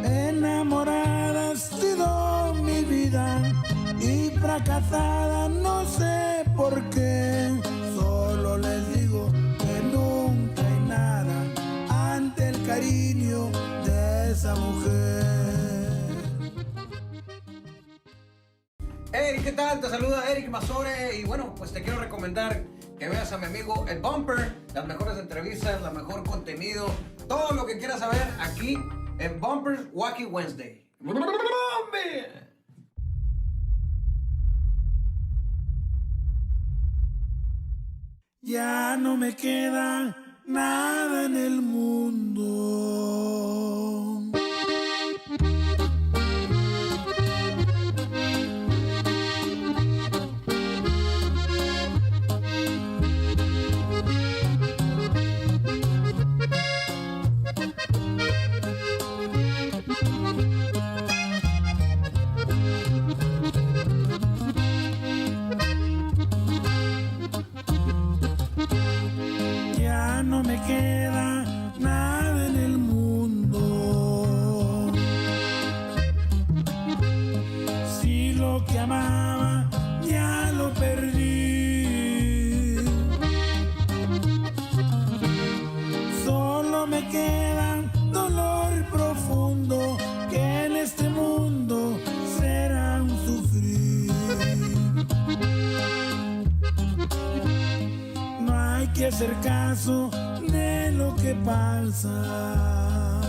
Enamorada ha sido mi vida y fracasada no sé por qué. Solo les digo que nunca hay nada ante el cariño de esa mujer. Hey, ¿qué tal? Te saluda Eric Mazore y bueno, pues te quiero recomendar que veas a mi amigo El Bumper, las mejores entrevistas, el mejor contenido, todo lo que quieras saber aquí en Bumper's Wacky Wednesday. Ya no me queda nada en el mundo. Ya no me queda nada en el mundo. Si lo que amaba ya lo perdí, solo me queda dolor profundo que en este mundo será un sufrir. No hay que hacer caso de lo que pasa.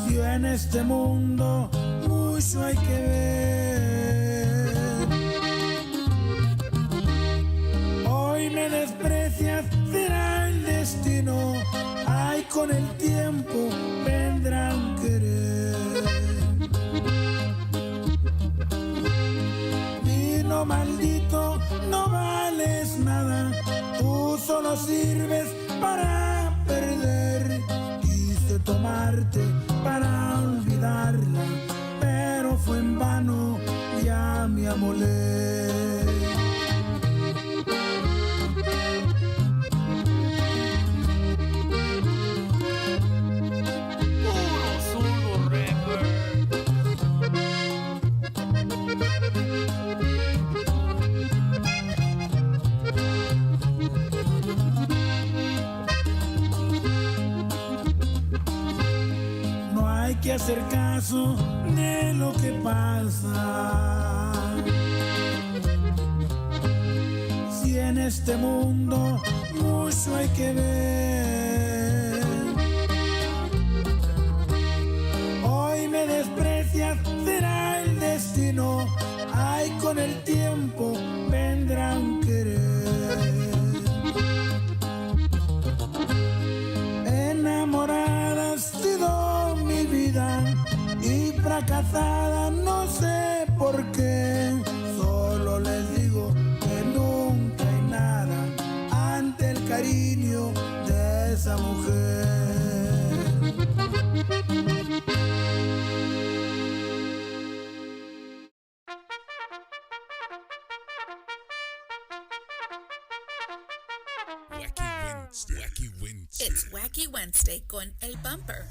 Si en este mundo mucho hay que ver. Hoy me desprecias, será el destino. Ay, con el tiempo vendrán querer. Vino maldito, no vales nada. Tú solo sirves para perder. Quise tomarte para olvidarla, pero fue en vano, ya me amolé. No hay que hacer caso de lo que pasa. Si en este mundo mucho hay que ver. Hoy me desprecias, será el destino. Ay, con el tiempo vendrán querer. Enamorada ha sido mi vida y fracasada no sé por qué. Solo les digo que nunca hay nada ante el cariño de esa mujer. Wacky Wednesday. It's Wacky Wednesday con El Bumper.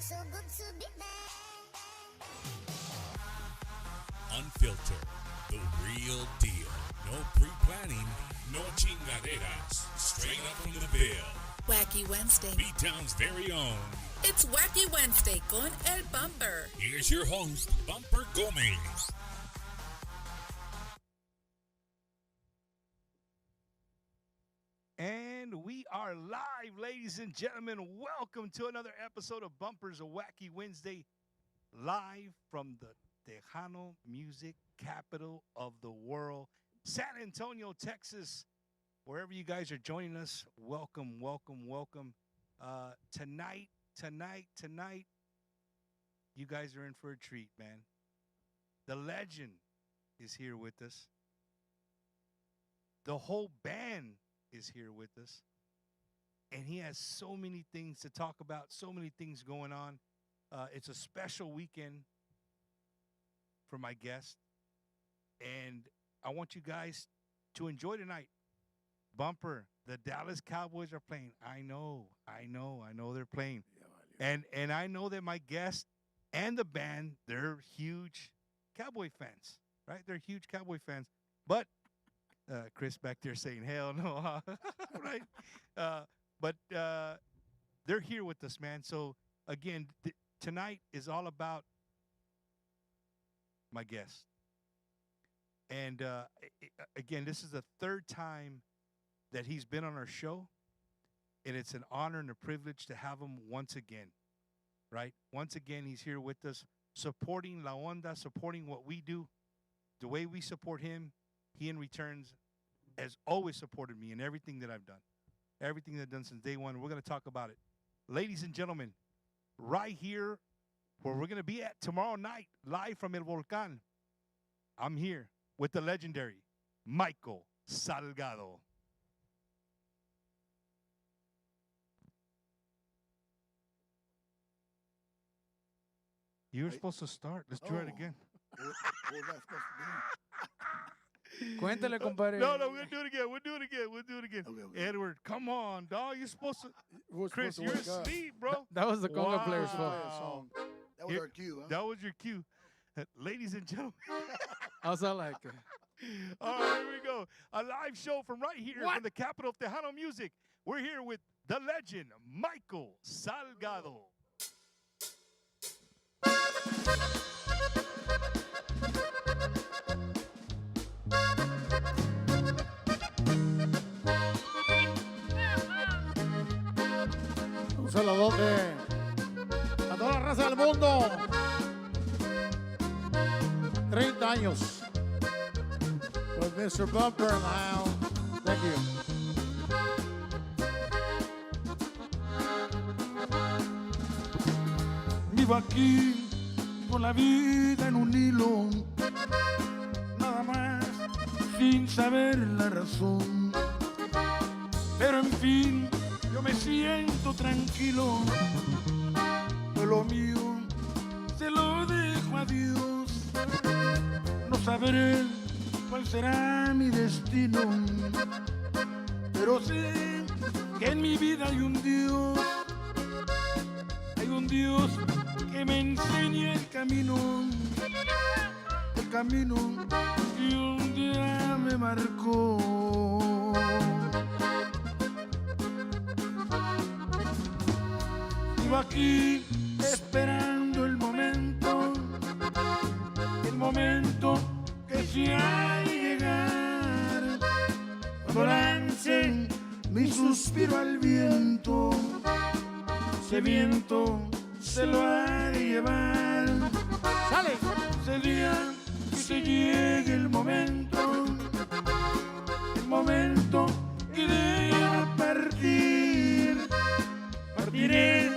Unfiltered, the real deal. No pre-planning, no chingaderas. Straight up from the bill. Wacky Wednesday. B-Town's very own. It's Wacky Wednesday con El Bumper. Here's your host, Bumper Gomez. And we are live, ladies and gentlemen. Welcome to another episode of Bumpers, a Wacky Wednesday, live from the Tejano music capital of the world, San Antonio, Texas. Wherever you guys are joining us, welcome, welcome, welcome. Tonight, you guys are in for a treat, man. The legend is here with us. The whole band is here with us. And he has so many things to talk about, so many things going on. It's a special weekend for my guest. And I want you guys to enjoy tonight. Bumper, The Dallas Cowboys are playing. I know they're playing. And I know that my guest and the band, they're huge Cowboy fans, right? They're huge Cowboy fans. But Chris back there saying, hell no, huh? Right? But they're here with us, man. So, again, tonight is all about my guest. And, again, this is the third time that he's been on our show. And it's an honor and a privilege to have him once again, right? Once again, he's here with us, supporting La Onda, supporting what we do, the way we support him. He, in returns, has always supported me in everything that I've done, everything that I've done since day one. We're going to talk about it. Ladies and gentlemen, right here where we're going to be at tomorrow night, live from El Volcán, I'm here with the legendary Michael Salgado. You were supposed to start. Let's try it again. What was I supposed to do? Cuéntale, compadre. No, we're going to do it again. We'll do it again. Okay. Edward, come on, dog. You're supposed to. We're Chris, supposed you're to wake up. asleep, bro. That was the conga Wow. player's Play fault. a song. That was Here- our cue, huh? That was your cue. Ladies and gentlemen. I was all like, All right, here we go. A live show from right here from the capital of Tejano music. We're here with the legend, Michael Salgado. Un saludote a toda la raza del mundo. 30 años. With Mr. Bumper in the house. Thank you. Vivo aquí con la vida en un hilo. Nada más, sin saber la razón. Pero en fin, yo me siento tranquilo. De lo mío se lo dejo a Dios. No sabré cuál será mi destino, pero sé que en mi vida hay un Dios. Hay un Dios que me enseña el camino que un día me marcó. Vivo aquí esperando el momento que se ha de llegar, cuando lance mi suspiro al viento, ese viento se lo ha de llevar. ¡Sale! Ese día que se llegue el momento que de partiré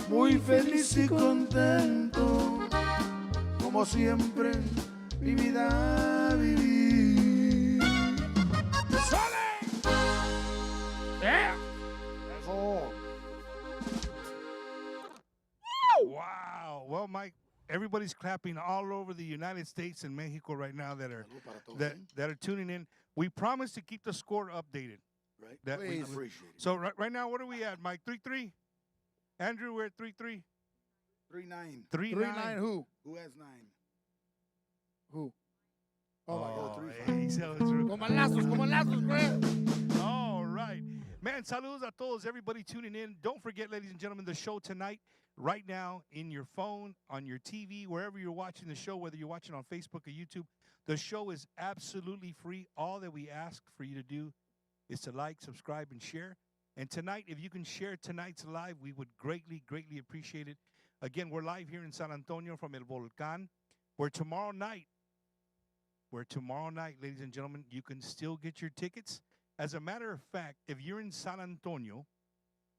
muy feliz y contento, como siempre mi vida viví. ¡Sale! Eso. Wow. Well, Mike, everybody's clapping all over the United States and Mexico right now that are that are tuning in. We promise to keep the score updated. Right? That we- Please. Appreciate it. So right now, what are we at, Mike? 3-3? Andrew, we're at 3-3. 3-9. 3-9. who? Who has 9? Who? Oh, my God, 3-5. hey, so it's real- Como lazos, güey. All right. Man, saludos a todos, everybody tuning in. Don't forget, ladies and gentlemen, the show tonight, right now, in your phone, on your TV, wherever you're watching the show, whether you're watching on Facebook or YouTube, the show is absolutely free. All that we ask for you to do is to like, subscribe, and share. And tonight, if you can share tonight's live, we would greatly, greatly appreciate it. Again, we're live here in San Antonio from El Volcán, where tomorrow night, ladies and gentlemen, you can still get your tickets. As a matter of fact, if you're in San Antonio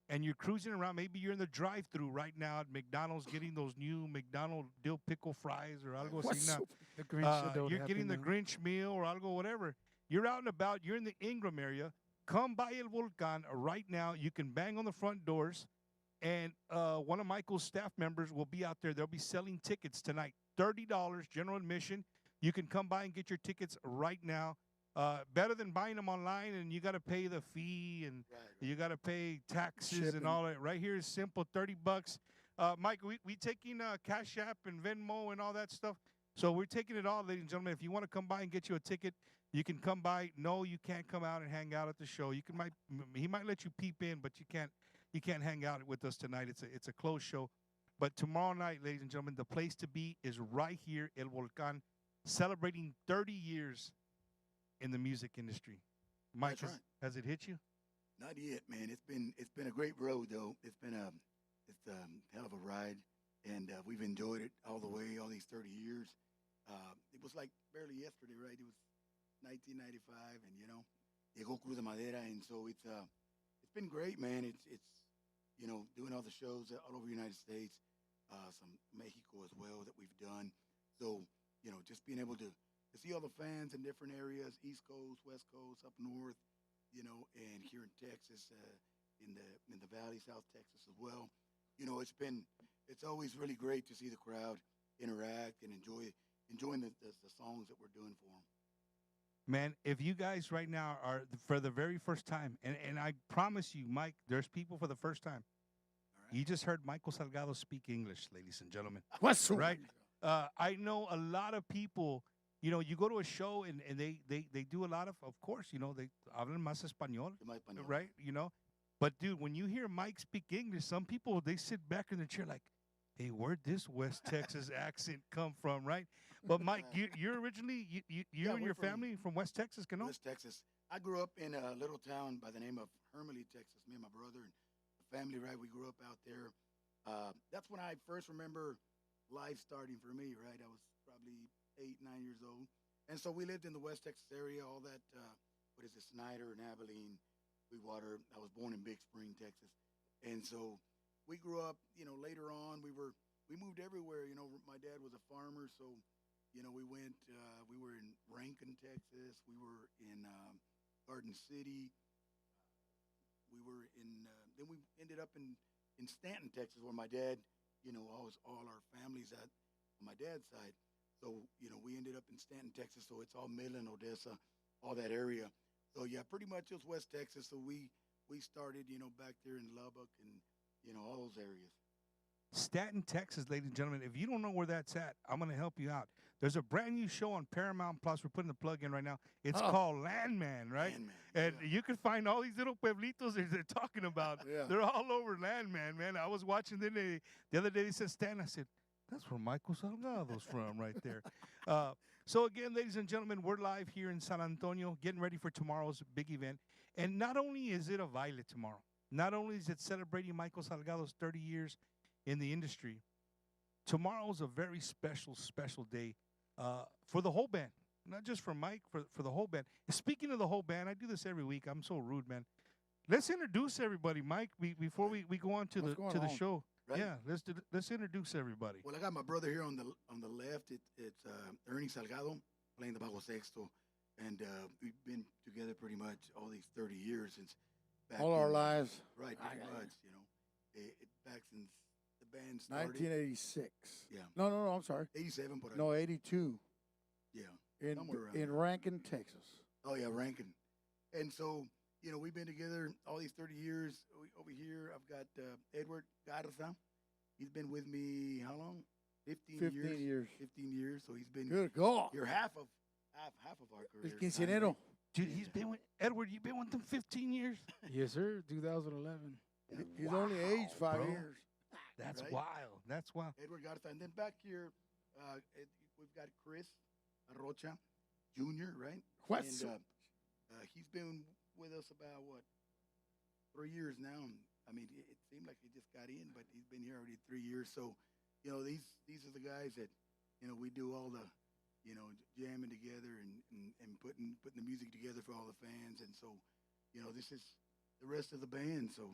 and you're cruising around, maybe you're in the drive-thru right now at McDonald's getting those new McDonald's dill pickle fries or algo así. Now, The Grinch you're getting the Grinch meal or algo, whatever. You're out and about. You're in the Ingram area. Come by El Volcán right now. You can bang on the front doors, and one of Michael's staff members will be out there. They'll be selling tickets tonight. $30 general admission. You can come by and get your tickets right now. better than buying them online and you got to pay the fee and you got to pay taxes Shipping. and all that. Right here is simple, $30. Mike, we taking Cash App and Venmo and all that stuff. So we're taking it all, ladies and gentlemen. If you want to come by and get you a ticket, you can come by. No, you can't come out and hang out at the show. He might let you peep in, but you can't hang out with us tonight. It's a closed show. But tomorrow night, ladies and gentlemen, the place to be is right here, El Volcan, celebrating 30 years in the music industry. Mike, That's right. has it hit you? Not yet, man. It's been a great road though. It's a hell of a ride, and we've enjoyed it all the way, all these 30 years. It was like barely yesterday, right? It was 1995, and llegó Cruz de Madera, and so it's been great, man. It's doing all the shows all over the United States, some Mexico as well that we've done. So just being able to see all the fans in different areas, East Coast, West Coast, up north, and here in Texas, in the Valley, South Texas as well. It's always really great to see the crowd interact and enjoying the songs that we're doing for them. Man, if you guys right now are for the very first time, and I promise you, Mike, there's people for the first time. All right. You just heard Michael Salgado speak English, ladies and gentlemen. What's Right? I know a lot of people, you go to a show and they do a lot of course, they hablan más español, right? But dude, when you hear Mike speak English, some people, they sit back in their chair like, hey, where'd this West Texas accent come from, right? But Mike, you're originally, you and your family from West Texas, can West Texas. I grew up in a little town by the name of Hermely, Texas. Me and my brother and the family, right? We grew up out there. That's when I first remember life starting for me, right? I was probably 8, 9 years old. And so we lived in the West Texas area, all that, Snyder and Abilene, Sweetwater. I was born in Big Spring, Texas. And so we grew up, later on, we moved everywhere. My dad was a farmer, so, we were in Rankin, Texas. We were in Garden City. We were then we ended up in Stanton, Texas, where my dad, all our families at on my dad's side. So, we ended up in Stanton, Texas. So it's all Midland, Odessa, all that area. So yeah, pretty much it was West Texas. So we started, back there in Lubbock and, all those areas. Stanton, Texas, ladies and gentlemen. If you don't know where that's at, I'm going to help you out. There's a brand new show on Paramount Plus. We're putting the plug in right now. It's called Landman, right? Landman, and you can find all these little pueblitos that they're talking about. Yeah. They're all over Landman, man. I was watching the other day. They said Stanton. I said, that's where Michael Salgado's from right there. So again, ladies and gentlemen, we're live here in San Antonio, getting ready for tomorrow's big event. And not only is it a baile tomorrow, not only is it celebrating Michael Salgado's 30 years in the industry, tomorrow's a very special, special day for the whole band. Not just for Mike, for the whole band. Speaking of the whole band, I do this every week. I'm so rude, man. Let's introduce everybody, Mike, before we go on to the show. Right. Yeah, let's introduce everybody. Well, I got my brother here on the left. It's Ernie Salgado playing the bajo sexto, and we've been together pretty much all these 30 years since back All our in, lives. Right, pretty much. Back since the band started. 1986. Yeah. No, I'm sorry. 87, but No, 82. yeah, In somewhere around in there. Rankin, Texas. Oh yeah, Rankin. And so we've been together all these 30 years. Over here, I've got Edward Garza. He's been with me how long? 15 years. 15 years. So he's been Good God. here half of our El career. quinceañero. Dude, he's been with Edward. You've been with him 15 years. Yes, sir. 2011. He's Wow, only aged 5 bro. years. That's Right? wild. That's wild. Edward Garza. And then back here, we've got Chris Arrocha Jr., right? What's And he's been with us about, 3 years now. And, I mean, it seemed like he just got in, but he's been here already 3 years. So, these are the guys that, we do all the, jamming together and putting the music together for all the fans. And so, this is the rest of the band. So,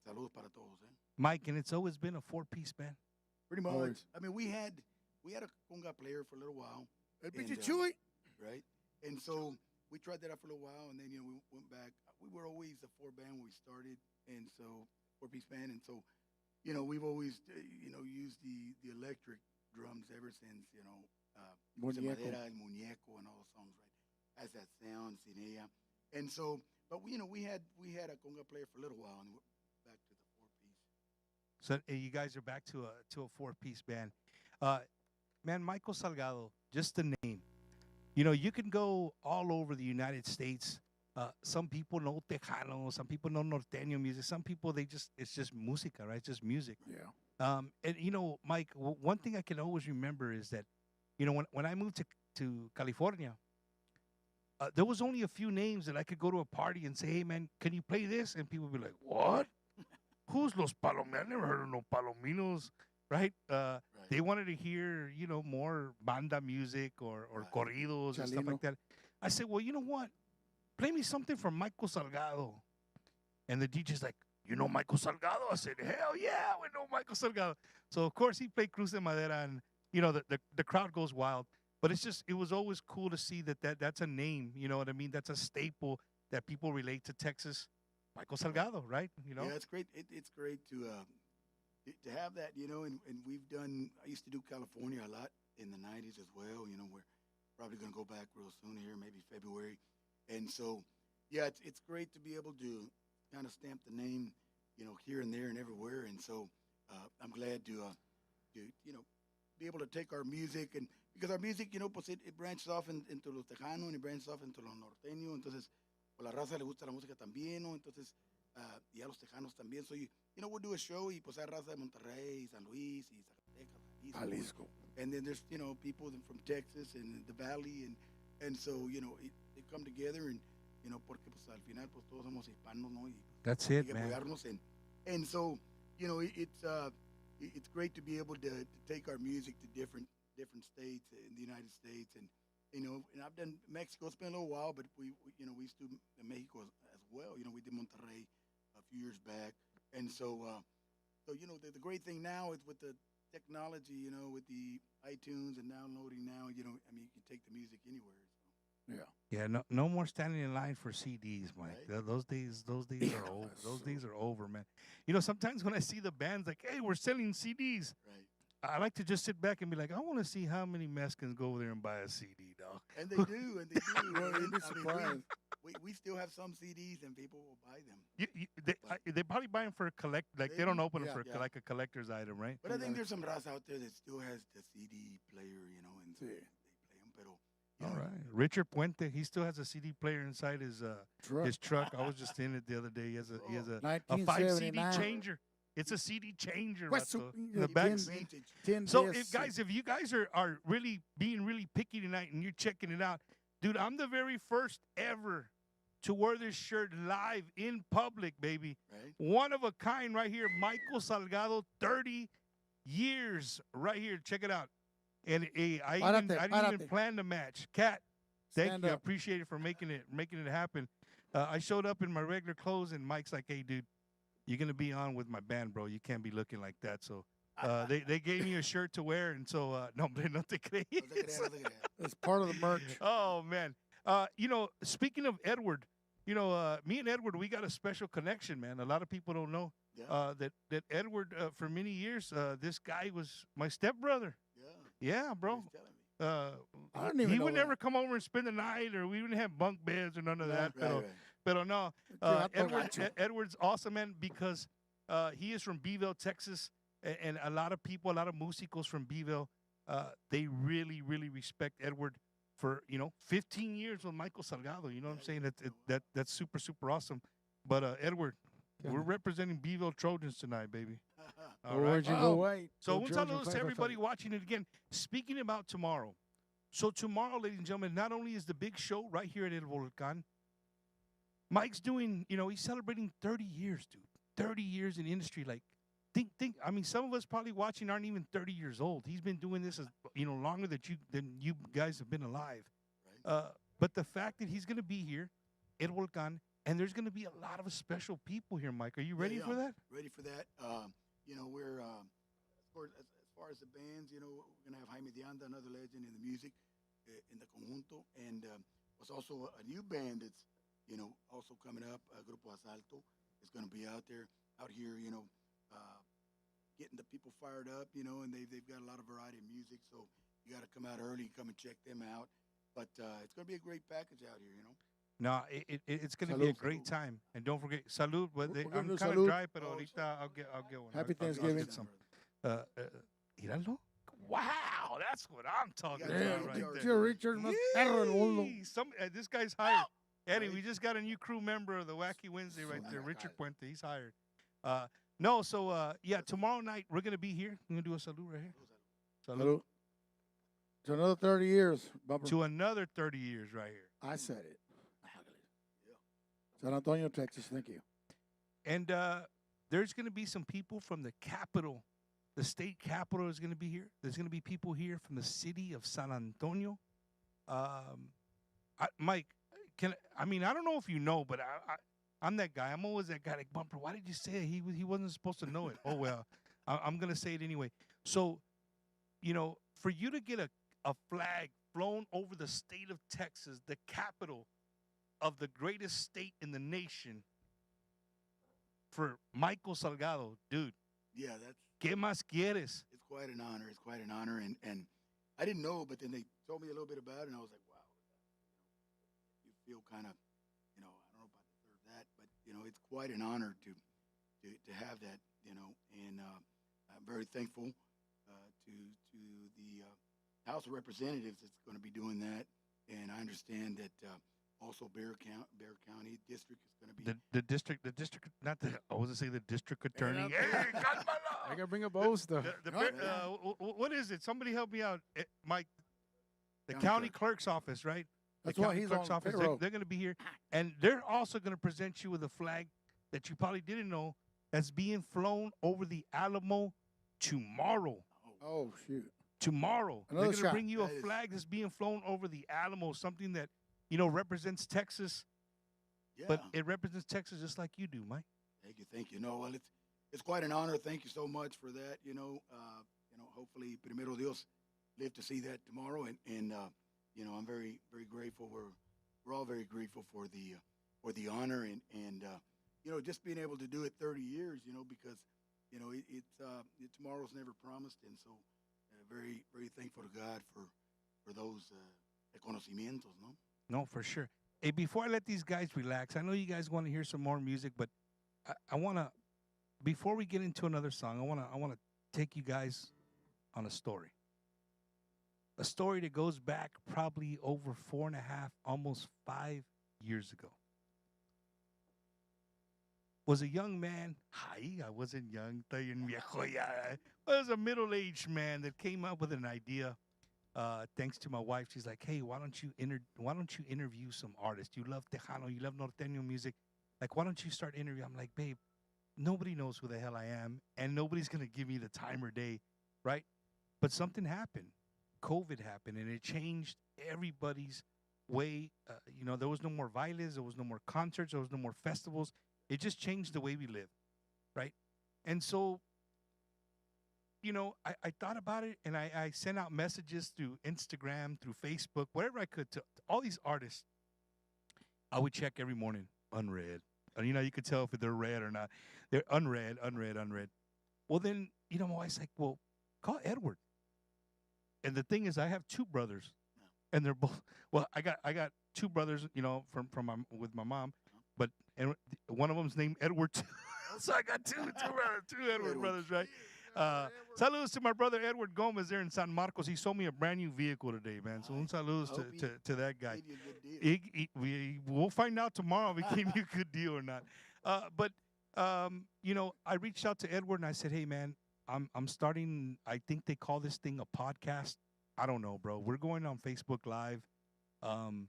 saludos para todos, eh? Mike, and it's always been a 4-piece band. Pretty much. Always. I mean, we had a conga player for a little while. El And, pinche Chuy. Right? And so we tried that out for a little while, and then, we went back. We were always a 4 band when we started, and so 4-piece band. And so, we've always, used the electric drums ever since, Cruz de Muñeco. Madera and Muñeco and all the songs, right? has that sound, sin ella. And so, but we had a conga player for a little while, and we're back to the 4-piece. So you guys are back to a 4-piece band. Man, Michael Salgado, just the name. You know, you can go all over the United States. Some people know Tejano, some people know norteño music. Some people it's just música, right? It's just music. Yeah. And you know, Mike, one thing I can always remember is that, you know, when I moved to California, there was only a few names that I could go to a party and say, "Hey, man, can you play this?" And people would be like, "What? Who's Los Palominos? I never heard of no Palominos." Right? They wanted to hear, you know, more banda music or corridos and stuff Chalino. like that. I said, "Well, you know what? Play me something from Michael Salgado." And the DJ's like, "You know Michael Salgado?" I said, "Hell yeah, we know Michael Salgado." So of course he played Cruz de Madera, and you know the crowd goes wild. But it was always cool to see that's a name, you know what I mean? That's a staple that people relate to Texas. Michael Salgado, right? You know? Yeah, it's great. It's great to have that, you know, and we've done. I used to do California a lot in the '90s as well. You know, we're probably going to go back real soon here, maybe February. And so, yeah, it's great to be able to kind of stamp the name, you know, here and there and everywhere. And so, I'm glad to you know, be able to take our music, and because our music, you know, pues it branches off into los Tejano, and it branches off into los norteño. Entonces, pues la raza le gusta la música también, ¿no? Entonces, y a los Tejanos también. So, you know, we'll do a show, y pues hay raza de Monterrey, San Luis, y Zacatecas, Jalisco. and then there's, you know, people from Texas and the Valley, and so, you know, they come together, and, you know, porque pues al final pues todos somos hispanos, ¿no? Y That's hay it, que man. apoyarnos, and so, you know, it's great to be able to take our music to different states in the United States, and, you know, and I've done Mexico. It's been a little while, but we you know, we used to do Mexico as well. You know, we did Monterrey a few years back, and so you know, the great thing now is with the technology, you know, with the iTunes and downloading now, you know, I mean, you can take the music anywhere. So. Yeah. Yeah, no more standing in line for CDs, Mike. Right. Those days are over. Those days are over, man. You know, sometimes when I see the bands like, "Hey, we're selling CDs," Right. I like to just sit back and be like, "I want to see how many Mexicans go over there and buy a CD, dog." And they do, and they do. Well, And, you'd be I mean, surprised. we still have some CDs, and people will buy them. They probably buy them for a collect. Like they They don't do, open them for yeah. like a collector's item, right? But I think there's some raza out there that still has the CD player, you know, and so Sí. they play them. Pero, you All know, right, Richard Puente, he still has a CD player inside his Truck. truck. I was just in it the other day. He has a 5 CD 1979. changer. It's a CD changer, What's vato, so- in the back. vintage. 10 So discs. if you guys are really being really picky tonight and you're checking it out, dude, I'm the very first ever to wear this shirt live in public, baby. Right? One of a kind right here, Michael Salgado, 30 years right here. Check it out. And I didn't even Párate. plan the match. Cat, thank Stand you. I up. appreciate it for making it happen. I showed up in my regular clothes, and Mike's like, "Hey, dude, you're gonna be on with my band, bro. You can't be looking like that." So they gave me a shirt to wear, and so no, hombre, no te crees. No te creas, no te creas. It's part of the merch. Oh man. You know, speaking of Edward, you know, me and Edward, we got a special connection, man. A lot of people don't know Yeah. that Edward, for many years, this guy was my stepbrother. Yeah. Yeah, bro. He's telling me. I didn't even He know would that. never come over and spend the night, or we wouldn't have bunk beds or none of that. Right, right. Pero no, Gato gacho. Edward's awesome, man, because he is from Beeville, Texas, and a lot of people, a lot of músicos from Beeville, they really, really respect Edward for, you know, 15 years with Michael Salgado. You know what I'm saying? That's super, super awesome. But Edward, we're representing Beeville Trojans tonight, baby. All right. Where'd you go, white? So Go un Georgia, saludo to fight, everybody fight. watching it again. Speaking about tomorrow. So tomorrow, ladies and gentlemen, not only is the big show right here at El Volcan, Mike's doing, you know, he's celebrating 30 years, dude. 30 years in the industry. Like, think. I mean, some of us probably watching aren't even 30 years old. He's been doing this, as, you know, longer than you guys have been alive. Right. But the fact that he's going to be here at Volcan, and there's going to be a lot of special people here, Mike. Are you ready for that? Ready for that. You know, we're as far as the bands, you know, we're gonna have Jaime Dianda, another legend in the music, in the conjunto, and there's also a new band that's, you know, also coming up. Grupo Asalto is gonna be out here, you know, getting the people fired up, you know, and they've got a lot of variety of music. So you got to come out early, come and check them out. But it's going to be a great package out here, you know. No, it's going to be a Salud. great time. And don't forget, salud. But We're gonna I'm do kind of salud. dry, but Oh, ahorita I'll get one. Happy I'll Thanksgiving. get some. Míralo. Wow, that's what I'm talking Yeah, about yeah, right yeah. there. Tío Richard, más perro del mundo. Yee! This guy's hired. Eddie, Right. we just got a new crew member of the Wacky Wednesday right there, Salud. Richard Puente. He's hired. No, so yeah, tomorrow night we're gonna be here. We're gonna do a salute right here. Salute. Salud. To another 30 years, Bumper. To another 30 years right here. I said it. San Antonio, Texas. Thank you. And there's going to be some people from the capital. The state capital is going to be here. There's going to be people here from the city of San Antonio. Mike, I don't know if you know, but I'm that guy. I'm always that guy. Like, Bumper, why did you say it? He wasn't supposed to know it. Oh, well, I'm going to say it anyway. So, for you to get a flag flown over the state of Texas, the capital of the greatest state in the nation, for Michael Salgado, dude. Yeah, that's ¿Qué más quieres? it's quite an honor. It's quite an honor, and I didn't know, but then they told me a little bit about it, and I was like, wow, you feel kind of, I don't know if I deserve that, but it's quite an honor to have that, and I'm very thankful to the House of Representatives that's going to be doing that, and I understand that also Bear County District is going to be. The district, not the, I was to say the district attorney. not Hey, the- cálmala! I gotta bring up old stuff. What is it? Somebody help me out, Mike. The County county clerk. clerk's office, right? That's the why county he's clerk's on office. payroll. They're going to be here, and they're also going to present you with a flag that you probably didn't know that's being flown over the Alamo tomorrow. Oh, shoot. Tomorrow, Another they're going to shot. bring you a That is- flag that's being flown over the Alamo, something that represents Texas, Yeah. but it represents Texas just like you do, Mike. Thank you. No, well, it's quite an honor. Thank you so much for that. Hopefully, primero Dios, live to see that tomorrow, and I'm very, very grateful. We're all very grateful for the honor, and just being able to do it 30 years, because tomorrow's never promised, and so very, very thankful to God for those reconocimientos, no. No, for sure. Hey, before I let these guys relax, I know you guys want to hear some more music, but I want to, before we get into another song, I want to take you guys on a story. A story that goes back probably over 4.5, almost 5 years ago. Was a young man, I wasn't young, estoy en viejo ya. Was a middle-aged man that came up with an idea. Thanks to my wife, she's like, "Hey, why don't you interview some artists? You love Tejano, you love norteño music. Like, why don't you start interviewing?" I'm like, "Babe, nobody knows who the hell I am, and nobody's gonna give me the time or day, right?" But something happened. COVID happened, and it changed everybody's way. There was no more bailes, there was no more concerts, there was no more festivals. It just changed the way we live, right? And so, I thought about it, and I sent out messages through Instagram, through Facebook, whatever I could to all these artists. I would check every morning, unread. And, you could tell if they're read or not. They're unread. Well, then, my wife's like, well, call Edward. And the thing is, I have two brothers, and they're both, well, I got two brothers, with my mom, and one of them's named Edward too. So I got two Edward brothers, right? Saludos to my brother Edward Gomez there in San Marcos. He sold me a brand new vehicle today, man. So un saludos to that guy. Gave you a good deal. We'll find out tomorrow if he gave me a good deal or not. But I reached out to Edward and I said, "Hey, man, I'm starting. I think they call this thing a podcast. I don't know, bro. We're going on Facebook Live. I'm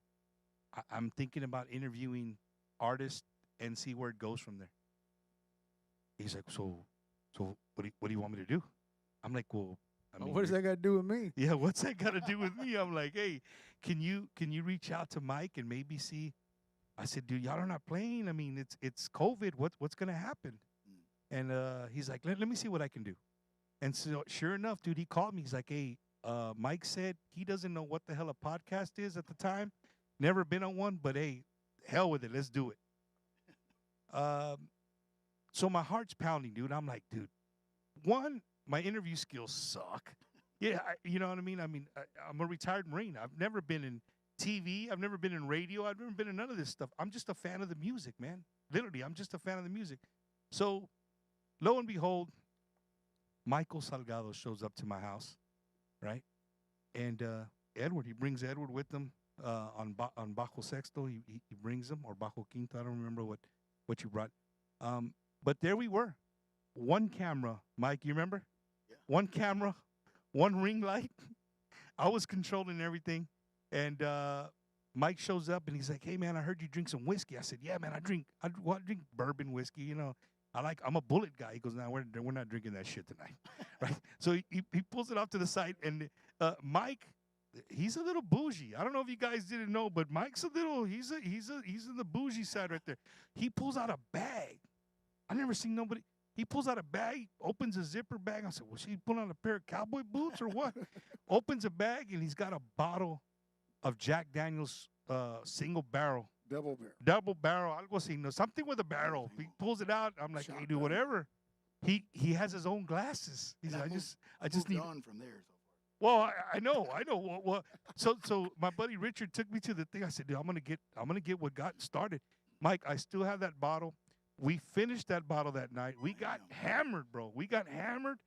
thinking about interviewing artists and see where it goes from there." He's like, so what do you want me to do? I'm like, well, What does that got to do with me? yeah, what's that got to do with me? I'm like, hey, can you reach out to Mike and maybe see? I said, dude, y'all are not playing. I mean, it's COVID. What's gonna happen? And he's like, let me see what I can do. And so sure enough, dude, he called me. He's like, hey, Mike said he doesn't know what the hell a podcast is at the time. Never been on one, but hey, hell with it. Let's do it. So my heart's pounding, dude. I'm like, dude, one, my interview skills suck. Yeah, you know what I mean? I'm a retired Marine. I've never been TV. I've never been in radio. I've never been in none of this stuff. I'm just a fan of the music, man. Literally, I'm just a fan of the music. So, lo and behold, Michael Salgado shows up to my house, right? And Edward, he brings Edward with him on Bajo Sexto. He brings him, or Bajo Quinto. I don't remember what you brought. But there we were. One camera, Mike, you remember? Yeah. One camera, one ring light. I was controlling everything. And Mike shows up and he's like, "Hey man, I heard you drink some whiskey." I said, "Yeah man, I drink bourbon whiskey, you know. I'm a bullet guy." He goes, "No, we're not drinking that shit tonight." Right? So he pulls it off to the side, and Mike, he's a little bougie. I don't know if you guys didn't know, but Mike's a little, he's in the bougie side right there. He pulls out a bag. I never seen nobody. He pulls out a bag, opens a zipper bag. I said, "Was he pulling out a pair of cowboy boots or what?" Opens a bag, and he's got a bottle of Jack Daniel's single barrel. Double barrel, algo así, no, something with a barrel. He pulls it out. I'm like, "Hey, dude, whatever." He has his own glasses. He's like, I just need on from there. Well, I know. Well, so my buddy Richard took me to the thing. I said, "Dude, I'm gonna get what got started." Mike, I still have that bottle. We finished that bottle that night. We got hammered, bro. We got hammered.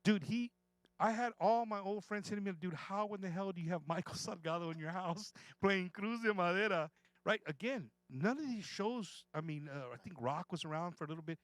Dude, I had all my old friends hitting me, "Dude, how in the hell do you have Michael Salgado in your house playing Cruz de Madera?" Right? Again, none of these shows, I mean, I think Rock was around for a little bit.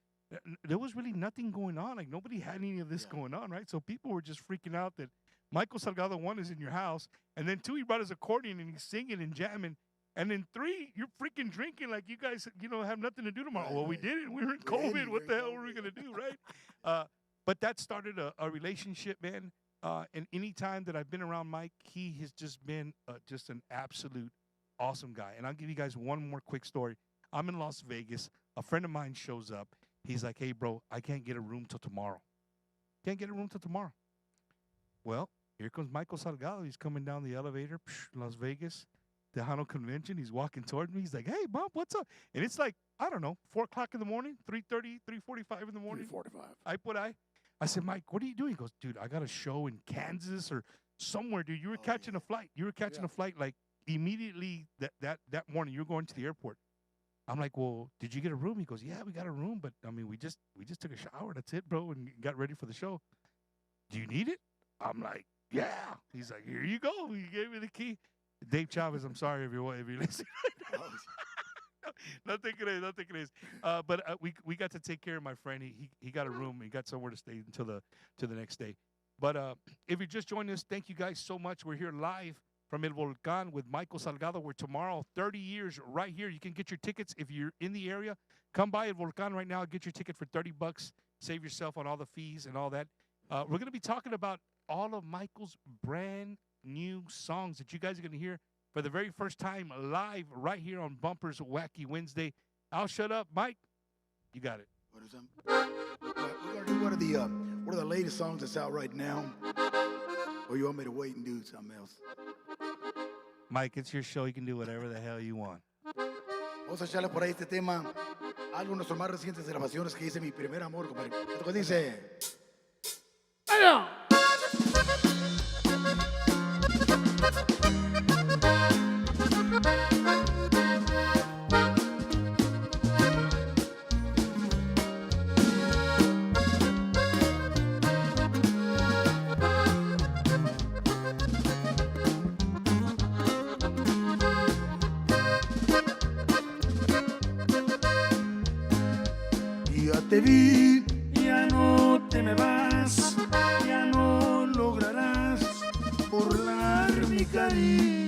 There was really nothing going on. Like, nobody had any of this going on, right? So people were just freaking out that Michael Salgado, 1, is in your house. And then 2, he brought his accordion and he's singing and jamming. And then 3, you're freaking drinking like you guys, have nothing to do tomorrow. Right, well, we right. didn't. We were in COVID. What the hell were we going to do, right? But that started a relationship, man. And any time that I've been around Mike, he has just been just an absolute awesome guy. And I'll give you guys one more quick story. I'm in Las Vegas. A friend of mine shows up. He's like, "Hey, bro, I can't get a room till tomorrow." Can't get a room till tomorrow. Well, here comes Michael Salgado. He's coming down the elevator, Las Vegas, Tejano convention. He's walking toward me. He's like, "Hey, Bump, what's up?" And it's like, I don't know, 4 o'clock in the morning, 3:30, 3:45 in the morning. 3:45. I said, "Mike, what are you doing?" He goes, "Dude, I got a show in Kansas or somewhere, dude. You were catching a flight. You were catching a flight like immediately that morning. You were going to the airport." I'm like, "Well, did you get a room?" He goes, "Yeah, we got a room, but I mean, we just took a shower. That's it, bro, and got ready for the show. Do you need it?" I'm like, "Yeah." He's like, "Here you go." He gave me the key. Dave Chavez, I'm sorry if you're listening. Nothing crees. But we got to take care of my friend. He got a room. He got somewhere to stay until the next day. But if you're just joining us, thank you guys so much. We're here live from El Volcán with Michael Salgado. We're tomorrow, 30 years right here. You can get your tickets if you're in the area. Come by El Volcán right now. Get your ticket for $30. Save yourself on all the fees and all that. We're going to be talking about all of Michael's brand new songs that you guys are going to hear for the very first time live right here on Bumper's Wacky Wednesday. I'll shut up. Mike, you got it. What is we're gonna do one of the latest songs that's out right now. Or you want me to wait and do something else? Mike, it's your show. You can do whatever the hell you want. Vamos a echarle por ahí este tema. Algo de nuestras más recientes grabaciones que hice Mi Primer Amor, compadre. Esto que dice. Ya te vi, ya no te me vas, ya no lograrás burlar mi cariño.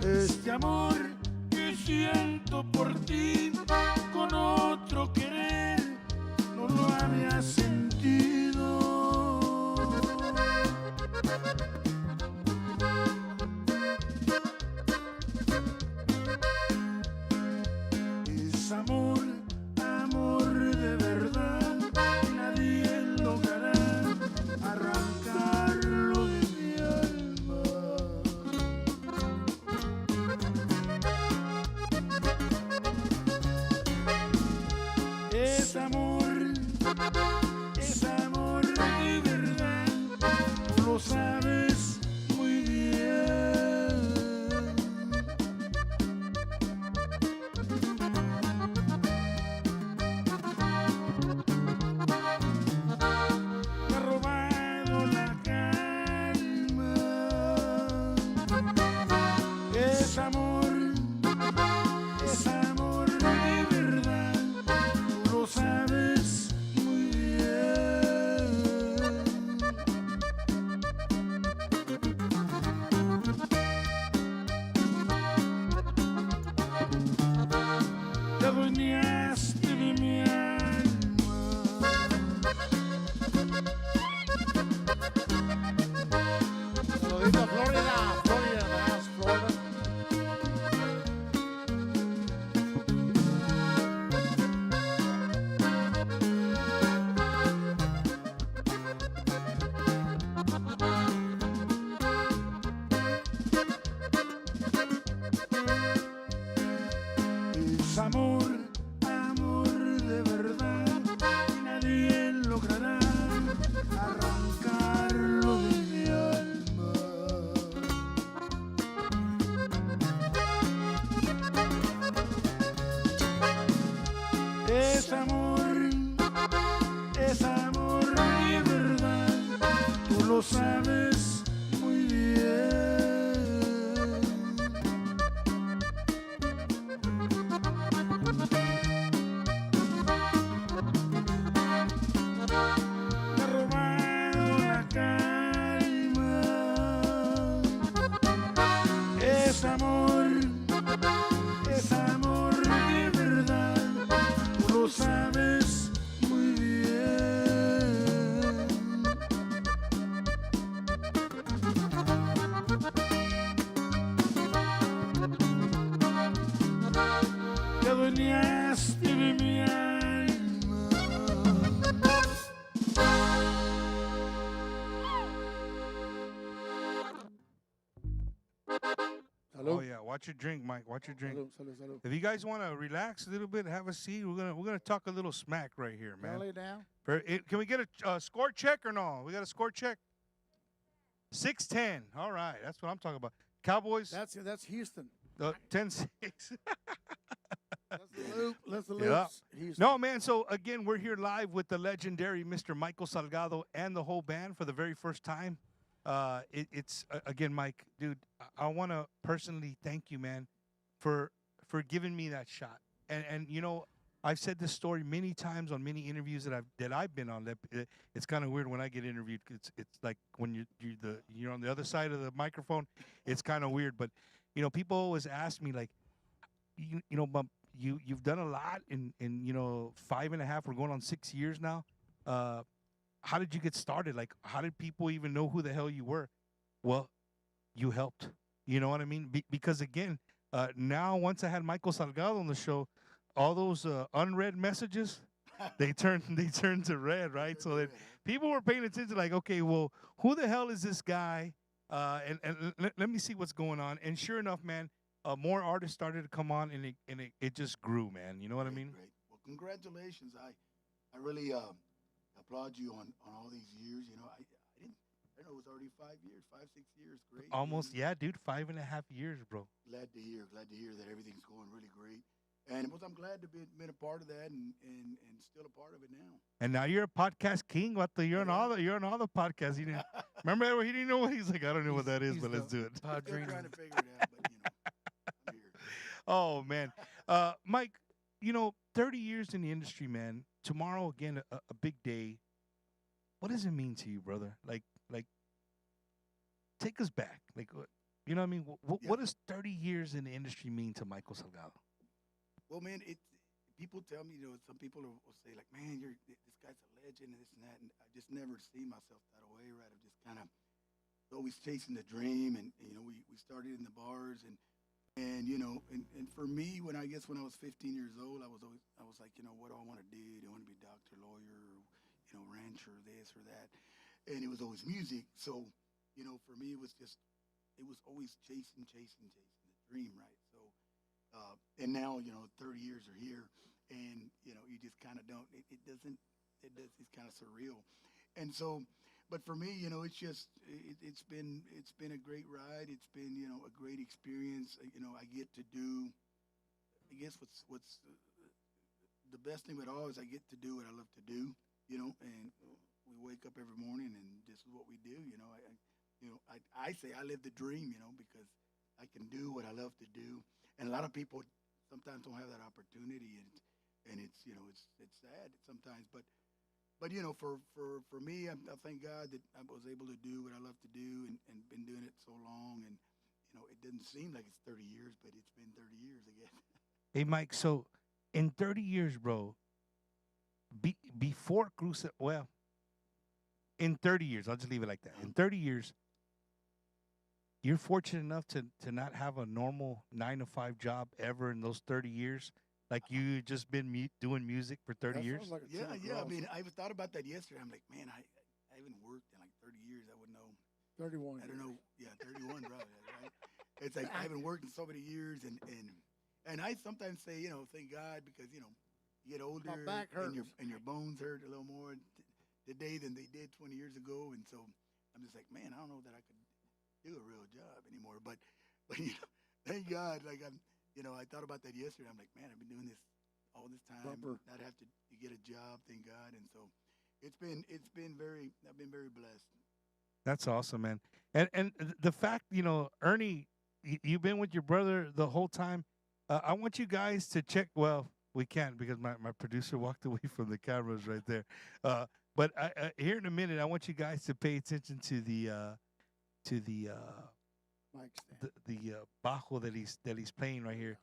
Este amor que siento por ti, con otro querer, no lo había sentido. Es amor, amor de verdad, nadie logrará arrancarlo de mi alma. Es es amor de verdad, tú lo sabes muy bien. Me ha robado la calma, es amor de verdad, tú lo sabes muy bien. Te adueñaste de mi alma. Saludito a Florida, Florida, más Florida. Es amor de verdad, y nadie logrará arrancarlo de mi alma. Es amor de verdad, tú lo sabes muy bien. Me ha robado la calma. Es amor de verdad, tú lo sabes muy bien. Te adueñaste de mi alma. Salud. Oh yeah, watch your drink, Mike. Watch your drink. Salud, salud, salud. If you guys want to relax a little bit, have a seat. We're gonna talk a little smack right here, Can I man. lay down? Can we get a score check or no? We got a score check. 6-10. All right, that's what I'm talking about. Cowboys. That's Houston. 10-6. That's the loop. That's the Yeah. loops. Houston. No, man. So again, we're here live with the legendary Mr. Michael Salgado and the whole band for the very first time. It's again, Mike, dude. I want to personally thank you, man, for giving me that shot. And you know, I've said this story many times on many interviews that I've been on. It's kind of weird when I get interviewed. It's like when you're on the other side of the microphone. It's kind of weird, but you know, people always ask me like, you know, but you've done a lot in 5.5. We're going on 6 years now. How did you get started? Like, how did people even know who the hell you were? Well, you helped. You know what I mean? Because again, now once I had Michael Salgado on the show, all those unread messages, they turned to red, right? So that people were paying attention, like, okay, well, who the hell is this guy? And let me see what's going on. And sure enough, man, more artists started to come on, and it just grew, man. You know what I mean? Great. Well, congratulations. I really applaud you on all these years. You know, I know it was already 5 years, 6 years. Great. Almost, you know. yeah, dude, 5.5 years, bro. Glad to hear that everything's going really great. And I'm glad to be been a part of that and still a part of it now. And now you're a podcast king. You're on all the podcasts. He didn't remember he didn't know what he's like. I don't know what that is, but let's do it. Still trying to figure it out, but you know, I'm here. Oh man, Mike, 30 years in the industry, man. Tomorrow again, a big day. What does it mean to you, brother? Like, take us back. Like, you know what I mean? What does 30 years in the industry mean to Michael Salgado? Well, man, people tell me, some people will say like, man, this guy's a legend and this and that, and I just never see myself that way, right? I'm just kind of always chasing the dream, and we started in the bars, and for me, when I was 15 years old, I was like, what do I want to do? Do I want to be a doctor, lawyer, rancher, this or that? And it was always music. So, for me, it was always chasing the dream, right? So, and now, 30 years are here, and, you just kind of don't, it doesn't, it's kind of surreal, and so. But for me, it's just it's been a great ride. It's been a great experience. I get to do. I guess what's the best thing about all is I get to do what I love to do. And we wake up every morning and this is what we do. I say I live the dream. Because I can do what I love to do, and a lot of people sometimes don't have that opportunity, and it's sad sometimes, but for me, I thank God that I was able to do what I love to do, and been doing it so long, and it didn't seem like it's 30 years, but it's been 30 years again. Hey, Mike. So in 30 years, bro, before Cruce, well, in 30 years, I'll just leave it like that. In 30 years, you're fortunate enough to not have a normal 9 to 5 job ever in those 30 years. Like you just been doing music for 30 That years. sounds like a Yeah, Santa yeah. I Claus. mean, I thought about that yesterday. I'm like, man, I haven't worked in like 30 years. I wouldn't know. 31. I don't know. Yeah, 31, probably. Right? It's like I haven't worked in so many years, and I sometimes say, thank God, because you get older, back and hurts. your bones hurt a little more today than they did 20 years ago, and so I'm just like, man, I don't know that I could do a real job anymore, but thank God, like I thought about that yesterday. I'm like, man, I've been doing this all this time, Bumper. not have to get a job, thank God, and so I've been very blessed. That's awesome, man. And the fact, Ernie, you've been with your brother the whole time. I want you guys to check. Well, we can't because my producer walked away from the cameras right there. But here in a minute, I want you guys to pay attention to the Mike stand. the bajo that he's playing right here.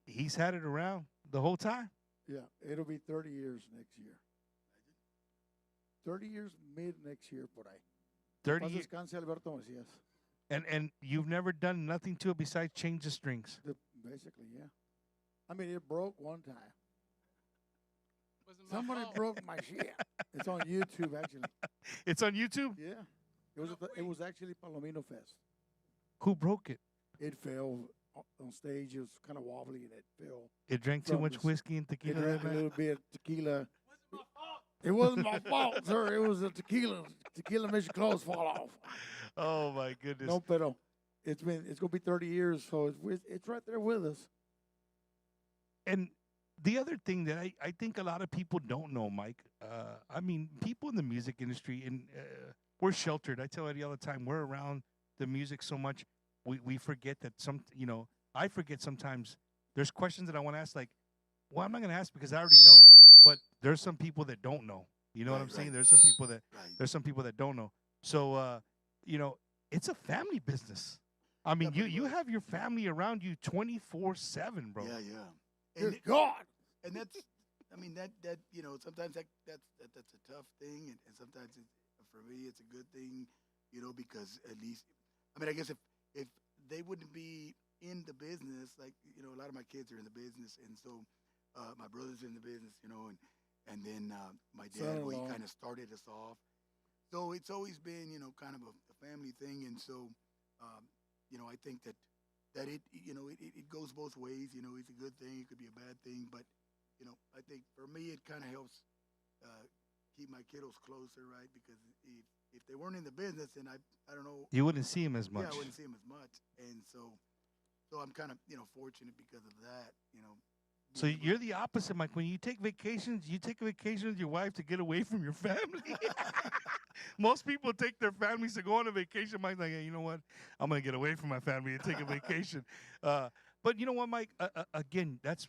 He's had it around the whole time. Yeah, it'll be 30 years next year. 30 years mid next year por ahí. 30 Paz years, descanse, Alberto Macías. and you've never done nothing to it besides change the strings. Basically, yeah. I mean, it broke one time. Wasn't my Somebody fault. broke my shit. It's on YouTube, actually. It's on YouTube. Yeah. It was actually Palomino Fest. Who broke it? It fell on stage. It was kind of wobbly, and it fell. It drank too From much this- whiskey and It tequila drank that a night. little bit of tequila. Wasn't my fault. It wasn't my fault, sir. It was the tequila. Tequila makes your clothes fall off. Oh my goodness! No, pero it's gonna be 30 years, so it's right there with us. And the other thing that I think a lot of people don't know, Mike. I mean, people in the music industry, and we're sheltered. I tell Eddie all the time, we're around the music so much, we forget that I forget sometimes. There's questions that I want to ask, like, well, I'm not going to ask because I already know. But there's some people that don't know. You know what I'm saying? Right. There's some people that Right. don't know. So it's a family business. I mean, Definitely you was. have your family around you 24/7, bro. Yeah, yeah. Dear And God. and that's I mean that sometimes that's a tough thing, and sometimes for me it's a good thing, because at least I guess if they wouldn't be in the business, like a lot of my kids are in the business, and so my brother's in the business, and then my dad, well, he Son-in-law. kind of started us off, so it's always been kind of a family thing, and so I think that it goes both ways. It's a good thing. It could be a bad thing, but I think for me it kind of helps keep my kiddos closer, right? Because if they weren't in the business, then I don't know. You wouldn't see him as much. Yeah, I wouldn't see them as much, and so I'm kind of fortunate because of that. So being able- you're the opposite, Mike. When you take vacations, you take a vacation with your wife to get away from your family. Most people take their families to go on a vacation. Mike's like, hey, you know what? I'm gonna get away from my family and take a vacation. But you know what, Mike? Again, that's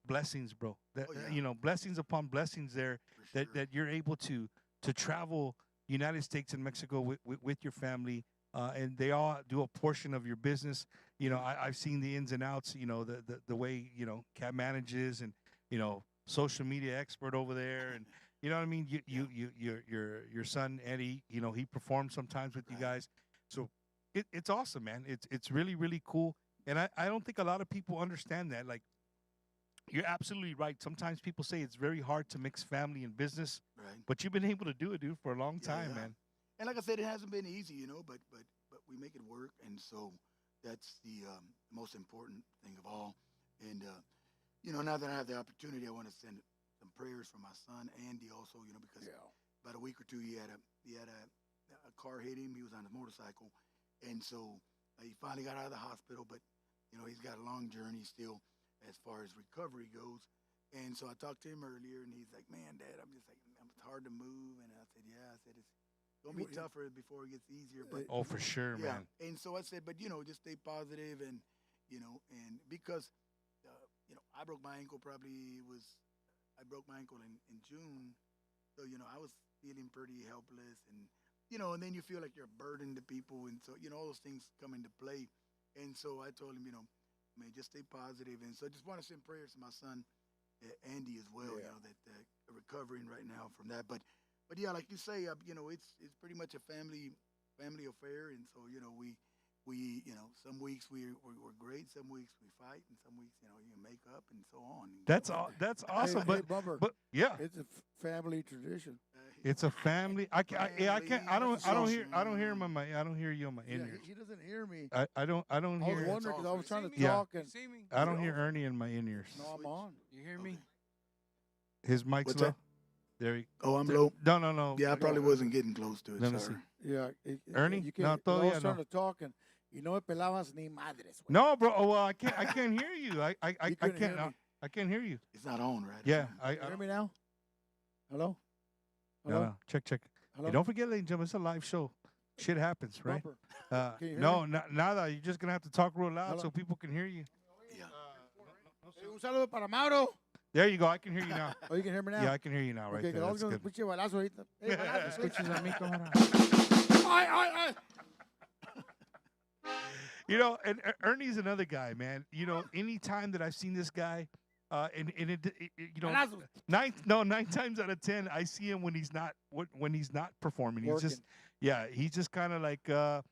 blessings, bro. That Oh, yeah. blessings upon blessings there. for sure. That you're able to travel United States and Mexico with your family, and they all do a portion of your business. I've seen the ins and outs. The way Cat manages, and social media expert over there, and you know what I mean. Your son Eddie, he performs sometimes with you Right. guys, so it's awesome, man. It's really really cool, and I don't think a lot of people understand that. Like, you're absolutely right. Sometimes people say it's very hard to mix family and business, Right. but you've been able to do it, dude, for a long Yeah, time, yeah. man. And like I said, it hasn't been easy, but we make it work, and so that's the most important thing of all. And now that I have the opportunity, I want to send some prayers for my son Andy also, because about a week or two he had a car hit him. He was on his motorcycle, and so he finally got out of the hospital. But he's got a long journey still as far as recovery goes. And so I talked to him earlier, and he's like, "Man, Dad, it's hard to move." And I said, "Yeah," I said, "It's gonna be tougher before it gets easier." But Oh, for sure, yeah. man. And so I said, "But just stay positive, and and because I broke my ankle I broke my ankle in June, so I was feeling pretty helpless, and and then you feel like you're a burden to people, and so all those things come into play. And so I told him, man, just stay positive, and so I just want to send prayers to my son Andy as well, that recovering right now from that. But yeah, like you say, it's pretty much a family affair, and so we some weeks we're great, some weeks we fight, and some weeks you make up and so on. That's all. That's awesome. Hey, but Bumper, but yeah, it's a family tradition. it's a family. I can't. I can't. I don't hear. I don't hear him on my. I don't hear you on my Yeah, in-ears. he doesn't hear me. I don't. I don't I was hear. wondering because I was trying to Yeah. talk and See me? I don't hear Ernie in my in-ears. no, I'm on. You hear me? His mic's What's low. that? There he. Oh, I'm there- low. No. Yeah, I probably wasn't getting close to it. Let me Sorry. Yeah, Ernie? you No, can't. I todavía was trying no. to talk and no me pelabas ni madres. güey. No, bro. Oh, well, I can't. I can't hear you. I You can't. couldn't hear me. I can't hear you. It's not on, right? Yeah. You hear me now? Hello? No, Hello? no. Check. Hello? Hey, don't forget, ladies and gentlemen, it's a live show. Shit happens, right? Bumper. Can you hear No, nada. You're just gonna have to talk real loud Hello? so people can hear you. Yeah. Hey, un saludo para Mauro. There you go. I can hear you now. Oh, you can hear me now? Yeah, I can hear you now. Right Okay, there. I was That's going to good. put you balazo ahorita. Hey, balazo. Escuchas a mí, camarada. Ay, ay, ay. And Ernie's another guy, man. Any time that I've seen this guy, and Balazos. 9 times out of 10, I see him when he's not performing. He's just, he's just kind of like, I'll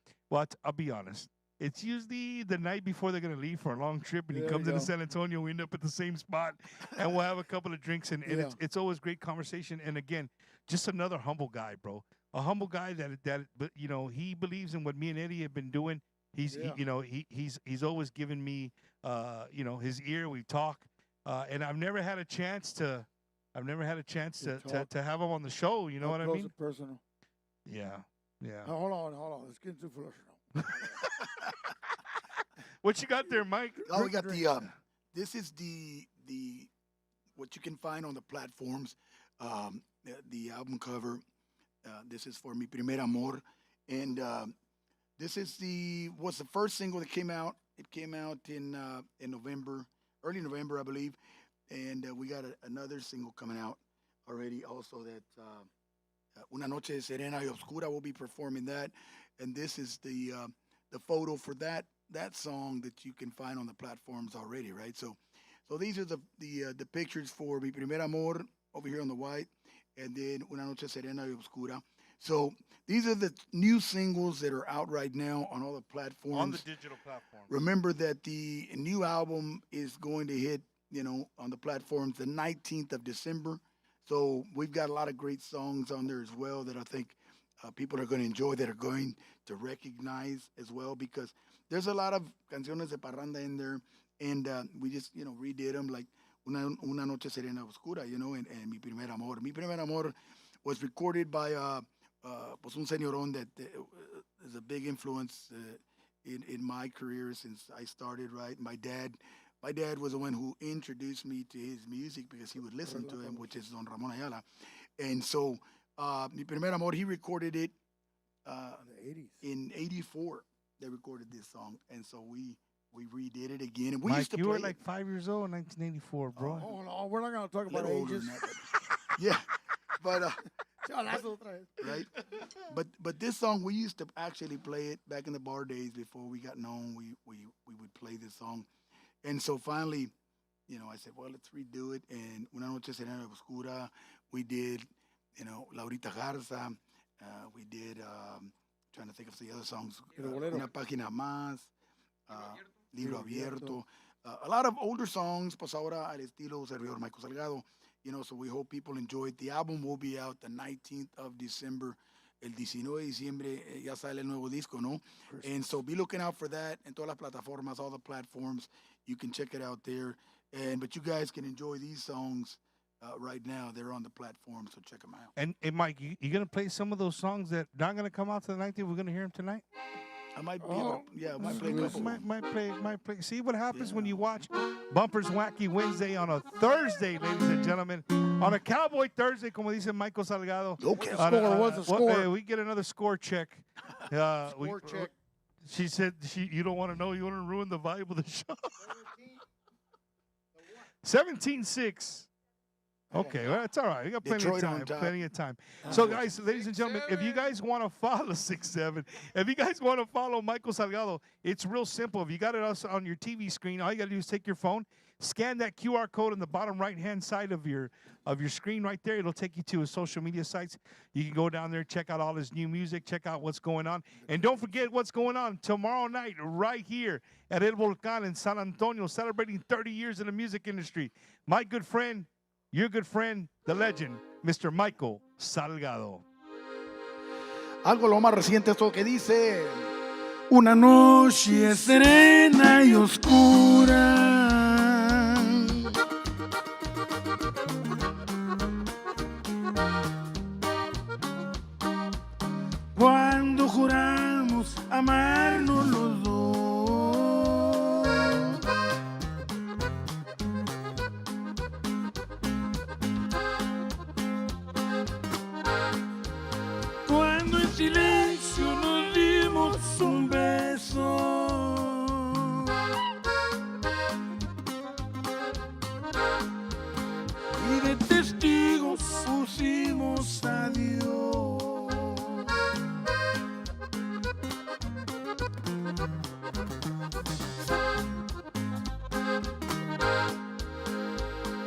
be honest. It's usually the night before they're gonna leave for a long trip, and he There comes you into go. San Antonio. We end up at the same spot, and we'll have a couple of drinks, and Yeah. it's always great conversation. And again, just another humble guy, bro. A humble guy but he believes in what me and Eddie have been doing. He's he's always given me his ear. We talk, and I've never had a chance to talk. to have him on the show. You know what I Close mean? and personal. Yeah. Hold on. It's getting too personal. What you got there, Mike? Oh, we got this is the what you can find on the platforms. The album cover. This is for Mi Primer Amor, and this is was the first single that came out. It came out in November, early November, I believe, and we got another single coming out already. Also, that Una Noche Serena y Oscura. We'll be performing that, and this is the photo for that song that you can find on the platforms already, right? So these are the pictures for Mi Primer Amor over here on the white, and then Una Noche Serena y Oscura. So these are the new singles that are out right now on all the platforms. On the digital platform. Remember that the new album is going to hit, on the platforms the 19th of December. So we've got a lot of great songs on there as well that I think people are going to enjoy, that are going to recognize as well, because there's a lot of canciones de parranda in there, and we just, redid them, like Una Noche Serena Oscura, and Mi Primer Amor. Mi Primer Amor was recorded by pues un señorón that is a big influence in my career since I started, right? My dad was the one who introduced me to his music because he would listen to him, which is Don Ramon Ayala. And so Mi Primer Amor, he recorded it in 84. They recorded this song, and so we redid it again. And we Mike, used to you play were it. like 5 years old in 1984, bro. Hold on. We're not going to talk A about little older ages. than that, but- yeah, but Balazo otra vez. right? But this song, we used to actually play it back in the bar days before we got known. We would play this song, and so finally, I said, well, let's redo it. And Una Noche Serena Oscura, we did, Laurita Garza, we did, trying to think of the other songs, El Bolero. Una Página Más, Libro Abierto, a lot of older songs, pues ahora al estilo servidor Michael Salgado. So we hope people enjoy it. The album will be out the 19th of December. El 19 de diciembre ya sale el nuevo disco, ¿no? And so be looking out for that en todas las plataformas, all the platforms. You can check it out there. But you guys can enjoy these songs right now. They're on the platform, so check them out. And Mike, you going to play some of those songs that not going to come out to the 19th? We're going to hear them tonight? I might be able to, I might play a couple. Might play. See what happens when you watch Bumpers Wacky Wednesday on a Thursday, ladies and gentlemen. On a Cowboy Thursday, como dice Michael Salgado. Okay. What's the score? We get another score check. Score check. She said you don't want to know. You want to ruin the vibe of the show. 17-6. Okay, well, it's all right. We got plenty Detroit of time. on top. Plenty of time. So, guys, ladies and gentlemen, if you guys want to follow 6-7, if you guys want to follow Michael Salgado, it's real simple. If you got it on your TV screen, all you got to do is take your phone, scan that QR code on the bottom right-hand side of your screen right there. It'll take you to his social media sites. You can go down there, check out all his new music, check out what's going on. And don't forget what's going on tomorrow night right here at El Volcán in San Antonio, celebrating 30 years in the music industry. My good friend, your good friend, the legend, Mr. Michael Salgado. Algo lo más reciente esto que dice. Una noche serena y oscura, cuando juramos amarnos los dos. Cuando en silencio nos dimos un beso, y de testigos pusimos a Dios.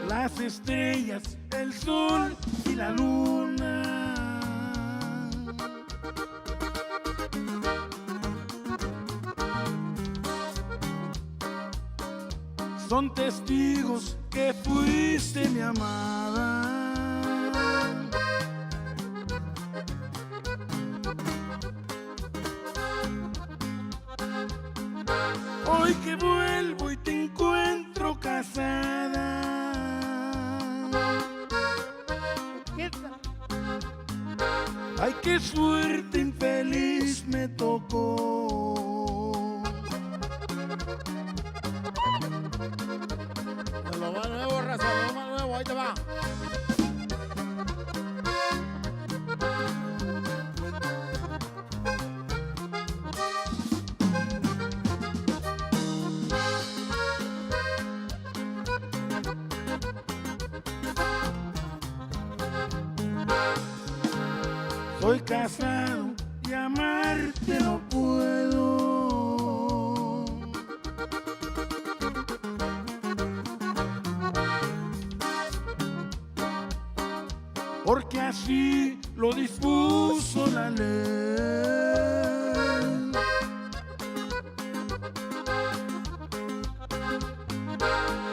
Las estrellas, el sol y la luna son testigos que fuiste mi amada. Hoy que vuelvo y te encuentro casada, ay, qué suerte infeliz me tocó. Lo más nuevo, raza, lo más nuevo, ahí te va. Soy casado y amarte no puedo. Porque así lo dispuso la ley.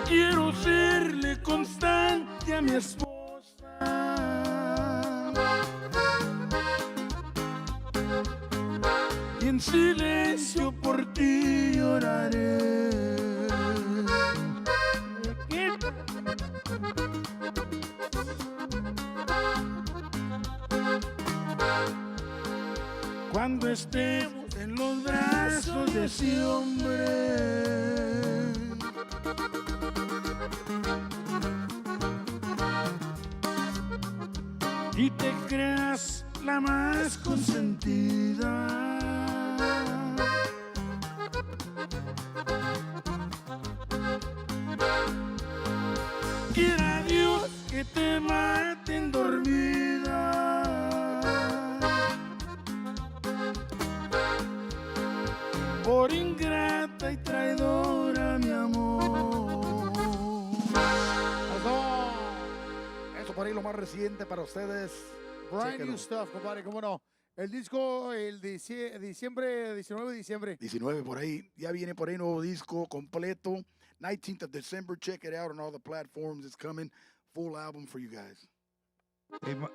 Quiero serle constante a mi esposa. Y en silencio por ti lloraré. Cuando estemos en los brazos de ese hombre, y te creas la más consentida, quiera Dios que te maten dormida. Por ingrata y traidora, mi amor. Eso por ahí lo más reciente para ustedes. Brand Chéquenlo. new stuff, compadre, cómo no. El disco, el diciembre, 19 de diciembre. 19 por ahí. Ya viene por ahí nuevo disco completo. 19th of December. Check it out on all the platforms. It's coming. Full album for you guys.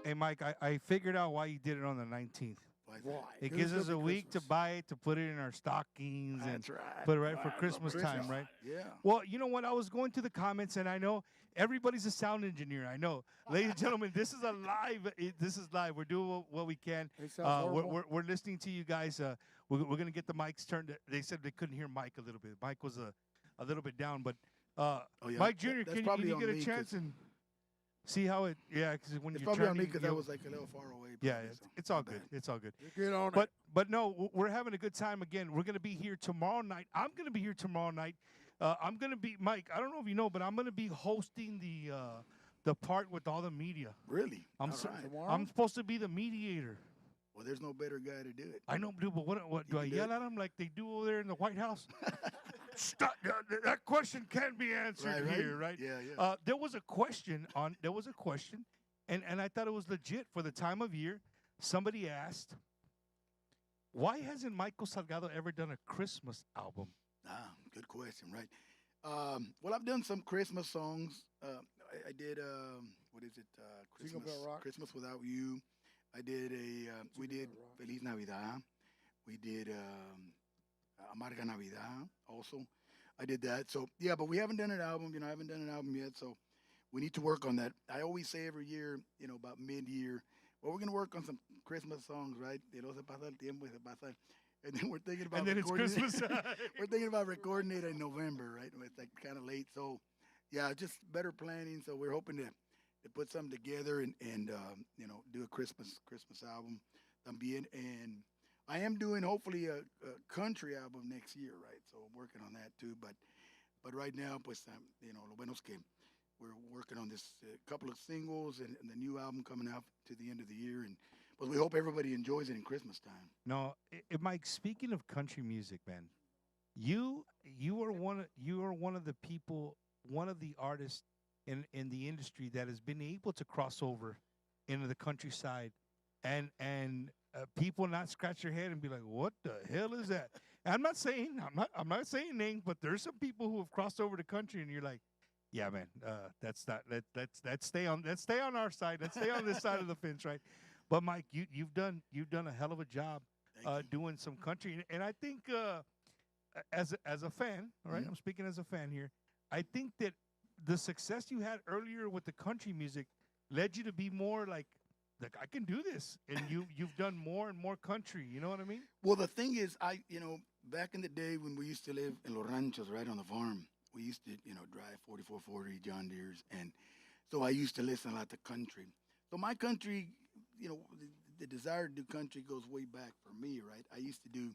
Hey, Mike, I figured out why you did it on the 19th. Why Boy, It was gives gonna us be a week to Christmas. buy it, to put it in our stockings, and That's right. put it right for Right, Christmas time, Christmas. right? Yeah. Well, you know what? I was going through the comments, and I know everybody's a sound engineer. I know, ladies and gentlemen, this is a live. This is live. We're doing what we can. It sounds horrible. We're listening to you guys. We're gonna get the mics turned. They said they couldn't hear Mike a little bit. Mike was a little bit down, but Oh, yeah. Mike Jr., That's can probably you on get a me, chance 'cause- and see how it? Yeah, because when It's you're probably on me turning, because I you'll- was like a little far away. Yeah, probably, it's, so it's all my good. bad. It's all good. You get on But no, we're having a good time again. We're gonna be here tomorrow night. I'm gonna be here tomorrow night. I'm gonna be Mike. I don't know if you know, but I'm gonna be hosting the part with all the media. Really? I'm All so- right. tomorrow. I'm supposed to be the mediator. Well, there's no better guy to do it. I know, dude, but what do You I can do yell it. at him like they do over there in the White House? Stop! That question can't be answered Right? here, right? Yeah, yeah. There was a question, and I thought it was legit for the time of year. Somebody asked, why hasn't Michael Salgado ever done a Christmas album? Good question, right? Well, I've done some Christmas songs. I did, what is it? Jingle Christmas, Bell Rock. Christmas Without You. I did we did Bell Rock. Feliz Navidad. We did Amarga Navidad also. I did that. So, yeah, but we haven't done an album. I haven't done an album yet. So we need to work on that. I always say every year, about mid-year, well, we're going to work on some Christmas songs, right? Y no se pasa el tiempo y se pasa. And then we're thinking about And then it's recording it- Christmas. we're thinking about recording it in November, right? It's like kind of late. So, yeah, just better planning. So we're hoping to put something together and do a Christmas album también. And I am doing hopefully a country album next year, right? So I'm working on that too. But right now, pues, lo bueno es que we're working on this couple of singles and the new album coming out to the end of the year. And but we hope everybody enjoys it in Christmas time. No, Mike. Speaking of country music, man, you are one of the people, one of the artists in the industry that has been able to cross over into the countryside, and people not scratch their head and be like, "What the hell is that?" And I'm not saying names, but there's some people who have crossed over the country, and you're like, "Yeah, man, that's not let's stay on our side. Let's stay on this side of the fence, right?" But Mike, you've done a hell of a job doing some country, and I think as a fan, all right, Mhm. I'm speaking as a fan here. I think that the success you had earlier with the country music led you to be more like I can do this, and you've done more and more country. You know what I mean? Well, the thing is, back in the day when we used to live in Los Ranchos, right on the farm, we used to, drive 4440 John Deere's, and so I used to listen a lot to country. So my country, the desire to do country goes way back for me, right? I used to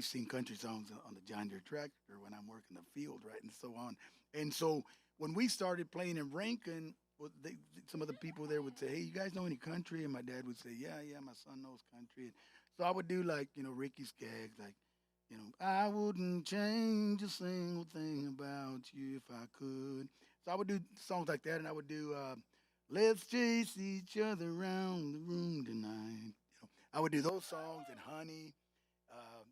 sing country songs on the John Deere tractor when I'm working the field, right, and so on. And so when we started playing in Rankin, well, some of the people there would say, "Hey, you guys know any country?" And my dad would say, "Yeah, my son knows country." And so I would do like, Ricky Skaggs, like, I wouldn't change a single thing about you if I could. So I would do songs like that, and I would do Let's Chase Each Other Around the Room Tonight. I would do those songs, and Honey.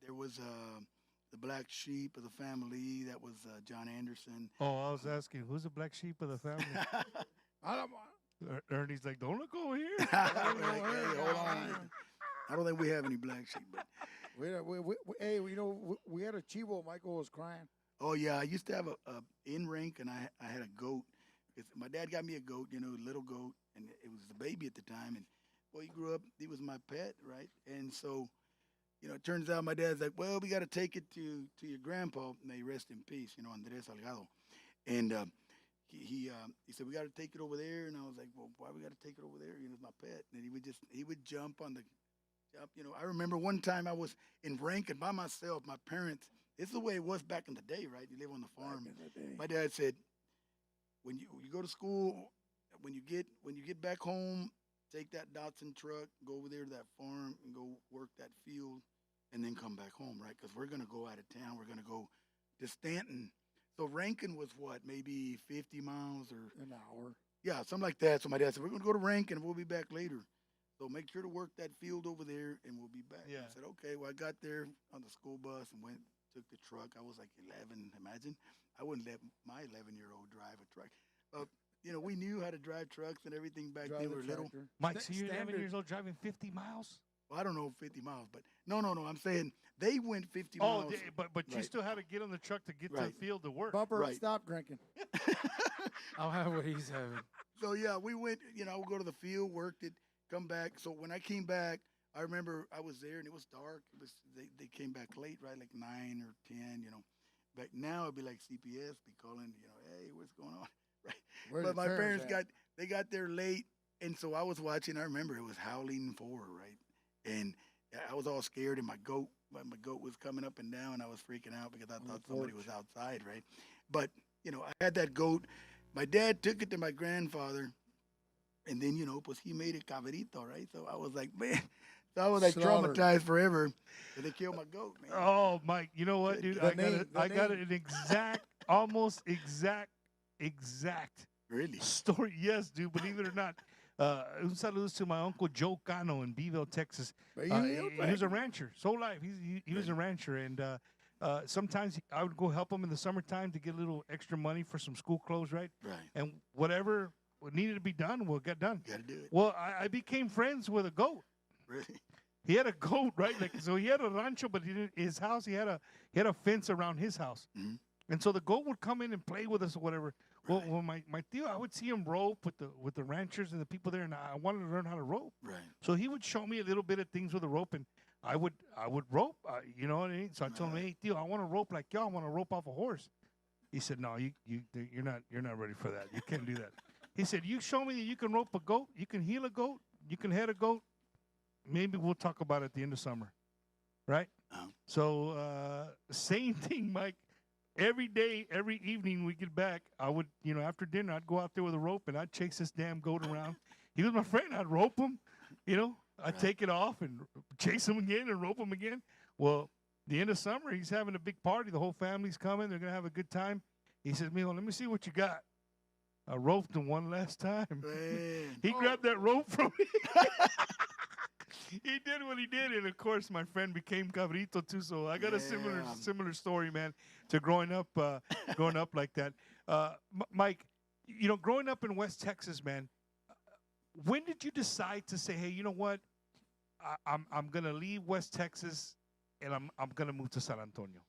There was the black sheep of the family. That was John Anderson. Oh, I was asking, who's the black sheep of the family? I don't, Ernie's like, don't look over here. Hey, hold on. I don't think we have any black sheep. But hey, we had a chivo. Michael was crying. oh yeah, I used to have a in rink, and I had a goat. My dad got me a goat, a little goat, and it was the baby at the time. And boy, he grew up. He was my pet, right? And so, it turns out my dad's like, well, we got to take it to your grandpa. May he rest in peace, Andres Salgado. And he said, we got to take it over there. And I was like, well, why we got to take it over there? It's my pet. And he would jump on the jump. I remember one time I was in Rankin by myself. My parents, this is the way it was back in the day, right? You live on the farm. Back in the day. My dad said, when you go to school, when you get back home, take that Datsun truck, go over there to that farm and go work that field, and then come back home, right? Because we're gonna go out of town. We're gonna go to Stanton. So Rankin was what, maybe 50 miles or An hour. yeah, something like that. So my dad said, we're gonna go to Rankin and we'll be back later. So make sure to work that field over there and we'll be back. Yeah. I said, okay. Well, I got there on the school bus and took the truck. I was like 11, imagine. I wouldn't let my 11-year-old drive a truck. We knew how to drive trucks and everything back then. We were little. Mike, so you're 11 Standard. years old driving 50 miles? Well, I don't know 50 miles, but no. I'm saying they went 50 Oh, miles. but you Right. still had to get on the truck to get to Right. the field to work. Bumper, Right. stop drinking. I'll have what he's having. So yeah, we went. I would go to the field, worked it, come back. So when I came back, I remember I was there and it was dark. It was they came back late, right, like 9 or 10. Back now it'd be like CPS, be calling, hey, what's going on, right? Where But the my terrors parents at? got there late, and so I was watching. I remember it was howling 4, right, and I was all scared, and my goat was coming up and down. And I was freaking out because I thought somebody was outside, right? But I had that goat. My dad took it to my grandfather, and then pues he made it cabrito, right? So I was like, man, so I was like Slaughtered. traumatized forever. So they killed my goat, man. Oh, Mike, you know what, dude? The I got name. an exact, almost exact Really? story. Yes, dude. Believe it or not. Un saludos to my uncle Joe Cano in Beeville, Texas. But He was a rancher, soul life. He was a rancher, and sometimes I would go help him in the summertime to get a little extra money for some school clothes, right? Right. And whatever needed to be done will get done. Got to do it. Well, I became friends with a goat. Really? He had a goat, right? Like, so he had a rancho, but his house, he had a fence around his house. Mhm. And so the goat would come in and play with us or whatever. Right. Well, my tío, I would see him rope with the ranchers and the people there, and I wanted to learn how to rope. Right. So he would show me a little bit of things with the rope, and I would rope. You know what I mean? So I told him, hey, tío, I want to rope like y'all. I want to rope off a horse. He said, no, you're not ready for that. You can't do that. He said, you show me that you can rope a goat, you can heel a goat, you can head a goat. Maybe we'll talk about it at the end of summer, right? So same thing, Mike. Every day, every evening we get back, I would, after dinner, I'd go out there with a rope and I'd chase this damn goat around. He was my friend. I'd rope him, I'd take it off and chase him again and rope him again. Well, the end of summer, he's having a big party. The whole family's coming. They're going to have a good time. He says, Mijo, let me see what you got. I roped him one last time. Man. He grabbed that rope from me. He did what he did, and of course, my friend became cabrito too. So I got a similar story, man, to growing up like that. Mike, growing up in West Texas, man, when did you decide to say, hey, you know what, I'm gonna leave West Texas and I'm gonna move to San Antonio?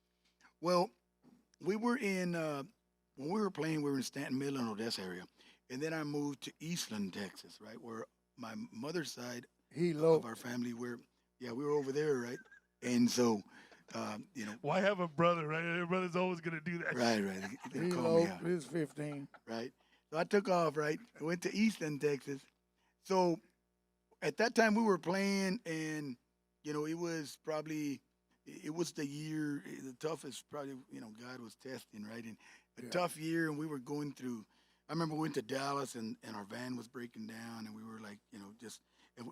Well, we were in when we were playing. We were in Stanton, Midland, Odessa area, and then I moved to Eastland, Texas, right, where my mother's side of our family we were over there, right? And so, Why have a brother, right? Your brother's always gonna do that. right. They He call me low. out, He was 15. right? So I took off, right? I went to Eastland, Texas. So at that time we were playing, and it was the year, the toughest, probably, God was testing, right? And a tough year, and we were going through. I remember we went to Dallas, and our van was breaking down, and we were like, and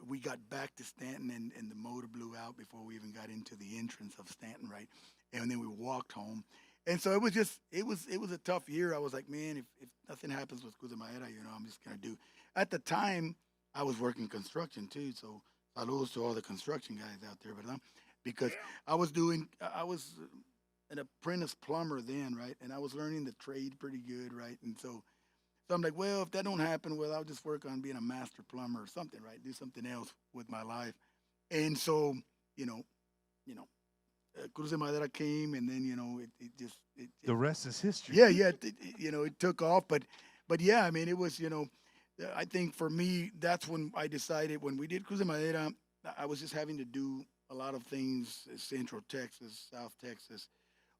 we got back to Stanton, and the motor blew out before we even got into the entrance of Stanton, right? And then we walked home. And so it was a tough year. I was like, man, if nothing happens with Cruz de Madera, I'm just going to do. At the time, I was working construction too, so saludos to all the construction guys out there, but because I was an apprentice plumber then, right? And I was learning the trade pretty good, right? And so I'm like, well, if that don't happen, well, I'll just work on being a master plumber or something, right? Do something else with my life. And so, Cruz de Madera came, and then, The rest is history. yeah, it took off. But yeah, I mean, it was, I think for me, that's when I decided, when we did Cruz de Madera, I was just having to do a lot of things, Central Texas, South Texas,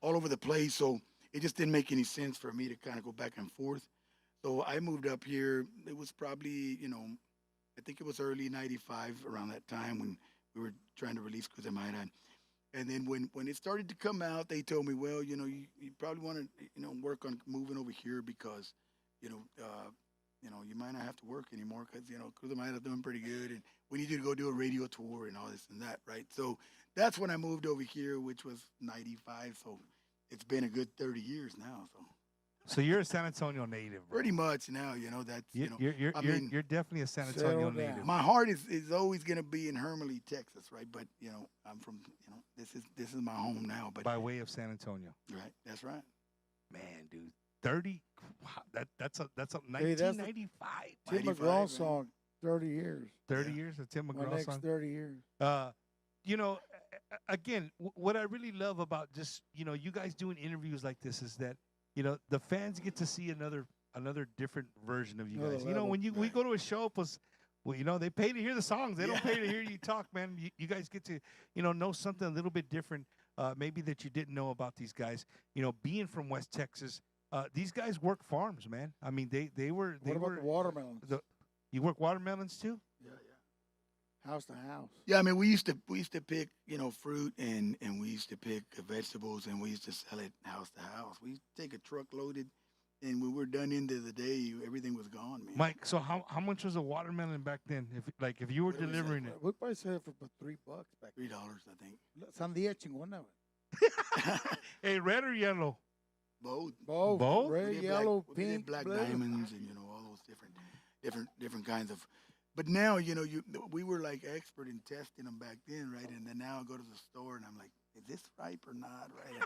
all over the place. So it just didn't make any sense for me to kind of go back and forth. So I moved up here. It was probably, I think it was early '95, around that time, when we were trying to release Cruz de Madera. And then when it started to come out, they told me, well, you probably want to, work on moving over here because, you might not have to work anymore because, Cruz de Madera's doing pretty good, and we need you to go do a radio tour and all this and that, right? So that's when I moved over here, which was '95. So it's been a good 30 years now. So you're a San Antonio native, bro. Pretty much now, that's, You're definitely a San Antonio Settle down. native. my heart is always going to be in Hermely, Texas, right? But, I'm from, this is my home now. But By way of San Antonio. right, that's right. Man, dude, 30. Wow, that's a Hey, that's the 1995. Tim 95, McGraw man. song. 30 years. 30 years, a Tim My McGraw next song. 30 years. You know, again, what I really love about just, you guys doing interviews like this is that, the fans get to see another different version of you Another guys. level. When we go to a show, pues, well, they pay to hear the songs. They don't pay to hear you talk, man. You guys get to, know something a little bit different, maybe that you didn't know about these guys. Being from West Texas, these guys work farms, man. I mean, they were. What about the watermelons? You work watermelons too? Yeah. House to house. Yeah, I mean, we used to pick, fruit and we used to pick vegetables and we used to sell it house to house. We used to take a truck loaded, and when we were done into the day, everything was gone, man. Mike, so how much was a watermelon back then? If you were What did we delivering say? it, We probably sell it for about $3 back $3, I think. Sandía chingona, güey. hey, red or yellow? Both. Both. Both? Red, We did yellow, we did pink, black blue. diamonds, and all those different kinds of. But now, we were like expert in testing them back then, right? And then now I go to the store and I'm like, is this ripe or not, right?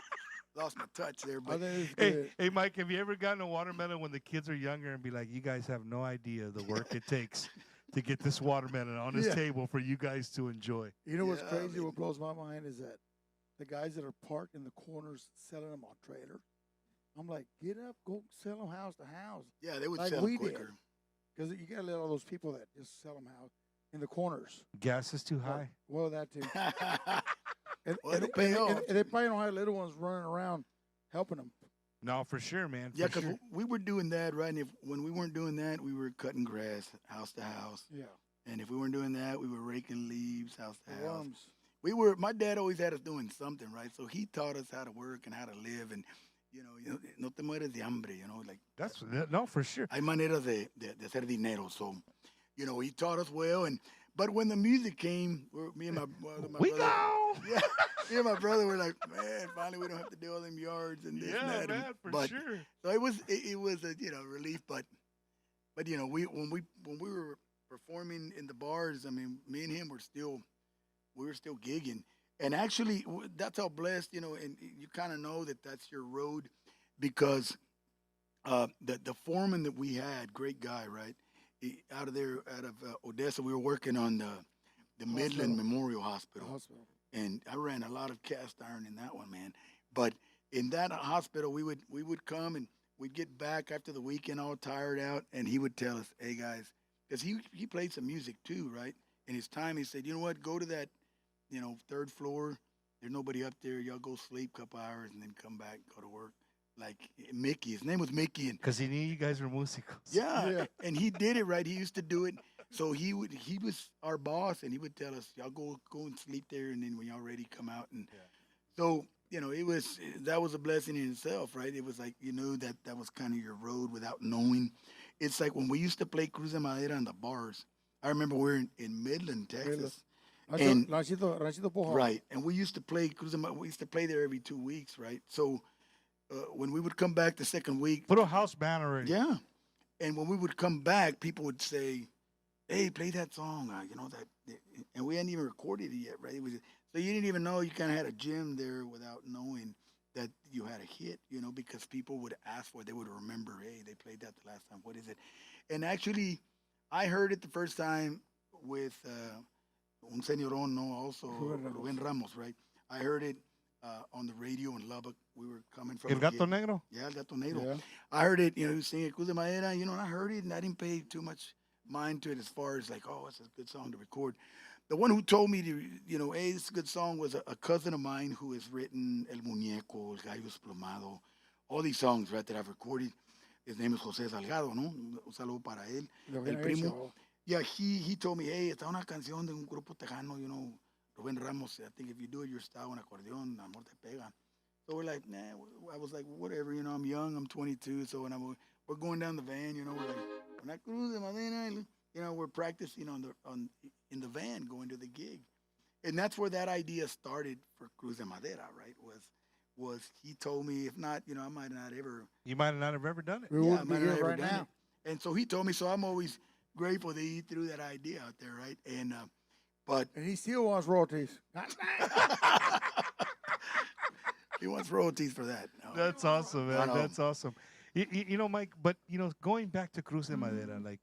I lost my touch there, I but think it's good. Hey, Mike, have you ever gotten a watermelon when the kids are younger and be like, you guys have no idea the work it takes to get this watermelon on this Yeah. table for you guys to enjoy? You know what's Yeah, crazy? man. What blows my mind is that the guys that are parked in the corners selling them on trailer. I'm like, get up, go sell them house to house. yeah, they would Like sell we did. quicker. Because you got to let all those people that just sell them out in the corners. Gas is too high. Well, that too. And, Well, it'll pay off. and they probably don't have little ones running around helping them. No, for sure, man. Yeah, for because sure. we were doing that, right? And when we weren't doing that, we were cutting grass house to house. Yeah. And if we weren't doing that, we were raking leaves house to The house. worms. My dad always had us doing something, right? So he taught us how to work and how to live. And, no te mueres de hambre, like. No, for sure. Hay maneras de hacer dinero. So, he taught us well. But when the music came, me and my We brother, go. yeah, me and my brother were like, man, finally we don't have to do all them yards and this and Yeah, that. man, for but, sure. So it was a relief. But when we were performing in the bars, I mean, me and him were still gigging. And actually, that's how blessed, and you kind of know that that's your road because the foreman that we had, great guy, right? Out of Odessa, we were working on the Midland Memorial The Hospital. hospital. And I ran a lot of cast iron in that one, man. But in that hospital, we would come and we'd get back after the weekend all tired out, and he would tell us, hey, guys, because he played some music too, right? In his time, he said, you know what, go to that, third floor. There's nobody up there. Y'all go sleep a couple hours and then come back, go to work. Like Mickey. His name was Mickey. And Because he knew you guys were musicos. yeah, and he did it right. He used to do it. So he was our boss, and he would tell us, y'all go and sleep there, and then when y'all ready, come out. And so, that was a blessing in itself, right? It was like, that was kind of your road without knowing. It's like when we used to play Cruz de Madera in the bars. I remember we were in Midland, Texas. And- Ranchito Pojo. Right. And we used to play Cruz de Madera. We used to play there every 2 weeks, right? So when we would come back the second week, Put a house band already. yeah. And when we would come back, people would say, hey, play that song, that. And we hadn't even recorded it yet, right? So you didn't even know you kind of had a gym there without knowing that you had a hit, because people would ask for it. They would remember, hey, they played that the last time. What is it? And actually, I heard it the first time with un señorón, also Rubén Ramos, right? I heard it on the radio in Lubbock. We were coming from El a Gato gig. Negro. Yeah, El Gato Negro. Yeah. I heard it, he was singing Cruz de Madera, and I heard it, and I didn't pay too much mind to it as far as like, oh, it's a good song to record. The one who told me to, hey, this is a good song was a cousin of mine who has written El Muñeco, El Gallo Desplomado, all these songs, right, that I've recorded. His name is José Salgado, ¿no? Un saludo para él, el primo. Yeah, he told me, hey, está una canción de un grupo tejano, Rubén Ramos. I think if you do it your style, un acordeón, amor te pega. So we're like, nah, I was like, whatever, I'm young, I'm 22, so when we're going down the van, we're like, una cruz de madera, we're practicing in the van going to the gig. And that's where that idea started for Cruz de Madera, right? Was he told me, if not, I might not ever. You might not have ever done it. We Yeah, I wouldn't be might not here have ever right done now. it. And so he told me, so I'm always grateful that he threw that idea out there, right? And but And he still wants royalties. he wants royalties for that. No. That's awesome, I man. know. That's awesome. Mike, but, going back to Cruz de Madera, like,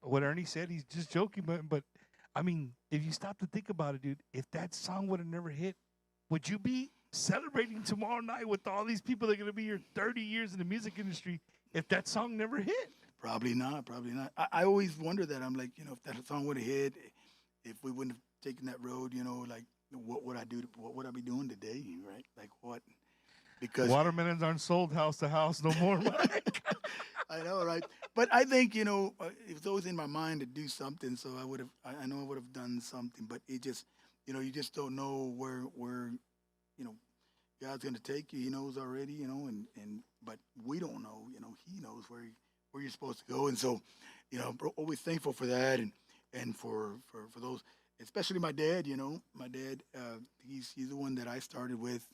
what Ernie said. He's just joking, but I mean, if you stop to think about it, dude, if that song would have never hit, would you be celebrating tomorrow night with all these people that are going to be here 30 years in the music industry if that song never hit? Probably not. Probably not. I always wonder that. I'm like, if that song would have hit, if we wouldn't have taken that road, like, what would I do? What would I be doing today, right? Like what? Because watermelons aren't sold house to house no more, Mike. I know, right? But I think, it was always in my mind to do something, so I know I would have done something, but it just, you just don't know where God's going to take you. He knows already, but we don't know, he knows where you're supposed to go. And so, I'm always thankful for that and for those, especially my dad, my dad, he's the one that I started with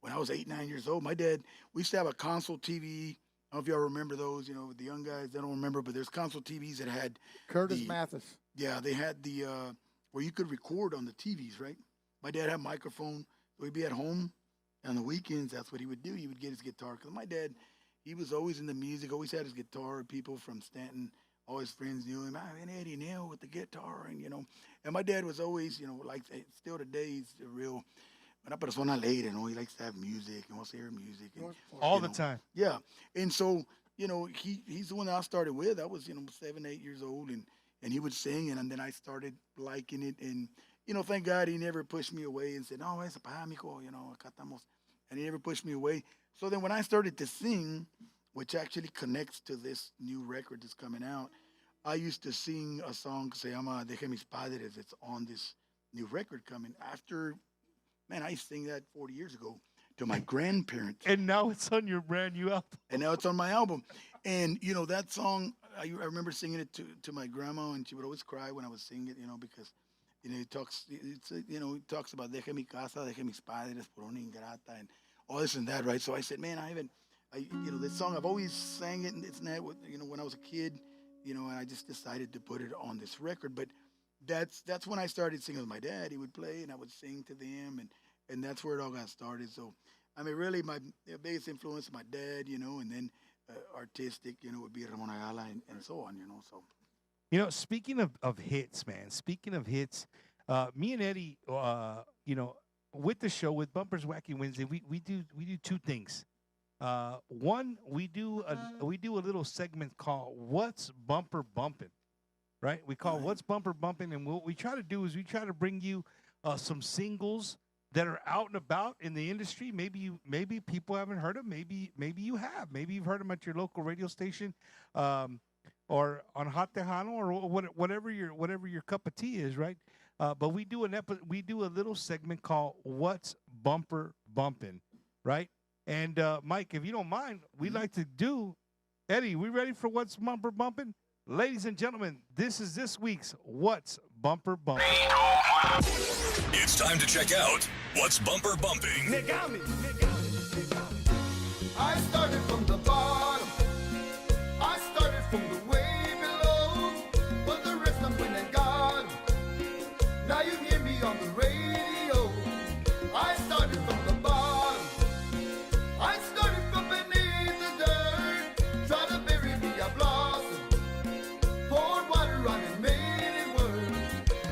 when I was 8, 9 years old. My dad, we used to have a console TV. I don't know if y'all remember those, the young guys, they don't remember, but there's console TVs that had Curtis Mathis. Yeah, they had the where you could record on the TVs, right? My dad had a microphone, so he'd be at home on the weekends. That's what he would do. He would get his guitar. Because my dad, he was always in the music, always had his guitar. People from Stanton, all his friends knew him. And Eddie Neal with the guitar, and my dad was always, like still today, he's a real una persona alegre, he likes to have music and wants to hear music. And, all the time. Yeah. And so, he's the one that I started with. I was, 7, 8 years old, and he would sing, and then I started liking it. And, thank God he never pushed me away and said, no, es para mijo, acá estamos. And he never pushed me away. So then when I started to sing, which actually connects to this new record that's coming out, I used to sing a song que se llama Deje mis padres. It's on this new record coming after. Man, I used to sing that 40 years ago to my grandparents. And now it's on your brand new album. And now it's on my album. And, that song, I remember singing it to my grandma, and she would always cry when I was singing it, because, it talks about deje mi casa, deje mis padres por una ingrata, and all this and that, right? So I said, man, this song, I've always sang it, and it's not, when I was a kid, and I just decided to put it on this record. But that's when I started singing with my dad. He would play, and I would sing to them, and that's where it all got started. So, really, my biggest influence is my dad, and then artistic, would be Ramon Ayala and so on, So, speaking of hits, man. Speaking of hits, me and Eddie, with the show with Bumpers Wacky Wednesday, we do two things. One, we do a little segment called "What's Bumper Bumpin'." Right? We call What's Bumper Bumping, and what we try to do is we try to bring you some singles that are out and about in the industry. Maybe people haven't heard them. Maybe you have. Maybe you've heard them at your local radio station, or on Hot Tejano, or whatever your cup of tea is, right? But we do a little segment called What's Bumper Bumping, right? And Mike, if you don't mind, we'd like to do. Eddie, we ready for What's Bumper Bumping? Ladies and gentlemen, this is this week's What's Bumper Bumping. It's time to check out What's Bumper Bumping. I started from the bottom. I started from the way below. But the rest I'm when I got 'em. Now you hear me on the radio. I started from the bottom. I started from beneath the dirt. Try to bury me a blossom. Poured water on and made it work.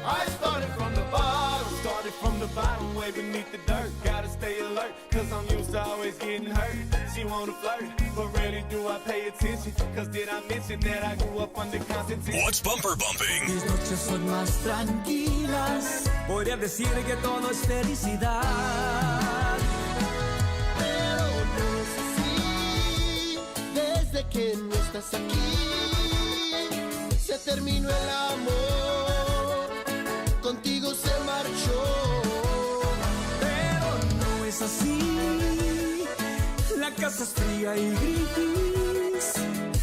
I started from the bottom. Started from the bottom, way beneath the dirt. Gotta stay alert, cause I'm used to always getting hurt. She wanna flirt, but rarely do I pay attention. Cause did I mention that I grew up under constant tension? What's Bumper Bumping? Mis noches son más tranquilas. Podría decir que todo es felicidad. Pero no es así. Desde que no estás aquí, se terminó el amor. Contigo se marchó. Pero no es así. La casa es fría y gris.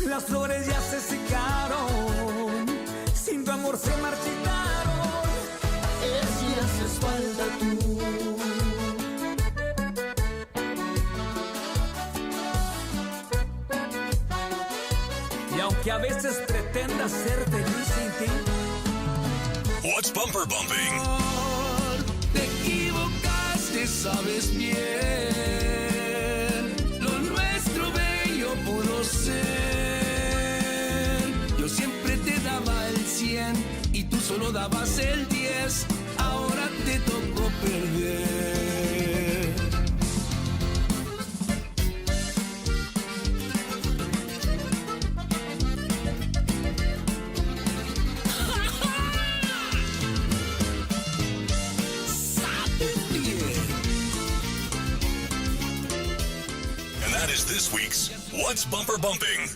Las flores ya se secaron. Sin tu amor se marchitaron. Es si haces falta tú. Y aunque a veces pretenda ser feliz sin ti, What's Bumper Bumping? te equivocaste, sabes bien. Lo nuestro bello pudo ser. Yo siempre te daba el solo dabas el 10, ahora te tocó perder. And that is this week's What's Bumper Bumping.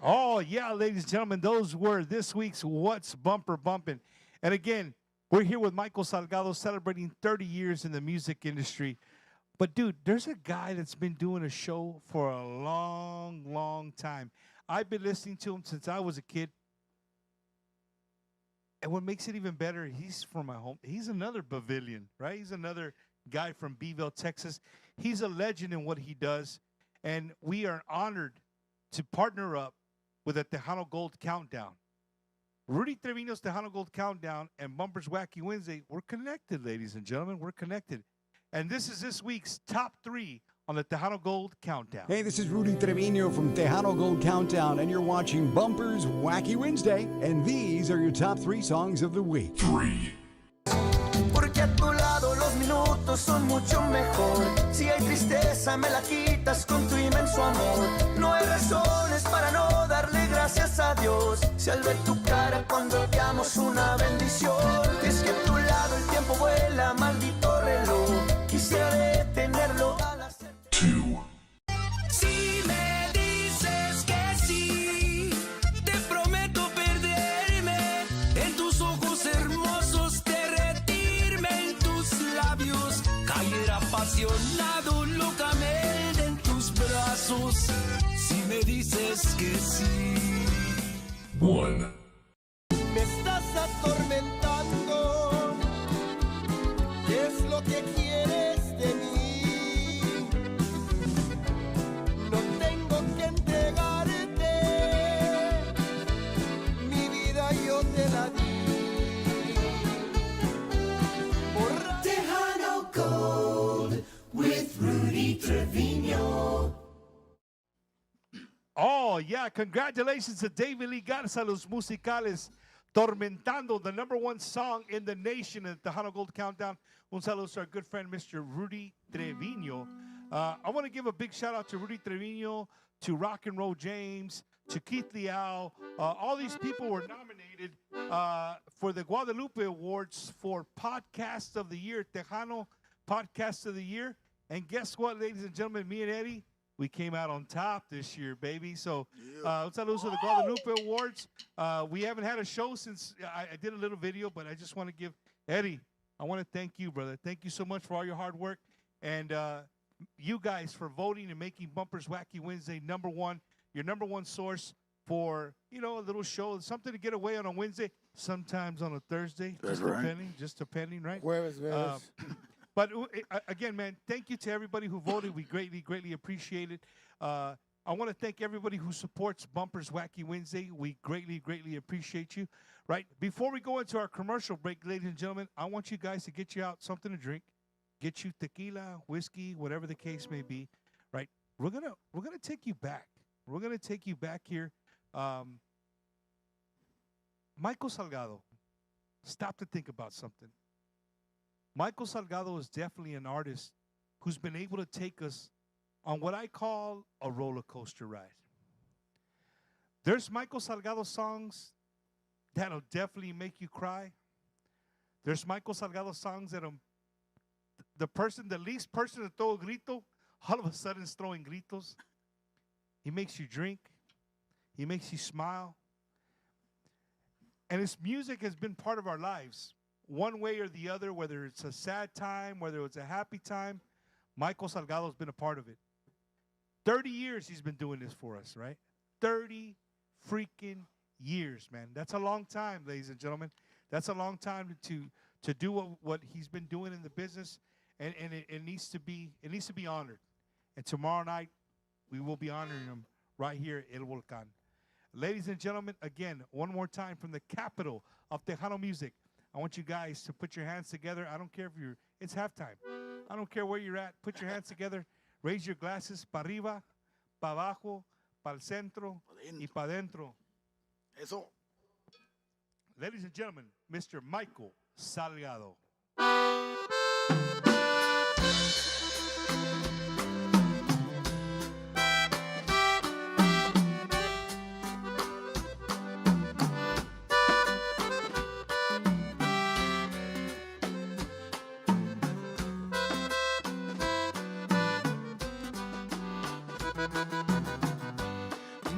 Oh, yeah, ladies and gentlemen, those were this week's What's Bumper Bumping. And again, we're here with Michael Salgado celebrating 30 years in the music industry. But, dude, there's a guy that's been doing a show for a long, long time. I've been listening to him since I was a kid. And what makes it even better, he's from my home. He's another Bavilian, right? He's another guy from Beeville, Texas. He's a legend in what he does. And we are honored to partner up with the Tejano Gold Countdown. Rudy Trevino's Tejano Gold Countdown and Bumper's Wacky Wednesday, we're connected, ladies and gentlemen. We're connected. And this is this week's top 3 on the Tejano Gold Countdown. Hey, this is Rudy Trevino from Tejano Gold Countdown, and you're watching Bumper's Wacky Wednesday. And these are your top 3 songs of the week. 3. Porque a tu lado los minutos son mucho mejor. Si hay tristeza me la quitas con tu inmenso amor. No hay razones para no darle gracias a Dios. Si al ver tu cara cuando te amo es una bendición. Es que a tu lado el tiempo vuela, maldito reloj. Quisiera detenerlo al hacer 2. Si me dices que sí, te prometo perderme en tus ojos hermosos, derretirme en tus labios, caer apasionado locamente en tus brazos. Si me dices que sí. 1. Me estás atormentando. ¿Qué es lo que quieres de mí? No tengo que entregarte. Mi vida yo te la di. Tejano Gold with Rudy Trevino. Oh, yeah. Congratulations to David Lee Garza, Los Musicales, Tormentando, the #1 song in the nation at the Tejano Gold Countdown. Un saludo to our good friend, Mr. Rudy Trevino. I want to give a big shout out to Rudy Trevino, to Rock and Roll James, to Keith Liao. All these people were nominated for the Guadalupe Awards for Podcast of the Year, Tejano Podcast of the Year. And guess what, ladies and gentlemen, me and Eddie, we came out on top this year, baby. So, un saludo to the Guadalupe Awards. We haven't had a show since I did a little video, but I just want to give Eddie, I want to thank you, brother. Thank you so much for all your hard work. And you guys for voting and making Bumper's Wacky Wednesday #1, your #1 source for, you know, a little show, something to get away on a Wednesday, sometimes on a Thursday. That's just depending, right? Jueves. But again, man, thank you to everybody who voted. We greatly, greatly appreciate it. I want to thank everybody who supports Bumper's Wacky Wednesday. We greatly, greatly appreciate you. Right? Before we go into our commercial break, ladies and gentlemen, I want you guys to get you out something to drink, get you tequila, whiskey, whatever the case may be. Right? We're gonna take you back. We're gonna take you back here. Michael Salgado, stop to think about something. Michael Salgado is definitely an artist who's been able to take us on what I call a roller coaster ride. There's Michael Salgado songs that'll definitely make you cry. There's Michael Salgado songs that the least person to throw a grito, all of a sudden is throwing gritos. He makes you drink. He makes you smile. And his music has been part of our lives, one way or the other, whether it's a sad time, whether it's a happy time. Michael Salgado's been a part of it. 30 years he's been doing this for us, right? 30 freaking years, man. That's a long time, ladies and gentlemen. That's a long time to do what he's been doing in the business, and it needs to be honored. And tomorrow night, we will be honoring him right here at El Volcán. Ladies and gentlemen, again, one more time from the capital of Tejano music, I want you guys to put your hands together. I don't care if it's halftime. I don't care where you're at. Put your hands together. Raise your glasses para arriba, para abajo, para el centro y para adentro. Eso. ladies and gentlemen, Mr. Michael Salgado.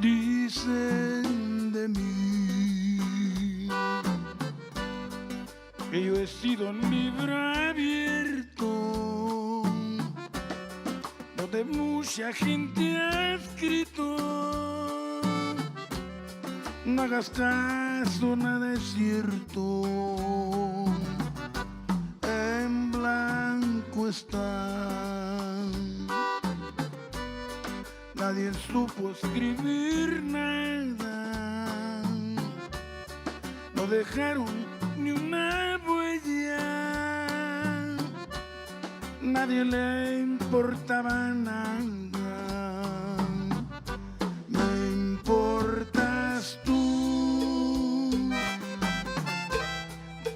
Dicen de mí que yo he sido un libro abierto donde mucha gente ha escrito. No hagas caso, nada es cierto, en blanco está. Nadie supo escribir nada, no dejaron ni una huella, nadie le importaba nada. Me importas tú,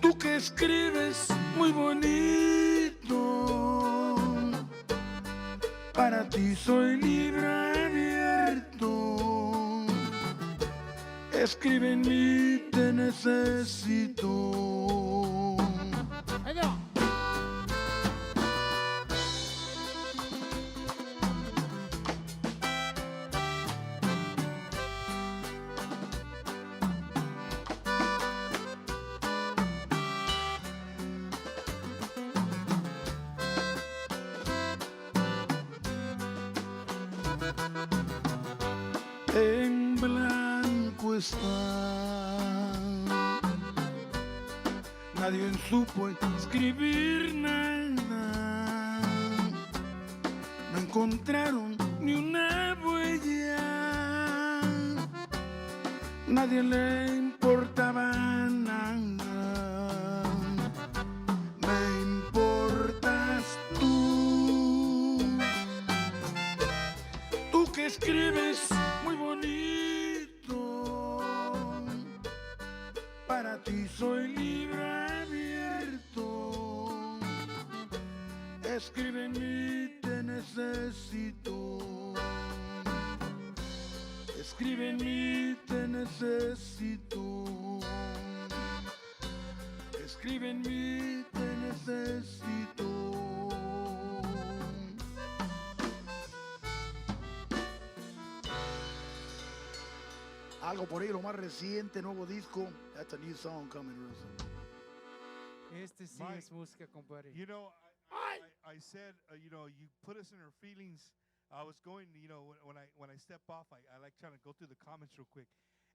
tú que escribes muy bonito, para ti soy libro abierto. Escribe en mí, te necesito. En blanco está. Nadie supo escribir nada, no encontraron ni una huella, nadie le importaba nada. Me importas tú, tú que escribes muy bonito, para ti soy libro abierto. Escribe en mí, te necesito. Escribe en mí, te necesito. Escribe en mí, te necesito. Algo por ahí, lo más reciente, nuevo disco. That's a new song coming real soon. Este sí Mike, es música, compadre. You know, I said, you know, you put us in our feelings. I was going, you know, when I step off, I like trying to go through the comments real quick,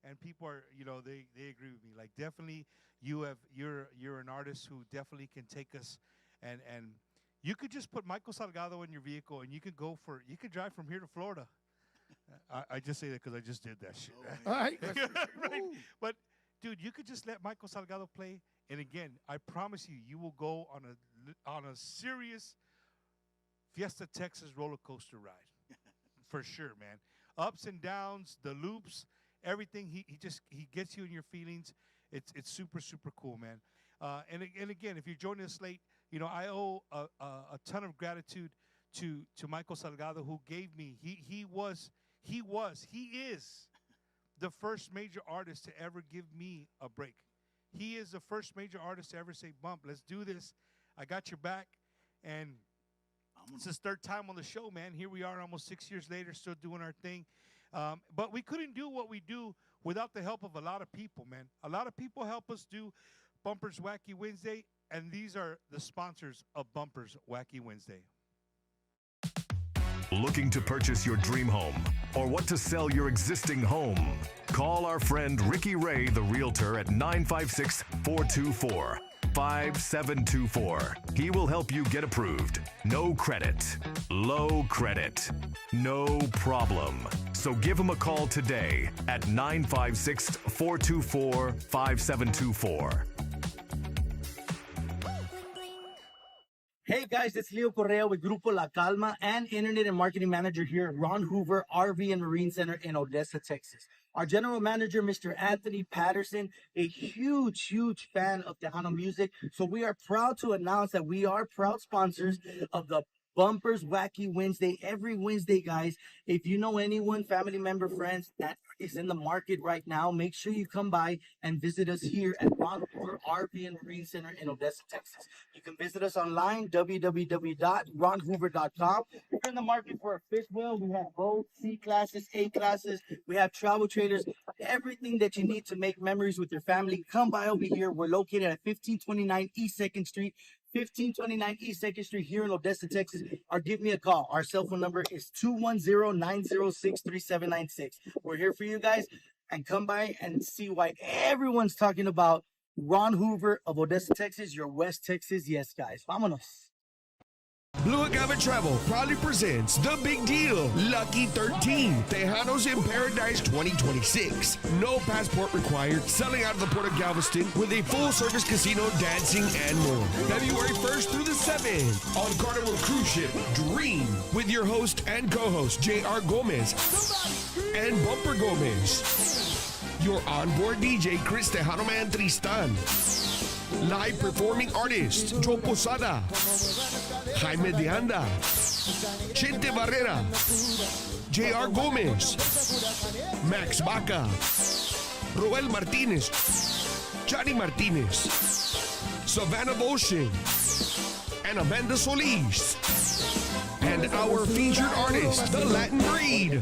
and people are, you know, they agree with me. Like definitely, you're an artist who definitely can take us, and you could just put Michael Salgado in your vehicle, and you could drive from here to Florida. I just say that because I just did that shit. All right. Right? But dude, you could just let Michael Salgado play, and again, I promise you, you will go on a serious Fiesta Texas roller coaster ride, for sure, man. Ups and downs, the loops, everything. He gets you in your feelings. It's super cool, man. And again, if you're joining us late, you know I owe a ton of gratitude to Michael Salgado, who gave me. He is the first major artist to ever give me a break. He is the first major artist to ever say, "Bump, let's do this. I got your back." And it's his third time on the show, man. Here we are almost 6 years later, still doing our thing. But we couldn't do what we do without the help of a lot of people, man. A lot of people help us do Bumpers Wacky Wednesday, and these are the sponsors of Bumpers Wacky Wednesday. Looking to purchase your dream home or want to sell your existing home? Call our friend Ricky Ray, the realtor, at 956-424-5724. He will help you get approved. No credit, low credit, no problem. So give him a call today at 956-424-5724. Hey guys, it's Leo Correa with Grupo La Calma and Internet and Marketing Manager here at Ron Hoover RV and Marine Center in Odessa, Texas. Our general manager, Mr. Anthony Patterson, a huge fan of Tejano music. So we are proud to announce that we are proud sponsors of the Bumpers Wacky Wednesday. Every Wednesday, guys, if you know anyone, family member, friends that is in the market right now, make sure you come by and visit us here at Ron Hoover RV and Marine Center in Odessa, Texas. You can visit us online, www.ronhoover.com. If you're in the market for a fifth wheel, we have both C classes, A classes. We have travel trailers, everything that you need to make memories with your family. Come by over here. We're located at 1529 East 2nd Street. 1529 East 2nd Street here in Odessa, Texas, or give me a call. Our cell phone number is 210-906-3796. We're here for you guys, and come by and see why everyone's talking about Ron Hoover of Odessa, Texas, your West Texas. Yes, guys. Vámonos. Blue Agave Travel proudly presents the big deal, Lucky 13, Tejanos in Paradise 2026. No passport required, selling out of the Port of Galveston with a full-service casino, dancing, and more. February 1st through the 7th on Carnival Cruise Ship Dream with your host and co-host J.R. Gomez and Bumper Gomez. Your onboard DJ, Chris Tejano Man Tristan. Live performing artists, Joe Posada, Jaime de Anda, Chente Barrera, J.R. Gomez, Max Baca, Roel Martinez, Johnny Martinez, Savannah Boshin, and Amanda Solis. And our featured artist, the Latin Breed.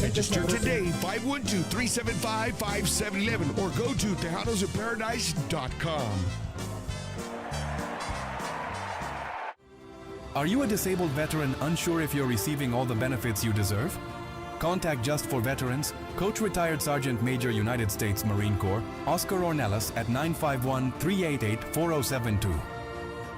Register today, 512-375-5711, or go to TejanosInParadise.com. Are you a disabled veteran unsure if you're receiving all the benefits you deserve? Contact Just for Veterans, Coach Retired Sergeant Major United States Marine Corps, Oscar Ornelas at 951-388-4072.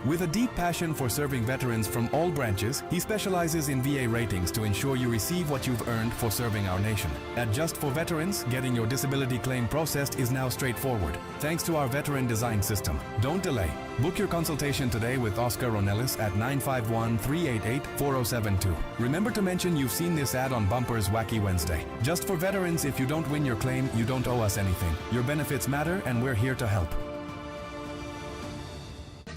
With a deep passion for serving veterans from all branches, he specializes in VA ratings to ensure you receive what you've earned for serving our nation. At Just for Veterans, getting your disability claim processed is now straightforward, thanks to our veteran design system. Don't delay. Book your consultation today with Oscar Ornelas at 951-388-4072. Remember to mention you've seen this ad on Bumper's Wacky Wednesday. Just for Veterans, if you don't win your claim, you don't owe us anything. Your benefits matter, and we're here to help.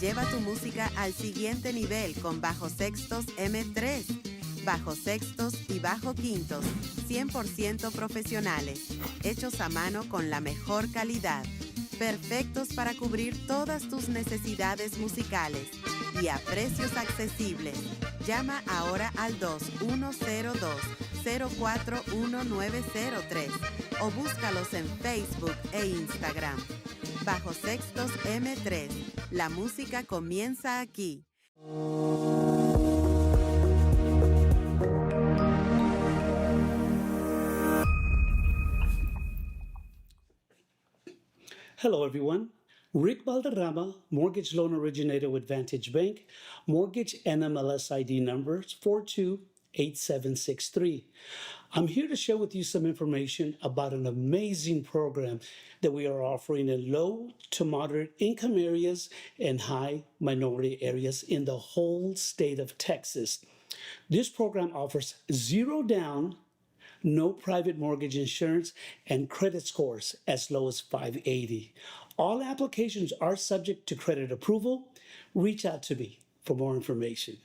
Lleva tu música al siguiente nivel con bajos sextos M3, bajos sextos y bajo quintos, 100% profesionales, hechos a mano con la mejor calidad, perfectos para cubrir todas tus necesidades musicales y a precios accesibles. Llama ahora al 2102-041903 o búscalos en Facebook e Instagram. Bajo Sextos M3. La música comienza aquí. Hello, everyone. Rick Valderrama, mortgage loan originator with Vantage Bank, mortgage NMLS ID number 428763. I'm here to share with you some information about an amazing program that we are offering in low to moderate income areas and high minority areas in the whole state of Texas. This program offers zero down, no private mortgage insurance, and credit scores as low as 580. All applications are subject to credit approval. Reach out to me for more information.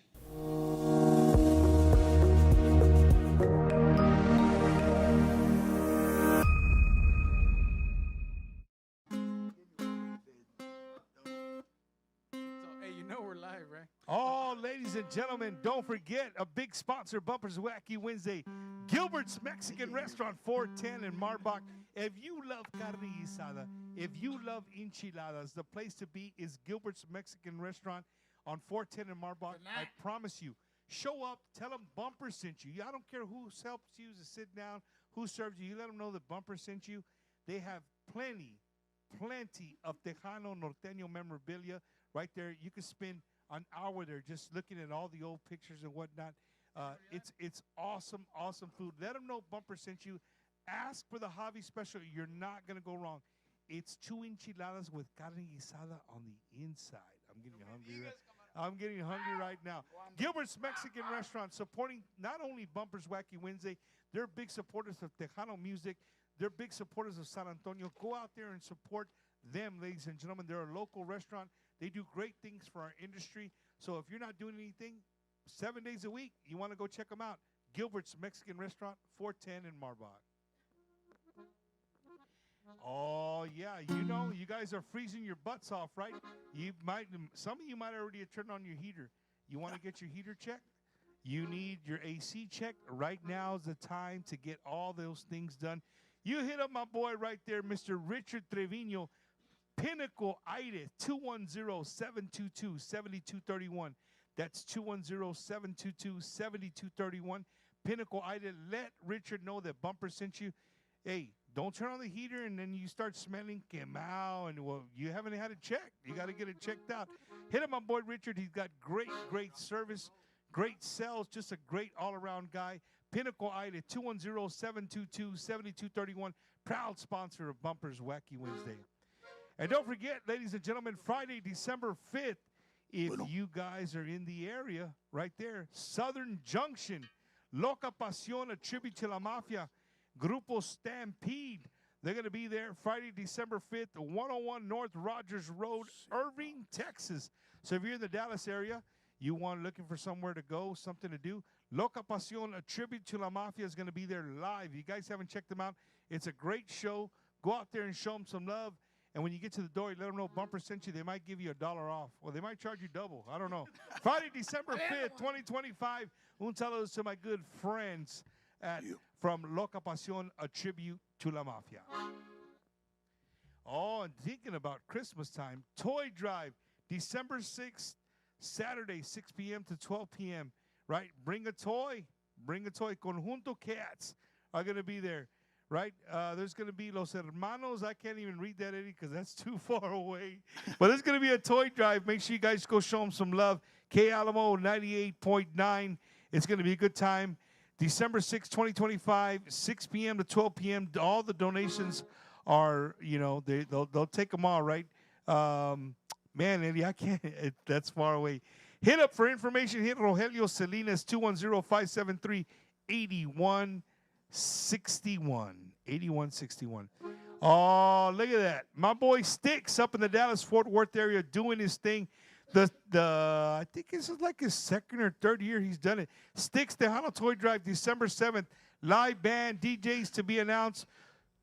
Oh, ladies and gentlemen, don't forget a big sponsor, Bumpers Wacky Wednesday, Gilbert's Mexican Restaurant, 410 in Marbach. If you love carne guisada, if you love enchiladas, the place to be is Gilbert's Mexican Restaurant on 410 in Marbach. I promise you, show up, tell them Bumper sent you. I don't care who helps you to sit down, who serves you. You let them know that Bumper sent you. They have plenty of Tejano Norteño memorabilia right there. You can spend an hour there just looking at all the old pictures and whatnot. It's awesome food. Let them know Bumper sent you. Ask for the hobby special. You're not going to go wrong. It's 2 enchiladas with carne guisada on the inside. I'm getting hungry. I'm getting hungry right now. Gilbert's Mexican Restaurant supporting not only Bumpers Wacky Wednesday, they're big supporters of Tejano music. They're big supporters of San Antonio. Go out there and support them, ladies and gentlemen. They're a local restaurant. They do great things for our industry. So if you're not doing anything 7 days a week, you want to go check them out. Gilbert's Mexican Restaurant, 410 in Marbach. Oh, yeah, you know, you guys are freezing your butts off, right? Some of you might already have turned on your heater. You want to get your heater checked? You need your AC checked. Right now is the time to get all those things done. You hit up my boy right there, Mr. Richard Trevino, Pinnacle Aire, 210-722-7231. That's 210-722-7231. Pinnacle Aire. Let Richard know that Bumper sent you. Hey, don't turn on the heater and then you start smelling quemao and, well, you haven't had it checked. You got to get it checked out. Hit up my boy Richard. He's got great service, great sales, just a great all-around guy. Pinnacle Aire, 210-722-7231. Proud sponsor of Bumpers Wacky Wednesday. And don't forget, ladies and gentlemen, Friday, December 5th, if you guys are in the area, right there, Southern Junction, Loca Pasión, a tribute to La Mafia, Grupo Stampede. They're going to be there Friday, December 5th, 101 North Rogers Road, Irving, Texas. So if you're in the Dallas area, looking for somewhere to go, something to do, Loca Pasión, a tribute to La Mafia, is going to be there live. You guys haven't checked them out. It's a great show. Go out there and show them some love. And when you get to the door, you let them know Bumper sent you. They might give you $1 off. Or they might charge you double. I don't know. Friday, December 5th, 2025. Un saludo to my good friends from Loca Pasión, a tribute to La Mafia. Oh, and thinking about Christmas time, Toy Drive, December 6th, Saturday, 6 p.m. to 12 p.m., right? Bring a toy. Conjunto Cats are going to be there, right? There's going to be Los Hermanos. I can't even read that, Eddie, because that's too far away. But there's going to be a toy drive. Make sure you guys go show them some love. K Alamo 98.9. It's going to be a good time. December 6, 2025, 6 p.m. to 12 p.m. All the donations are, they'll take them all, right? Man, Eddie, I can't. That's far away. Hit up for information. Hit Rogelio Salinas, 210-573-8161. 8161. Oh, look at that. My boy Sticks up in the Dallas-Fort Worth area doing his thing. I think this is like his second or third year he's done it. Sticks Tejano Toy Drive, December 7th. Live band, DJs to be announced.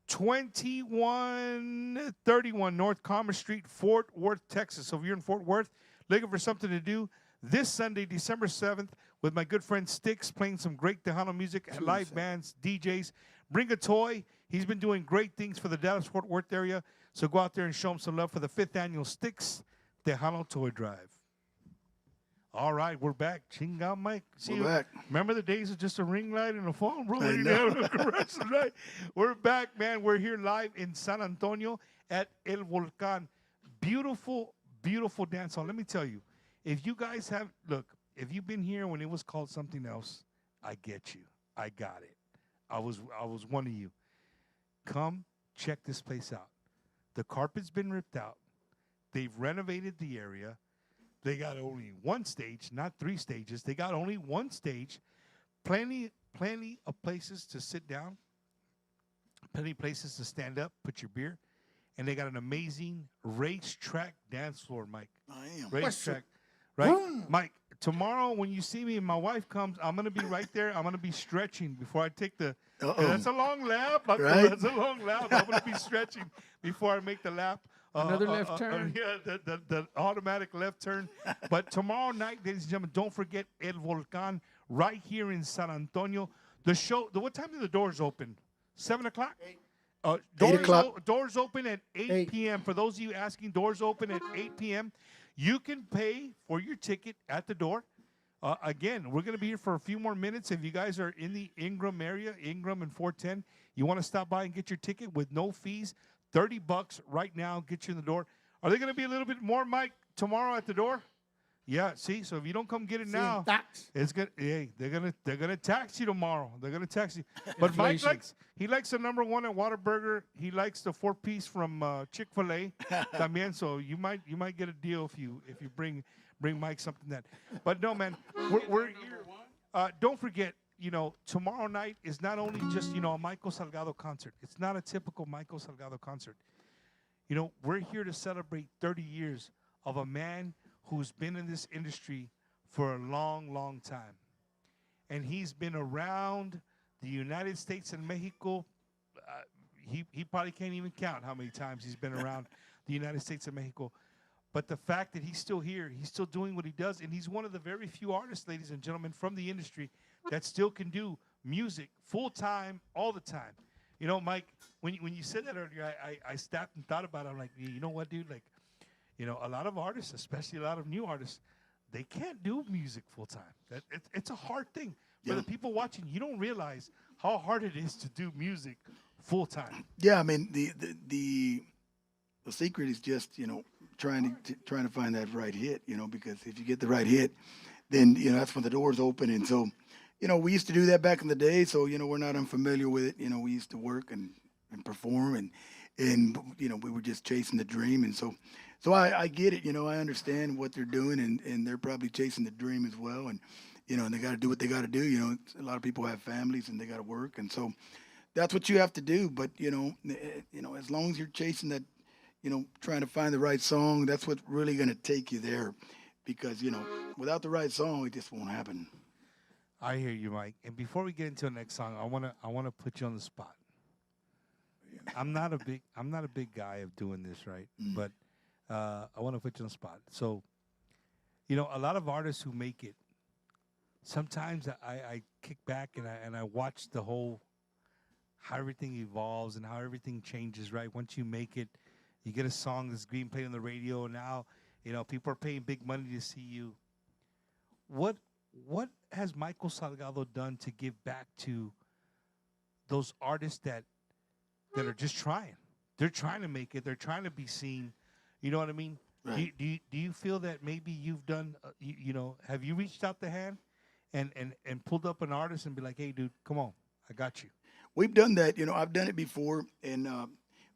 2131 North Commerce Street, Fort Worth, Texas. So if you're in Fort Worth, looking for something to do, this Sunday, December 7th, with my good friend Sticks, playing some great Tejano music, live bands, DJs. Bring a toy. He's been doing great things for the Dallas-Fort Worth area. So go out there and show him some love for the 5th annual Sticks Tejano Toy Drive. All right, we're back. Chinga, Mike. We're back. Remember the days of just a ring light and a phone, bro? We didn't have a commercial, right? We're back, man. We're here live in San Antonio at El Volcan. Beautiful, beautiful dance hall. Let me tell you, if you guys if you've been here when it was called something else, I get you. I got it. I was one of you. Come check this place out. The carpet's been ripped out. They've renovated the area. They got only one stage, not 3 stages. They got only one stage. Plenty of places to sit down. Plenty of places to stand up, put your beer. And they got an amazing racetrack dance floor, Mike. I am. Racetrack. Right? Mike, tomorrow when you see me and my wife comes, I'm going to be right there. I'm going to be stretching before I take the... That's a long lap. Right? That's a long lap. I'm going to be stretching before I make the lap. Another left turn. The automatic left turn. But tomorrow night, ladies and gentlemen, don't forget El Volcan right here in San Antonio. The show, what time do the doors open? 7 o'clock? 8 o'clock. Doors open at 8 p.m. For those of you asking, doors open at 8 p.m. You can pay for your ticket at the door. Again, we're going to be here for a few more minutes. If you guys are in the Ingram area, Ingram and 410, you want to stop by and get your ticket with no fees, $30 right now, get you in the door. Are they going to be a little bit more, Mike, tomorrow at the door? Yeah, see, so if you don't come get it Sin now, tax. it's gonna. Hey, they're gonna tax you tomorrow. They're gonna tax you. But Mike Inflation. likes the #1 at Whataburger. He likes the 4-piece from Chick-fil-A. También, so you might get a deal if you bring Mike something that. But no, man, we're here. Don't forget, tomorrow night is not only just a Michael Salgado concert. It's not a typical Michael Salgado concert. We're here to celebrate 30 years of a man who's been in this industry for a long, long time. And he's been around the United States and Mexico. He probably can't even count how many times he's been around the United States and Mexico. But the fact that he's still here, he's still doing what he does, and he's one of the very few artists, ladies and gentlemen, from the industry that still can do music full-time, all the time. Mike, when you said that earlier, I stopped and thought about it. I'm like, you know what, dude? Like, a lot of artists, especially a lot of new artists, they can't do music full-time. It's a hard thing. For the people watching, you don't realize how hard it is to do music full-time. Yeah, I mean, the secret is just, trying to find that right hit, because if you get the right hit, then, that's when the doors open. And so, we used to do that back in the day, so, we're not unfamiliar with it. We used to work and perform, and we were just chasing the dream. And so I get it, I understand what they're doing, and they're probably chasing the dream as well. And, and they got to do what they got to do. A lot of people have families and they got to work. And so that's what you have to do. But, as long as you're chasing that, trying to find the right song, that's what's really going to take you there. Because, without the right song, it just won't happen. I hear you, Mike. And before we get into the next song, I wanna put you on the spot. I'm not a big guy of doing this, right? But I want to put you on the spot. So, a lot of artists who make it, sometimes I kick back and I watch the whole, how everything evolves and how everything changes, right? Once you make it, you get a song that's being played on the radio, and now, people are paying big money to see you. What has Michael Salgado done to give back to those artists that are just trying? They're trying to make it. They're trying to be seen. You know what I mean? Right. Do you feel that maybe you've done, have you reached out the hand and pulled up an artist and be like, hey, dude, come on, I got you? We've done that. I've done it before, and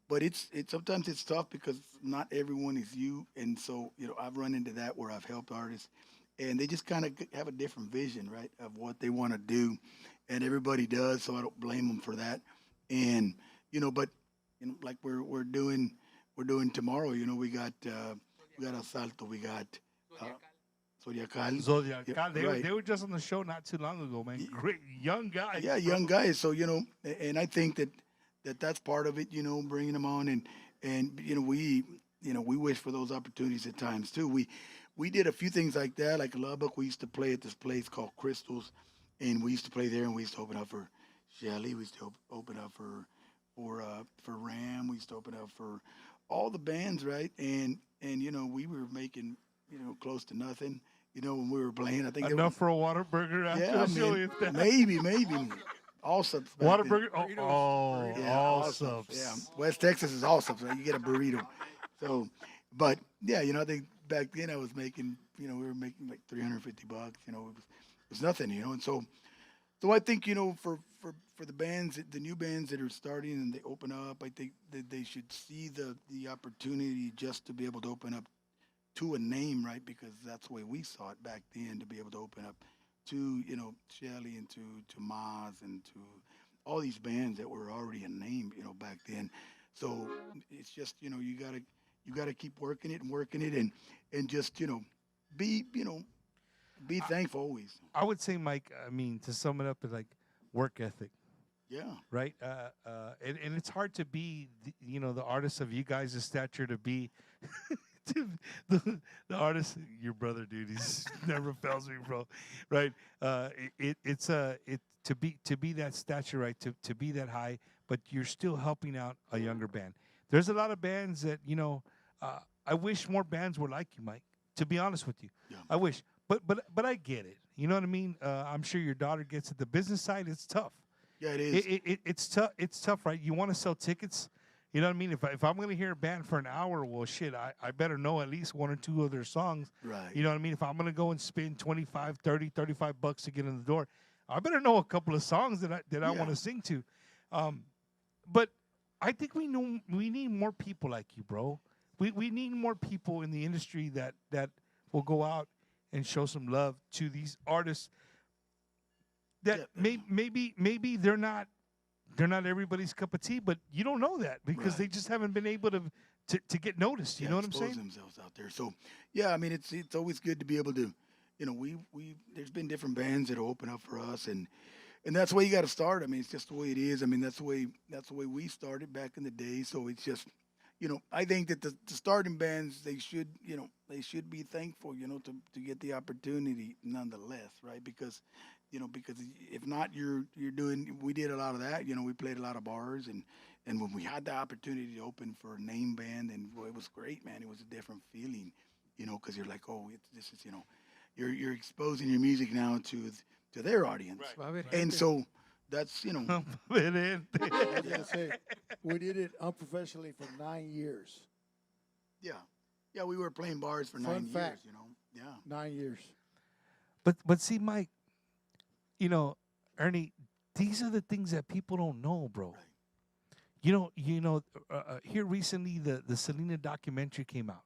but it's sometimes it's tough because not everyone is you, and so I've run into that where I've helped artists, and they just kind of have a different vision, right, of what they want to do, and everybody does, so I don't blame them for that, and but like we're doing tomorrow, we got Asalto, we got Zodiacal. They were just on the show not too long ago, man. Great young guys. Yeah, young guys. So and I think that's part of it. Bringing them on, and we wish for those opportunities at times too. We did a few things like that. Like Lubbock, we used to play at this place called Crystals, and we used to play there, and we used to open up for Shelly. We used to open up for Ram. We used to open up for all the bands, right? And we were making close to nothing. When we were playing, I think enough for a Whataburger after the show. Maybe all subs. Whataburger, all subs. Yeah, West Texas is all subs. Right? You get a burrito. So, but yeah, I think back then I was making, we were making like $350. It was nothing, and so I think for the bands, the new bands that are starting and they open up, I think that they should see the opportunity just to be able to open up to a name, right? Because that's the way we saw it back then, to be able to open up to, Shelly and to Maz and to all these bands that were already a name, back then. So it's just, you gotta keep working it and just, be thankful always. I would say, Mike, to sum it up, is like work ethic. Yeah. Right? And it's hard to be, the artist of you guys' stature, to be the artist, your brother, dude, he's never fails me, bro. Right? It's to be that stature, right? To be that high, but you're still helping out a younger band. There's a lot of bands that, I wish more bands were like you, Mike, to be honest with you. Yeah. I wish. But I get it. You know what I mean? I'm sure your daughter gets it. The business side, it's tough. Yeah, it is. It's tough. It's tough, right? You want to sell tickets, You know what I mean? If I'm going to hear a band for an hour, well, shit, I better know at least one or two of their songs. Right. You know what I mean? If I'm going to go and spend 25, 30, 35 bucks to get in the door, I better know a couple of songs that I want to sing to. But I think we need more people like you, bro. We need more people in the industry that will go out and show some love to these artists that maybe they're not everybody's cup of tea, but you don't know that because they just haven't been able to get noticed. You know what I'm saying? Themselves out there. So yeah, I mean it's always good to be able to, you know, we there's been different bands that open up for us, and that's the way you got to start. I mean, it's just the way it is. I mean, that's the way we started back in the day. So it's just, you know, I think that the starting bands, they should be thankful, you know, to get the opportunity nonetheless, right? Because if not, we did a lot of that, you know, we played a lot of bars, and when we had the opportunity to open for a name band, and boy, it was great, man. It was a different feeling, you know, because you're like, oh, this is, you know, you're exposing your music now to their audience, right. And so that's, you know. I was gonna say, we did it unprofessionally for 9 years. Yeah, we were playing bars for 9 years, you know. Yeah, 9 years. But see, Mike, you know, Ernie, these are the things that people don't know, bro. Right. You know, here recently the Selena documentary came out.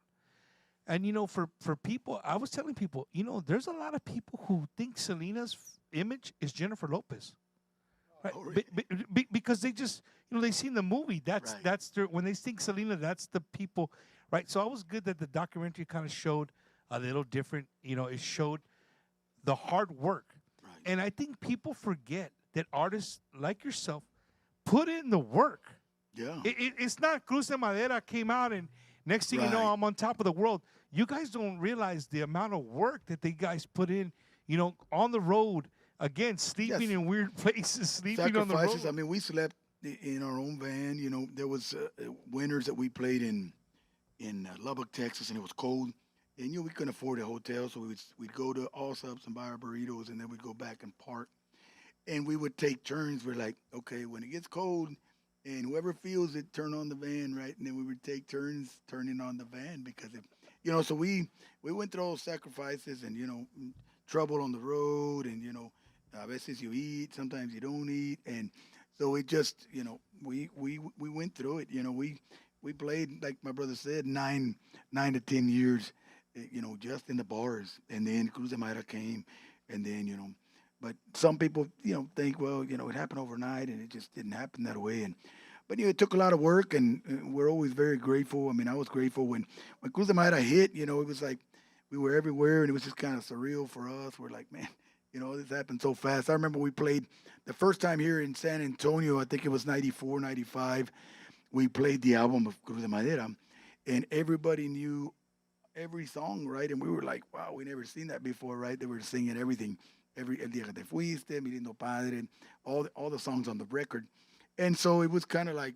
And, you know, for people, I was telling people, you know, there's a lot of people who think Selena's image is Jennifer Lopez. Right? Oh, really? Because they just, you know, they seen the movie. That's their, when they think Selena, that's the people, right? So it was good that the documentary kind of showed a little different, you know, it showed the hard work. Right. And I think people forget that artists like yourself put in the work. Yeah. It's not Cruz de Madera came out and next thing you know, I'm on top of the world. You guys don't realize the amount of work that they guys put in, you know, on the road. Again, sleeping in weird places, sleeping on the road. I mean, we slept in our own van. You know, there was winters that we played in Lubbock, Texas, and it was cold. And, you know, we couldn't afford a hotel, so we'd go to Allsup's and buy our burritos, and then we'd go back and park. And we would take turns. We're like, okay, when it gets cold, and whoever feels it, turn on the van, right? And then we would take turns turning on the van because, you know, so we went through all those sacrifices and, you know, trouble on the road, and, you know, a veces you eat, sometimes you don't eat. And so it just, you know, we went through it. You know, we played, like my brother said, 9 to 10 years, you know, just in the bars. And then Cruz de Madera came, and then, you know, but some people, you know, think, well, you know, it happened overnight, and it just didn't happen that way. But, you know, it took a lot of work, and we're always very grateful. I mean, I was grateful when Cruz de Madera hit, you know, it was like we were everywhere, and it was just kind of surreal for us. We're like, man, you know, this happened so fast. I remember we played the first time here in San Antonio, I think it was 94, 95. We played the album of Cruz de Madera, and everybody knew every song, right? And we were like, wow, we never seen that before, right? They were singing everything. El Día que Te Fuiste, Mi Lindo Padre, all the songs on the record. And so it was kind of like,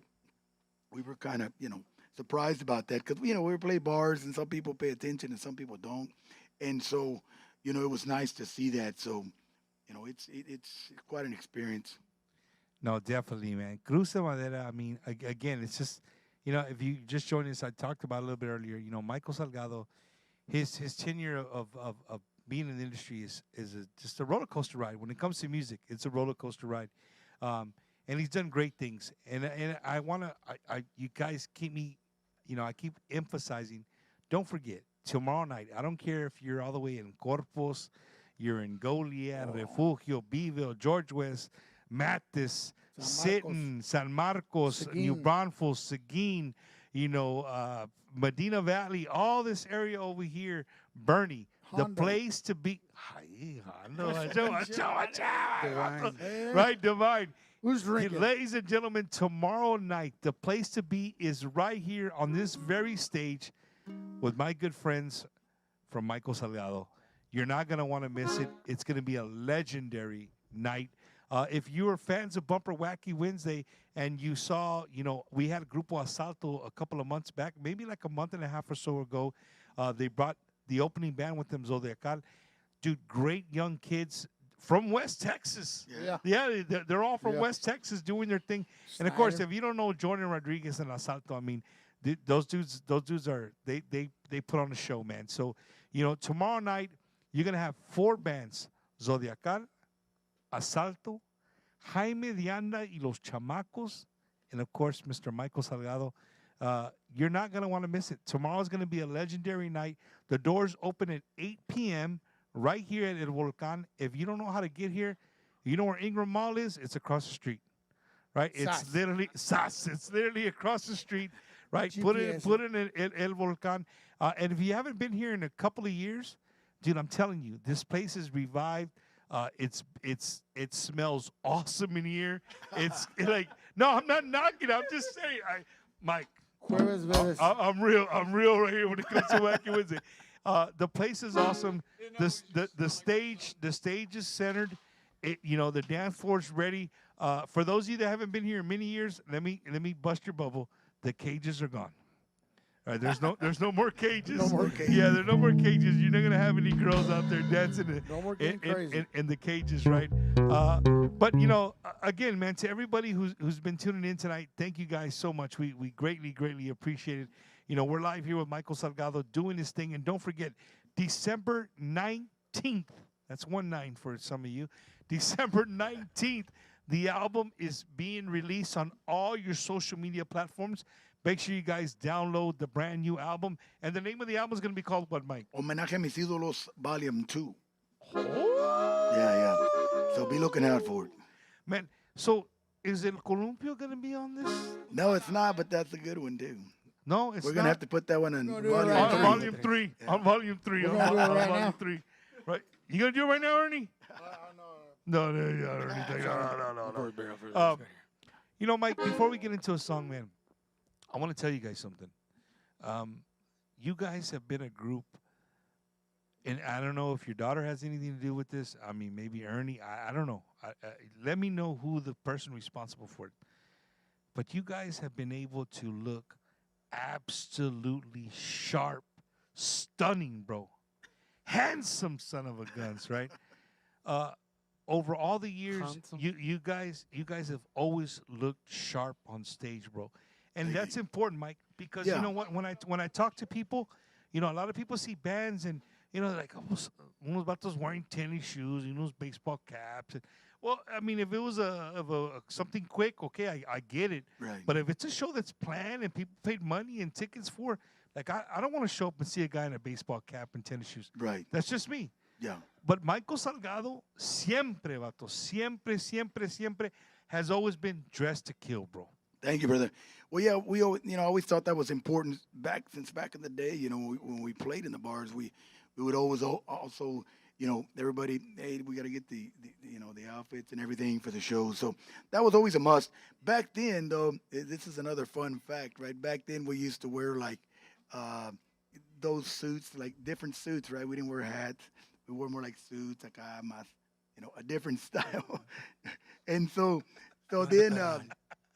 we were kind of, you know, surprised about that because, you know, we play bars and some people pay attention and some people don't. And so, you know, it was nice to see that. So, you know, it's quite an experience. No, definitely, man. Cruz de Madera, I mean, again, it's just, you know, if you just joined us, I talked about it a little bit earlier, you know, Michael Salgado, his tenure of being in the industry is just a roller coaster ride. When it comes to music, it's a roller coaster ride. And he's done great things. And I want to, you guys keep me, you know, I keep emphasizing, don't forget, tomorrow night, I don't care if you're all the way in Corpus, you're in Goliad, Refugio, Beeville, George West, Mathis, Sitten, San Marcos, Seguin. New Braunfels, Seguin, you know, Medina Valley, all this area over here, Bernie, the place to be. Right, Divine. Who's drinking? Ladies and gentlemen, tomorrow night, the place to be is right here on this very stage with my good friends from Michael Salgado. You're not going to want to miss it. It's going to be a legendary night. If you are fans of Bumper Wacky Wednesday and you saw, you know, we had Grupo Asalto a couple of months back, maybe like a month and a half or so ago. They brought the opening band with them, Zodiacal. Dude, great young kids from West Texas. Yeah. They're all from Yeah. West Texas doing their thing. And of course, Snyder. if you don't know Jordan Rodriguez and Asalto, I mean, those dudes are they put on a show, man. So, tomorrow night you're gonna have 4 bands: Zodiacal, Asalto, Jaime Dianda y Los Chamacos, and of course, Mr. Michael Salgado. You're not going to want to miss it. Tomorrow's going to be a legendary night. The doors open at 8 p.m. right here at El Volcan. If you don't know how to get here, you know where Ingram Mall is? It's across the street, right? Sas. It's literally Sas. It's literally across the street, right? GPS. Put it in El Volcan. And if you haven't been here in a couple of years, dude, I'm telling you, this place is revived. It smells awesome in here. It's like, no, I'm not knocking. I'm just saying, Mike. Jueves, Vegas. I'm real right here when it comes to Wacky Wednesday. The place is awesome. The stage is centered. The dance floor's ready. For those of you that haven't been here in many years, let me bust your bubble. The cages are gone. All right, there's no more cages. No more cages. Yeah, there's no more cages. You're not gonna have any girls out there dancing No more getting crazy. in the cages, right? But again, man, to everybody who's been tuning in tonight, thank you guys so much. We greatly appreciate it. We're live here with Michael Salgado doing this thing, and don't forget, December 19th. That's 19 for some of you. December 19th, the album is being released on all your social media platforms. Make sure you guys download the brand new album. And the name of the album is going to be called what, Mike? Homenaje a mis ídolos, Volume 2. Oh! Yeah. So be looking out for it. Man, so is El Columpio going to be on this? No, it's not, but that's a good one, too. No, it's We're not. going to have to put that one on We're gonna do it Volume right 3. now. Volume 3. Yeah. On Volume 3. We're On gonna do it right Volume now. 3. Right. You going to do it right now, Ernie? No, Ernie. Mike, before we get into a song, man, I want to tell you guys something. You guys have been a group, and I don't know if your daughter has anything to do with this. I mean, maybe Ernie. I don't know. Let me know who the person responsible for it. But you guys have been able to look absolutely sharp, stunning, bro. Handsome son of a guns, right? Over all the years, Handsome. you guys have always looked sharp on stage, bro. And that's important, Mike, because you know what? When I talk to people, a lot of people see bands and like unos vatos wearing tennis shoes, unos baseball caps. Well, I mean, if it was something quick, okay, I get it. Right. But if it's a show that's planned and people paid money and tickets for, like, I don't want to show up and see a guy in a baseball cap and tennis shoes. Right. That's just me. Yeah. But Michael Salgado, siempre, vato, siempre has always been dressed to kill, bro. Thank you, brother. Well, yeah, we always thought that was important since back in the day. When we played in the bars, we would always also, everybody, hey, we got to get the outfits and everything for the show. So that was always a must. Back then, though, this is another fun fact, right? Back then, we used to wear like those suits, like different suits, right? We didn't wear hats. We wore more like suits, like a different style. And so then.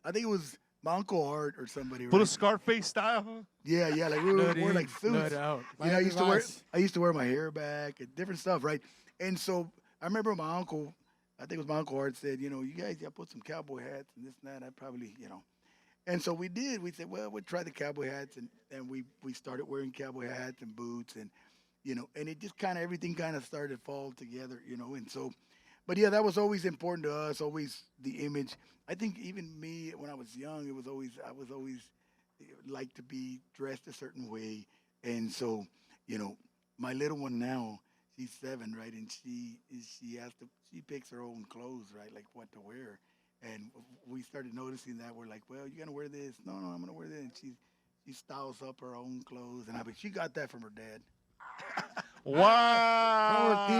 I think it was my Uncle Art or somebody. Put a right? Scarface style, huh? Yeah, like we wore like suits. out. I used to wear my hair back and different stuff, right? And so I remember my uncle, I think it was my Uncle Art, said, you guys got to put some cowboy hats and this and that. I probably, And so we did. We said, well, we'll try the cowboy hats, and we started wearing cowboy hats and boots, and and it just everything started to fall together, and so. But yeah, that was always important to us, always the image. I think even me, when I was young, I was always like to be dressed a certain way. And so, my little one now, she's 7, right? And she picks her own clothes, right? Like what to wear. And we started noticing that. We're like, well, you're going to wear this. No, I'm going to wear this. And she styles up her own clothes. And she got that from her dad. Wow.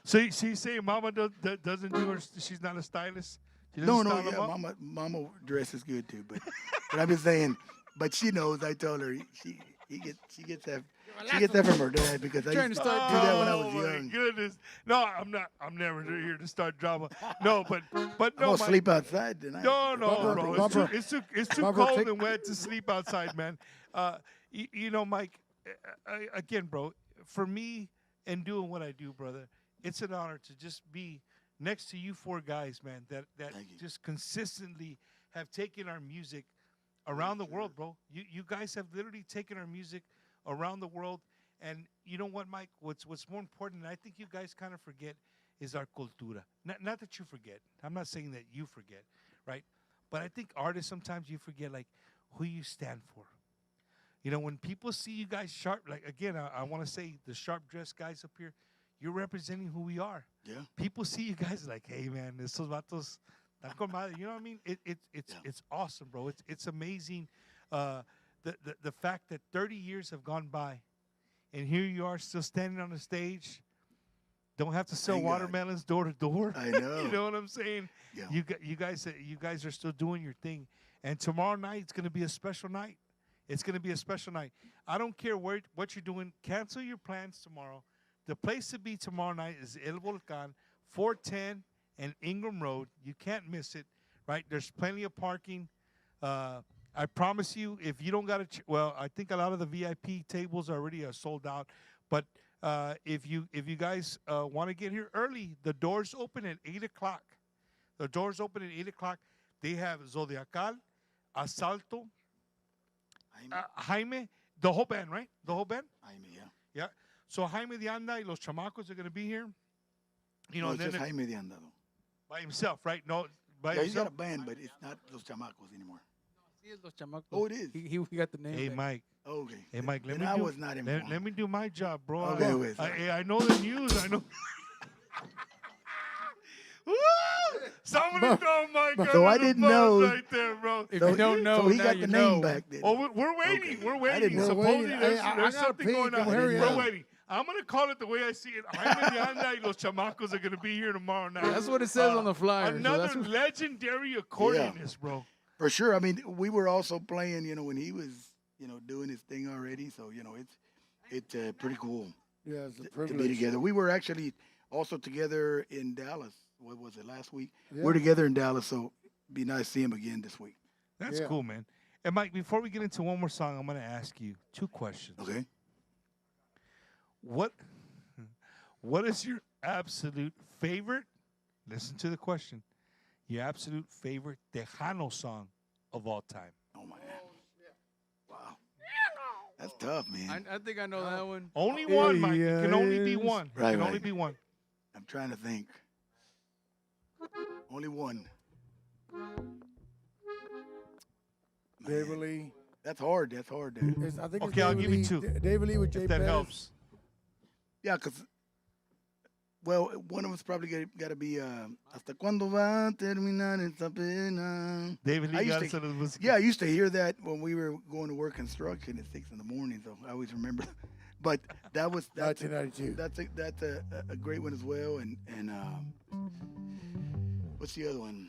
So you say Mama doesn't do her? She's not a stylist. No, yeah, Mama dresses good too, but I'm just saying. But she knows. I told her she gets that from her dad because I used to do that when I was young. Oh my goodness! No, I'm not. I'm never here to start drama. No, but no. I'm gonna sleep outside tonight. No, bro. It's too cold and wet to sleep outside, man. Mike. Again, bro. For me and doing what I do, brother. it's an honor to just be next to you four guys, man, that just consistently have taken our music around the world, bro. You guys have literally taken our music around the world. And you know what, Mike? What's more important, and I think you guys kind of forget, is our cultura. Not that you forget. I'm not saying that you forget, right? But I think artists, sometimes you forget, like, who you stand for. You know, when people see you guys sharp, like, again, I want to say the sharp-dressed guys up here, you're representing who we are. Yeah. People see you guys like, hey, man, estos vatos, están con madre. You know what I mean? It's awesome, bro. It's amazing the fact that 30 years have gone by, and here you are still standing on the stage. Don't have to sell watermelons door to door. I know. You know what I'm saying? Yeah. You guys are still doing your thing. And tomorrow night, it's going to be a special night. It's going to be a special night. I don't care what you're doing. Cancel your plans tomorrow. The place to be tomorrow night is El Volcan, 410 and Ingram Road. You can't miss it, right? There's plenty of parking. I promise you, if you don't got well, I think a lot of the VIP tables already are sold out. But if you guys want to get here early, the doors open at 8 o'clock. The doors open at 8 o'clock. They have Zodiacal, Asalto, Jaime, the whole band, right? The whole band? Jaime, yeah. Yeah. So Jaime de Anda y los chamacos are going to be here. You know, No, it's then just Jaime de Anda, though. by himself, right? No, by Yeah, he's himself. got a band, but it's not Los Chamacos anymore. Los chamacos. Oh, it is. He got the name. Hey, back. Mike. Okay. Hey, Mike, let Then me I do, was not informed. let me do my job, bro. Okay, wait, I know the news. I know. Woo! Somebody throw Mike So I under the didn't bus know. right there, bro. If you don't know, so he now got you the know. name back then. Oh, we're waiting. Okay. We're I waiting. didn't know. Supposedly, Waiting. there's, Hey, I there's gotta something pee. going on. Come here, We're yeah. waiting. I'm going to call it the way I see it. Jaime de Anda y los chamacos are going to be here tomorrow night. That's what it says on the flyer. so Another that's what- legendary accordionist, bro. For sure. I mean, we were also playing, when he was, doing his thing already. So, it's pretty cool Yeah, it's a to be privilege. together. We were actually also together in Dallas. What was it, last week? Yeah. We're together in Dallas, so be nice to see him again this week. That's Yeah. cool, man. And Mike, before we get into one more song, I'm going to ask you two questions. Okay? What is your absolute favorite? Listen to the question. Your absolute favorite Tejano song of all time. Oh, my God. Wow. That's tough, man. I think I know that one. Only one, Mike. It can only be one. It Right, can only right. be one. I'm trying to think. Only one. David Lee. That's hard. That's hard. It's, I think Okay, it's I'll David give you Lee, two, David Lee with Jay If that Pettis. helps. Yeah, because, well, one of us probably got to be Hasta cuando va a terminar esta pena. David I Lee used got to- us into the Yeah, I used to hear that when we were going to work construction at 6 in the morning, so I always remember. But that's 1992. That's a great one as well. And what's the other one?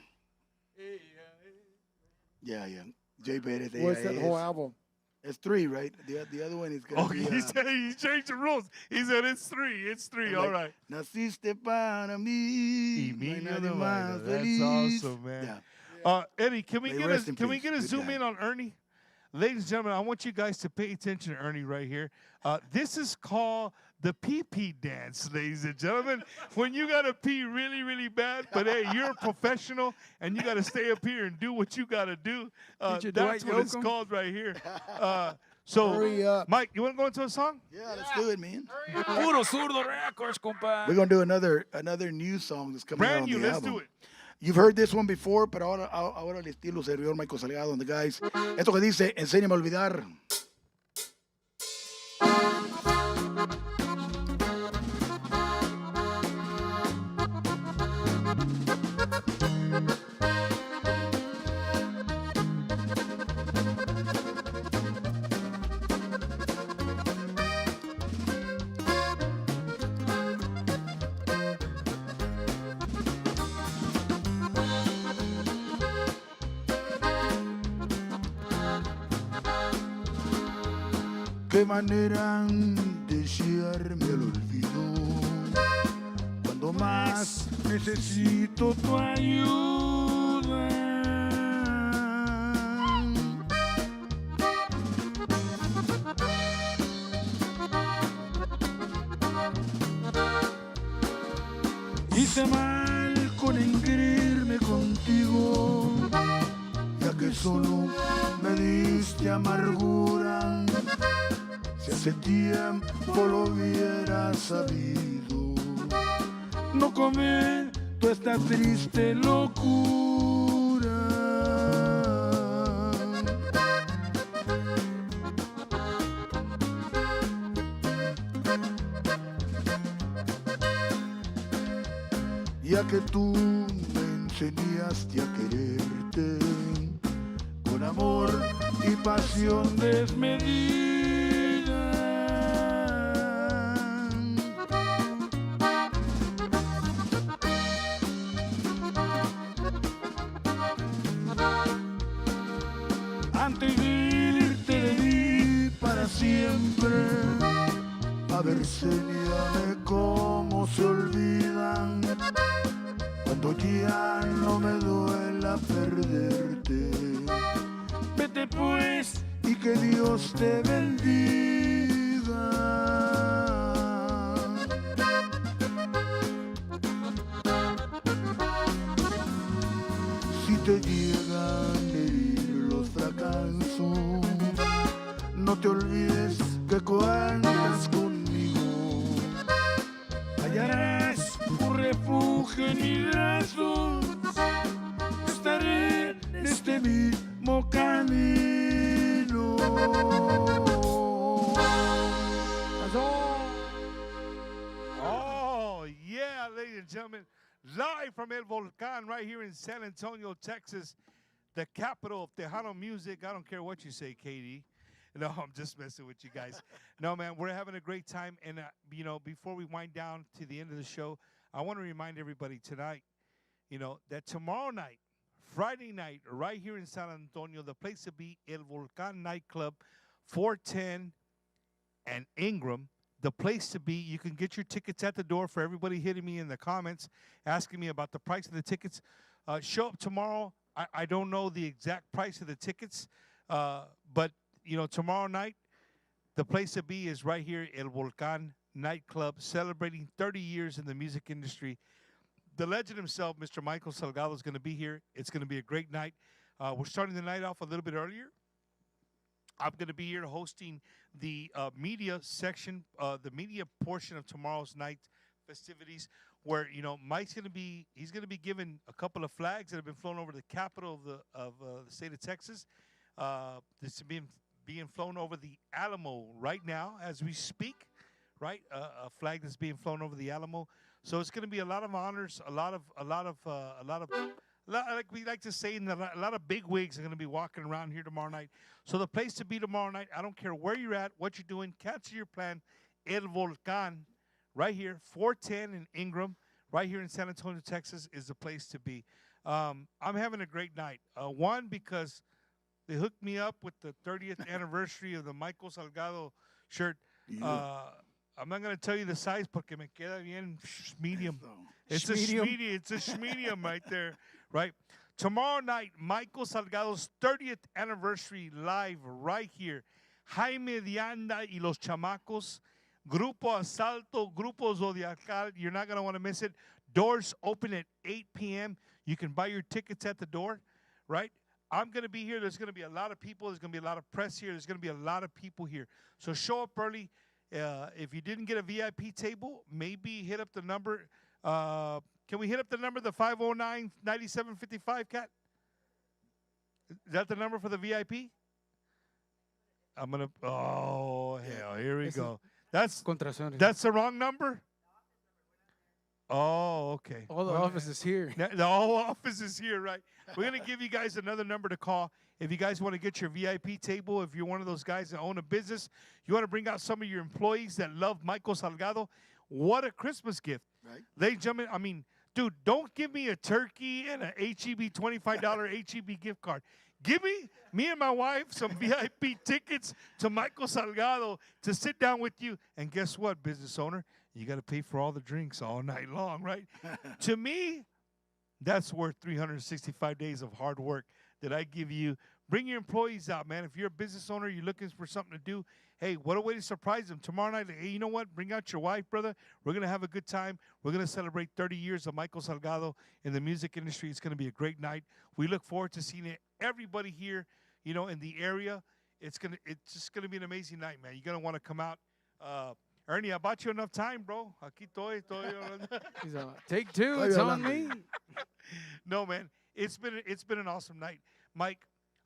Yeah. Jay Pettis. What's that AIS. whole album? It's 3, right? The other one is going to Okay, be. he said he changed the rules. He said it's 3. It's 3. All right. Naciste para mí. Y no hay mi nadie vida más baila. That's feliz. awesome, man. Yeah. Eddie, can we May get rest a in can we peace. get a Good zoom guy. in on Ernie? Ladies and gentlemen, I want you guys to pay attention to Ernie right here. This is called the pee-pee dance, ladies and gentlemen. When you got to pee really, really bad, but hey, you're a professional and you got to stay up here and do what you got to do. Did you That's Dwight what it's Yoakam? called right here. So, Hurry up. Mike, you want to go into a song? Yeah, let's do it, man. Puro zurdo records, compa. We're going to do another new song that's coming out Brand on new, the let's album. do it. You've heard this one before, pero ahora el estilo servidor Michael Salgado, donde guys. Esto que dice, enséñame a olvidar. Qué manera de echarme al olvido cuando más necesito tu ayuda. hice mal con engreírme contigo, ya que solo me diste amargura. Si hace tiempo lo hubiera sabido, no cometo esta triste locura. Ya que tú me enseñaste a quererte con amor y pasión desmedida. Antes de irte de mí para siempre, a ver, enséñame cómo se olvidan cuando ya no me duela perderte. Vete pues y que Dios te bendiga. Si te llegan a herir los fracasos, no te olvides que cuentas conmigo. Hallarás un refugio en mis brazos, estaré en este mismo camino. Oh, yeah, ladies and gentlemen. Live from El Volcan right here in San Antonio, Texas, the capital of Tejano music. I don't care what you say, Katie. No, I'm just messing with you guys. No, man, we're having a great time. And, you know, before we wind down to the end of the show, I want to remind everybody tonight, you know, that tomorrow night, Friday night, right here in San Antonio, the place to be, El Volcan Nightclub, 410 and Ingram. The place to be. You can get your tickets at the door. For everybody hitting me in the comments, asking me about the price of the tickets. Show up tomorrow. I don't know the exact price of the tickets, but, you know, tomorrow night, the place to be is right here, El Volcan Nightclub, celebrating 30 years in the music industry. The legend himself, Mr. Michael Salgado, is going to be here. It's going to be a great night. We're starting the night off a little bit earlier. I'm going to be here hosting the media section, the media portion of tomorrow's night festivities, where, you know, Mike's going to be, he's going to be given a couple of flags that have been flown over the capital of the state of Texas. This is being flown over the Alamo right now as we speak, right? A flag that's being flown over the Alamo. So it's going to be a lot of honors, a lot of like we like to say, a lot of big wigs are going to be walking around here tomorrow night. So the place to be tomorrow night, I don't care where you're at, what you're doing, cancel your plan. El Volcan, right here, 410 in Ingram, right here in San Antonio, Texas, is the place to be. I'm having a great night. One, because they hooked me up with the 30th anniversary of the Michael Salgado shirt. I'm not going to tell you the size porque me queda bien medium. It's a schmedium right there, right? Tomorrow night, Michael Salgado's 30th anniversary live right here. Jaime Dianda y los Chamacos, Grupo Asalto, Grupo Zodiacal. You're not going to want to miss it. Doors open at 8 p.m. You can buy your tickets at the door, right? I'm going to be here. There's going to be a lot of people. There's going to be a lot of press here. There's going to be a lot of people here. So show up early. If you didn't get a VIP table, maybe hit up the number. Can we hit up the number, the 509-9755, Kat? Is that the number for the VIP? I'm going to, oh, hell, here we go. That's the wrong number? Oh, okay. All the office is here. The whole office is here, right? We're going to give you guys another number to call. If you guys want to get your VIP table, if you're one of those guys that own a business, you want to bring out some of your employees that love Michael Salgado, what a Christmas gift. Right. Ladies and gentlemen, I mean, dude, don't give me a turkey and a HEB $25 HEB gift card. Give me and my wife some VIP tickets to Michael Salgado to sit down with you. And guess what, business owner? You got to pay for all the drinks all night long, right? To me, that's worth 365 days of hard work that I give you, bring your employees out, man. If you're a business owner, you're looking for something to do, hey, what a way to surprise them. Tomorrow night, hey, you know what? Bring out your wife, brother. We're going to have a good time. We're going to celebrate 30 years of Michael Salgado in the music industry. It's going to be a great night. We look forward to seeing everybody here, you know, in the area. It's just going to be an amazing night, man. You're going to want to come out. Ernie, I bought you enough time, bro. Aquí estoy. He's take two. It's on me. No, man. It's been an awesome night. Mike,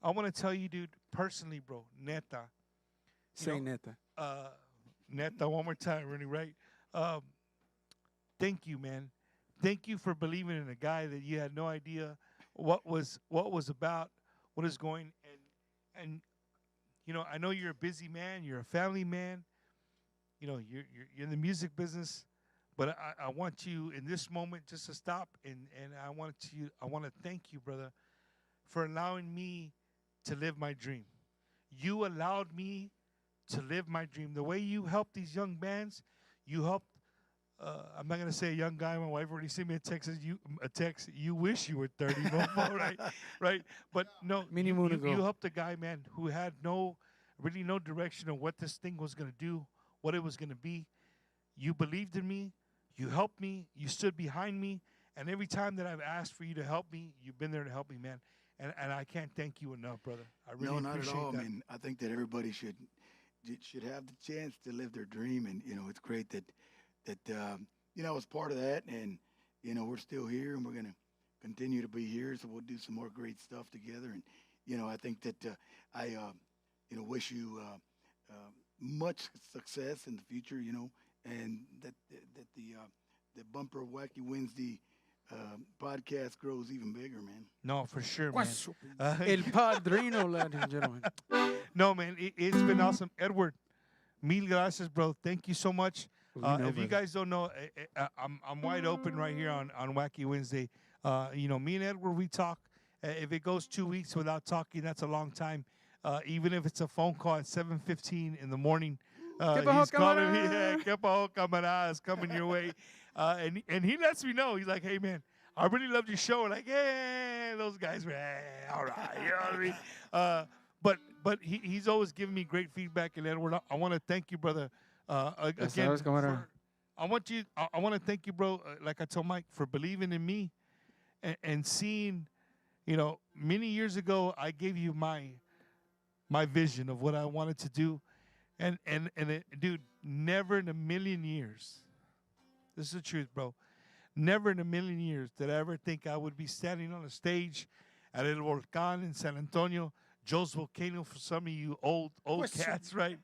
I want to tell you, dude, personally, bro, neta. Say neta. Neta, one more time, Ernie, right? Thank you, man. Thank you for believing in a guy that you had no idea what was about, what is going, and you know, I know you're a busy man, you're a family man, you know, you're in the music business, but I want you in this moment just to stop and I want to thank you, brother, for allowing me to live my dream. You allowed me to live my dream. The way you helped these young bands, you helped. I'm not gonna say a young guy. My wife already sent me a text. You wish you were 30, right? But no, you helped a guy, man, who had really no direction of what this thing was gonna do, what it was gonna be. You believed in me. You helped me. You stood behind me. And every time that I've asked for you to help me, you've been there to help me, man. And I can't thank you enough, brother. I really not appreciate at all. that. I mean, I think that everybody should have the chance to live their dream, and you know, it's great that you know, I was part of that, and you know, we're still here, and we're gonna continue to be here. So we'll do some more great stuff together, and you know, I think that I you know, wish you much success in the future, you know, and that the Bumper Wacky Wednesday podcast grows even bigger, man. No, for sure, man. El Padrino, ladies and gentlemen. No, man, it's been awesome. Edward, mil gracias, bro. Thank you so much. If you guys don't know, I'm wide open right here on Wacky Wednesday. You know, me and Edward, we talk. If it goes 2 weeks without talking, that's a long time. Even if it's a phone call at 7:15 in the morning, he's calling me. Yeah, que paho, camaradas, coming your way. And he lets me know. He's like, hey, man, I really loved your show. Like, hey, those guys were, all right. You know what I mean? But he's always giving me great feedback. And Edward, I want to thank you, brother. Again, I want to thank you, bro. Like I told Mike, for believing in me and seeing, you know, many years ago, I gave you my vision of what I wanted to do. And dude, never in a million years, this is the truth, bro, never in a million years did I ever think I would be standing on a stage at El Volcán in San Antonio, Joe's Volcano for some of you old cats, right?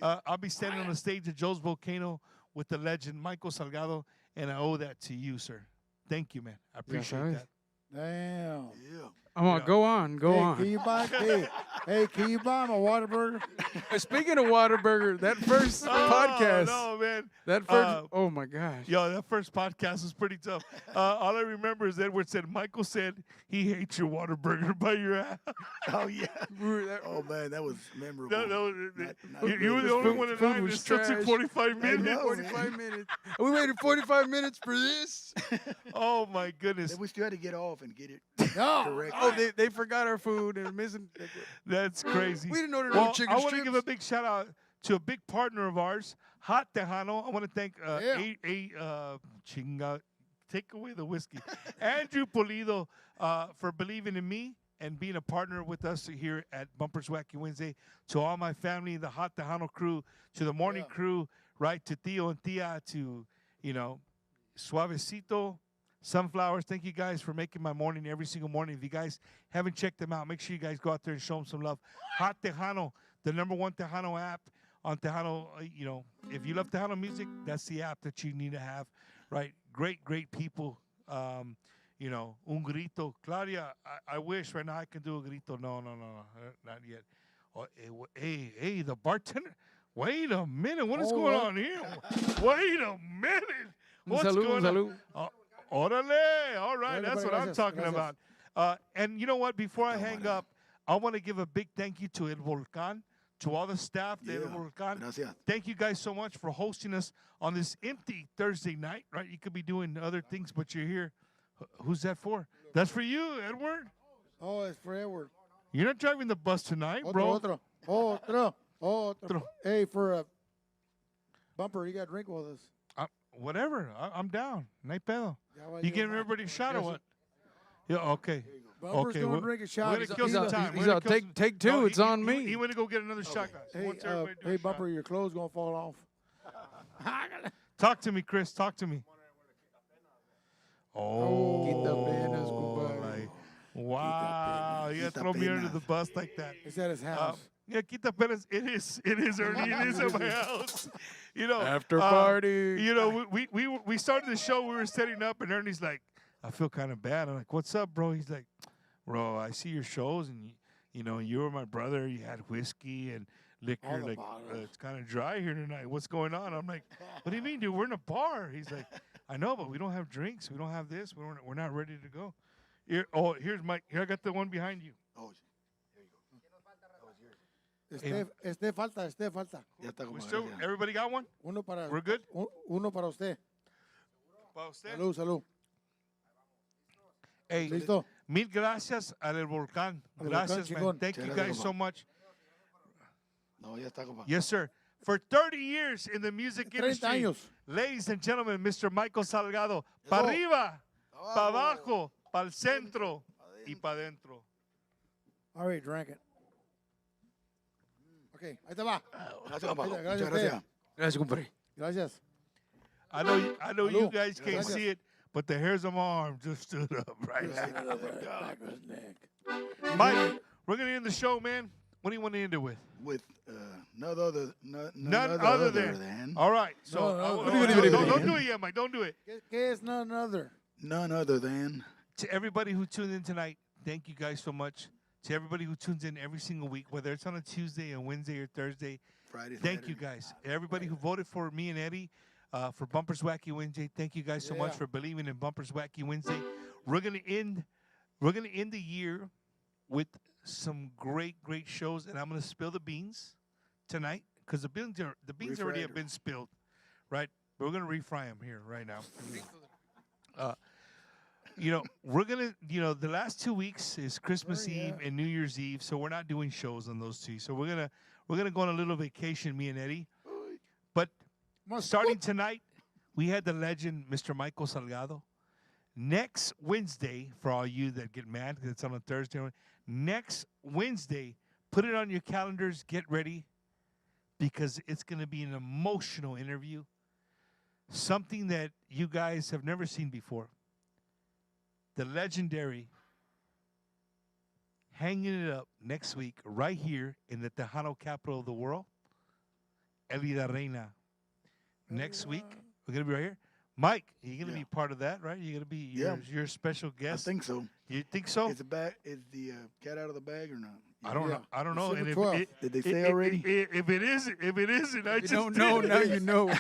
I'll be standing on the stage at Joe's Volcano with the legend Michael Salgado, and I owe that to you, sir. Thank you, man. I appreciate that. Damn. Yeah. Come on, go on. Can you buy? Can you buy him a Whataburger? Speaking of Whataburger, that first podcast. No, man. That first. Oh my gosh. Yo, that first podcast was pretty tough. All I remember is Edward said, Michael said he hates your Whataburger by your ass. Oh yeah. Oh man, that was memorable. You were the only one that lied. It still took 45 minutes. 45 minutes. We waited 45 minutes for this. Oh my goodness. Then we still had to get off and get it correct. Oh, they forgot our food and missing. That's crazy. We didn't order well, no chicken I want to strips. give a big shout out to a big partner of ours, Hot Tejano. I want to thank take away the whiskey, Andrew Polido, for believing in me and being a partner with us here at Bumpers Wacky Wednesday. To all my family, the Hot Tejano crew, to the morning crew, right, to Tio and Tia, to, you know, Suavecito, Sunflowers. Thank you guys for making my morning every single morning. If you guys haven't checked them out, make sure you guys go out there and show them some love. Hot Tejano, the #1 Tejano app on Tejano. You know, if you love Tejano music, that's the app that you need to have, right? Great people. You know, un grito. Claudia, I wish right now I could do a grito. No, not yet. Oh, hey, the bartender. Wait a minute. What is going on here? Wait a minute. What's going on? Orale. All right. That's what I'm talking about. And you know what? Before I hang up, I want to give a big thank you to El Volcán, to all the staff at El Volcán. Gracias. Thank you guys so much for hosting us on this empty Thursday night, right? You could be doing other things, but you're here. Who's that for? That's for you, Edward. Oh, it's for Edward. You're not driving the bus tonight, bro. Otro. Hey, for a bumper, you got to drink with us. Whatever. I'm down. No hay pedo. You giving everybody a shot or what? Yeah, okay. Bumper's Okay, gonna drink a shot. We're going to kill some time. He's out. Take two. It's on me. He went to go get another shot, guys. Hey, Bumper, your clothes going to fall off. Talk to me, Chris. Talk to me. Wow. You got to throw me under the bus like that. It's at his house. Yeah, quita penas. It is, Ernie. It is at my house. You know, After party. You know, we started the show. We were setting up, and Ernie's like, I feel kind of bad. I'm like, what's up, bro? He's like, bro, I see your shows, and you know, you were my brother. You had whiskey and liquor. Like, it's kind of dry here tonight. What's going on? I'm like, what do you mean, dude? We're in a bar. He's like, I know, but we don't have drinks. We don't have this. We're not ready to go. Here's Mike. Here, I got the one behind you. Oh, here you go. Falta. Ya está como Everybody got one? We're good? Uno para usted. Para usted. Salud. Hey, Listo. Mil gracias al Volcán. Gracias, man. Thank you guys so much. No, ya está, compa. Yes, sir. For 30 years in the music industry, años. ladies and gentlemen, Mr. Michael Salgado. Pa' arriba, pa' abajo, pa' el centro y pa' dentro. All right, drank it. Okay, ahí te va. Gracias, compa. Gracias, Muchas gracias. Gracias, compa. Gracias. I know you guys can't see it, but the hairs on my arm just stood up right now. Mike, we're going to end the show, man. What do you want to end it with? With none other than. All right. So don't do it yet, Mike. Don't do it. ¿Qué es none other? None other than. To everybody who tuned in tonight, thank you guys so much. To everybody who tunes in every single week, whether it's on a Tuesday, a Wednesday, or Thursday, Friday, thank Saturday. you guys. Everybody who voted for me and Eddie for Bumpers Wacky Wednesday, thank you guys so much for believing in Bumpers Wacky Wednesday. We're gonna end the year with some great shows, and I'm gonna spill the beans tonight because the beans already have been spilled, right? But we're gonna refry them here right now. You know, we're gonna, the last 2 weeks is Christmas Eve and New Year's Eve, so we're not doing shows on those two. So we're gonna go on a little vacation, me and Eddie. But starting tonight, we had the legend, Mr. Michael Salgado. Next Wednesday, for all you that get mad because it's on a Thursday, next Wednesday, put it on your calendars, get ready, because it's gonna be an emotional interview, something that you guys have never seen before. The legendary, hanging it up next week right here in the Tejano capital of the world, Elida Reina. Next week, we're going to be right here. Mike, you're going to be part of that, right? You're going to be your special guest? I think so. You think so? Is the cat out of the bag or not? I don't know. I don't know. And did they say already? If it isn't, I just don't know. Now you know.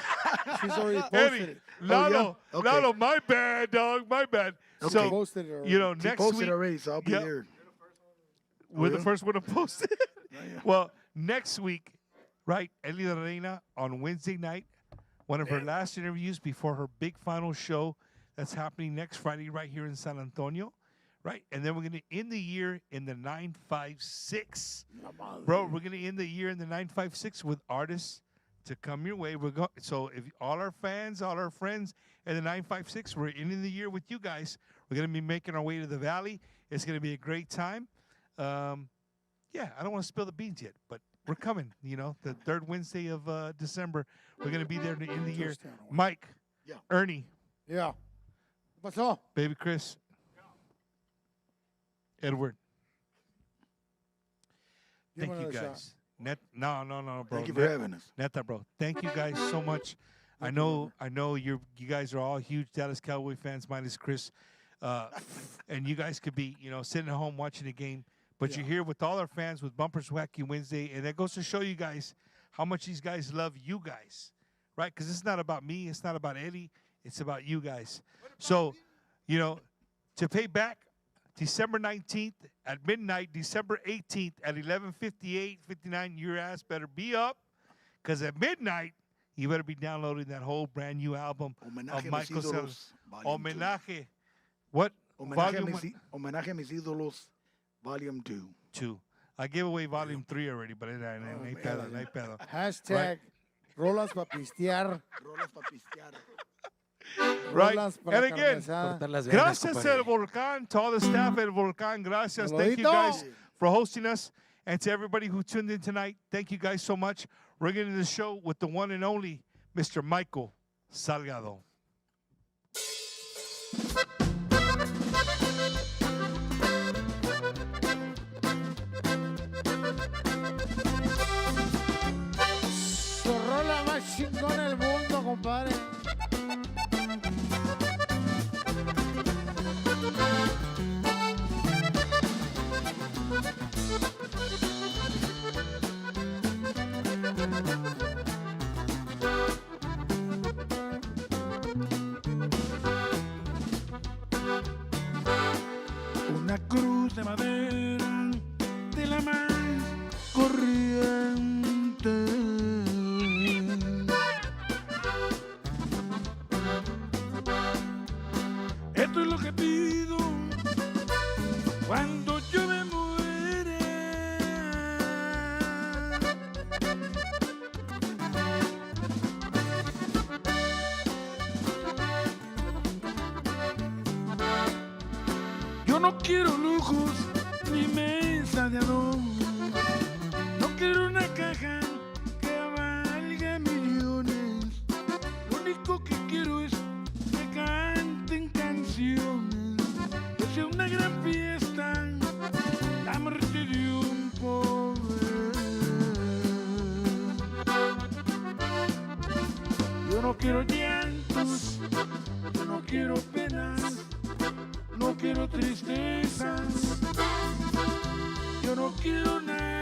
She's already posted Eddie, it. Lalo, Okay. Lalo, my bad, dog, my bad. Okay. So, Posted it already. She next posted week, already, so I'll be there. we're the first one to post it. Well, next week, right, Elida Reina on Wednesday night, one of her last interviews before her big final show that's happening next Friday right here in San Antonio, right? And then we're going to end the year in the 956. Bro, we're going to end the year in the 956 with artists to come your way. So if all our fans, all our friends in the 956, we're ending the year with you guys. We're going to be making our way to the Valley. It's going to be a great time. I don't want to spill the beans yet, but we're coming, the third Wednesday of December. We're going to be there to end the year. Mike, Ernie. Yeah. What's up? Baby Chris. Edward. Thank you guys. No, bro. Thank you for having us. Neta, bro. Thank you guys so much. I know you guys are all huge Dallas Cowboy fans, minus Chris. And you guys could be, sitting at home watching the game. But you're here with all our fans with Bumpers Wacky Wednesday, and that goes to show you guys how much these guys love you guys, right? Because it's not about me, it's not about Eddie, it's about you guys. So, to pay back, December 19th at midnight, December 18th at 11:58, 59, your ass better be up, because at midnight, you better be downloading that whole brand new album of Michael Sellers. Homenaje. What? Homenaje a mis ídolos, Volume 2. 2. I gave away volume 3 already, but no hay pedo, no hay pedo. Hashtag rolas para pistear. Rolas para pistear. Right. Rolas para And again, carne asada. gracias El Volcán, to all the staff El Volcán, gracias. Thank you guys for hosting us. And to everybody who tuned in tonight, thank you guys so much. We're getting the show with the one and only Mr. Michael Salgado. Su rola más chingona del mundo, compadre. Una cruz de madera de la más corriente. Esto es lo que pido cuando yo me muera. Yo no quiero lujos ni mesa de adorno. No quiero una caja que valga millones. Lo único que quiero es que canten canciones, que sea una gran fiesta, la muerte de un pobre. Yo no quiero llantos, yo no quiero penas, no quiero tristezas, yo no quiero nada.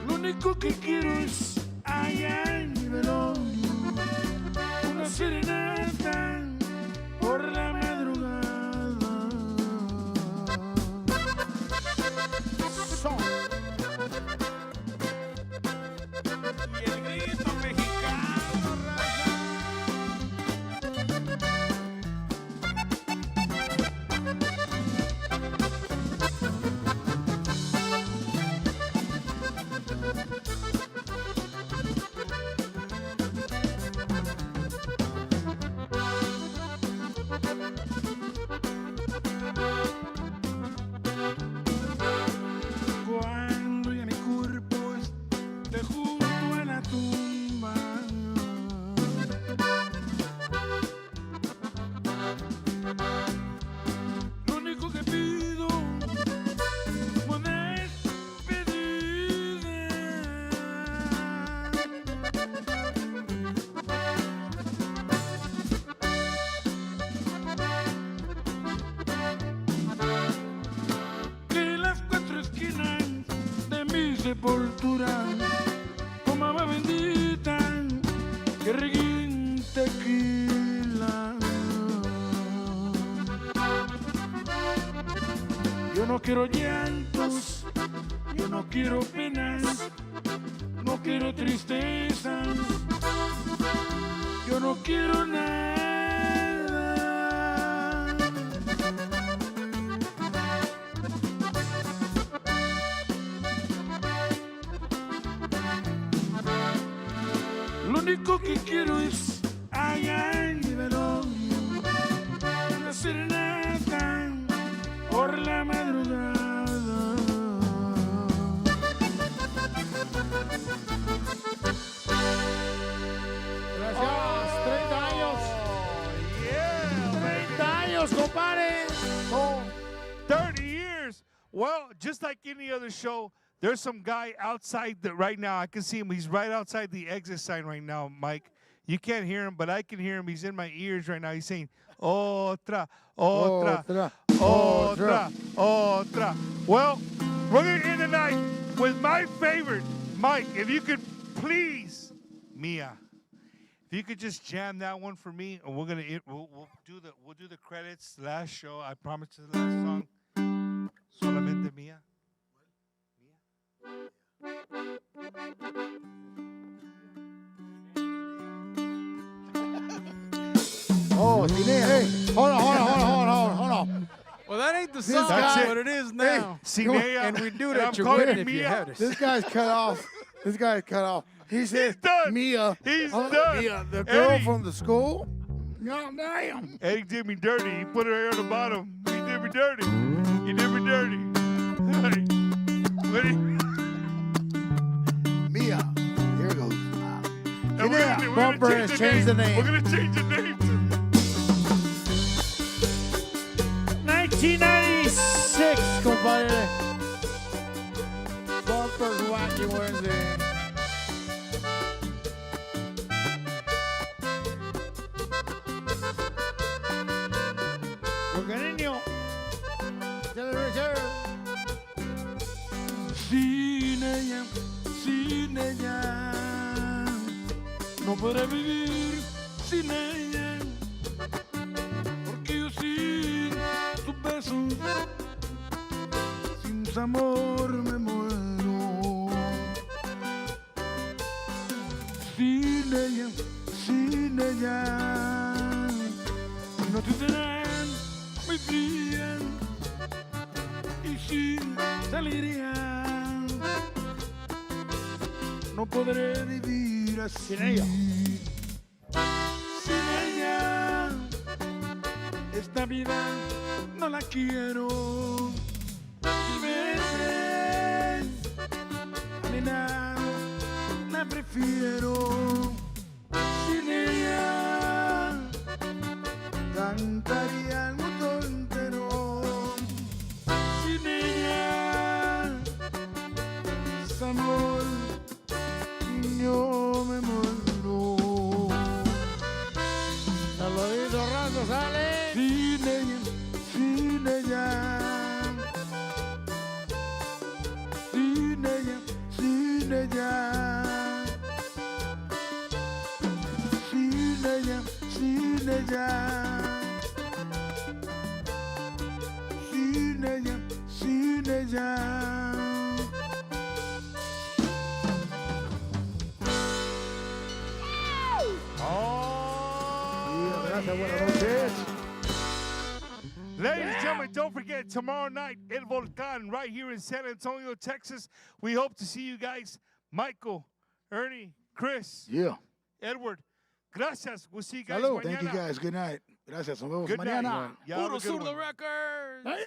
Lo único que quiero es allá en mi velorio una serenata por la madrugada. Y el grito mexicano, raza. Cuando ya mi cuerpo esté junto a la tumba, lo único que pido es una despedida. Que las cuatro esquinas de mi sepultura, como agua bendita, que reguen tequila. Yo no quiero llantos, yo no quiero penas, no quiero tristezas, yo no quiero nada. Lo único que quiero es allá en mi velorio una serenata por la madrugada. Gracias. 30 años. Yeah. 30 años, compadre. Oh, 30 years. Well, just like any other show, there's some guy outside right now. I can see him. He's right outside the exit sign right now, Mike. You can't hear him, but I can hear him. He's in my ears right now. He's saying, otra, otra, otra, otra. Well, we're going to end the night with my favorite. Mike, if you could please, Mia, if you could just jam that one for me, and we'll do the credits, last show. I promise you the last song. Solamente Mia. Cochinilla. Hey, hold on. Well, that ain't the This song, guy- but it is now. Sinea, And we do it and at I'm your calling wedding it if you Mia. had us. This guy's cut off. He says, done. Mia. He's Oh, done. Mia, the girl Eddie. from the school? God damn. Eddie did me dirty. He put her on the bottom. He did me dirty. He did me dirty. Hey. Mia. Here goes. And Yeah, Bumper has changed the name. We're going to change the name. 1996, compadre. Bumper's Wacky Wednesday. Porque niño, sin ella, no podré vivir sin ella, porque yo sin sus besos, sin su amor me muero. Sin ella, no te serán muy fría y sin alegría. No podré vivir así. Sin ella. Sin ella. Esta vida no la quiero. Mil veces. A mi lado la prefiero. Sin ella. Cantaría el mundo entero. Sin ella. Es amor. Yo me muero. Saludito, rato, sale. Sin ella, sin ella. Sin ella, sin ella. Sin ella, sin ella. Sin ella, sin ella. Ladies and gentlemen, don't forget, tomorrow night, El Volcan, right here in San Antonio, Texas. We hope to see you guys. Michael, Ernie, Chris. Yeah. Edward. Gracias. We'll see you guys Salud. mañana. Thank you guys. Good night. Gracias. Nos vemos Good mañana. night. Y'all have a Puro good Zurdo one. Records.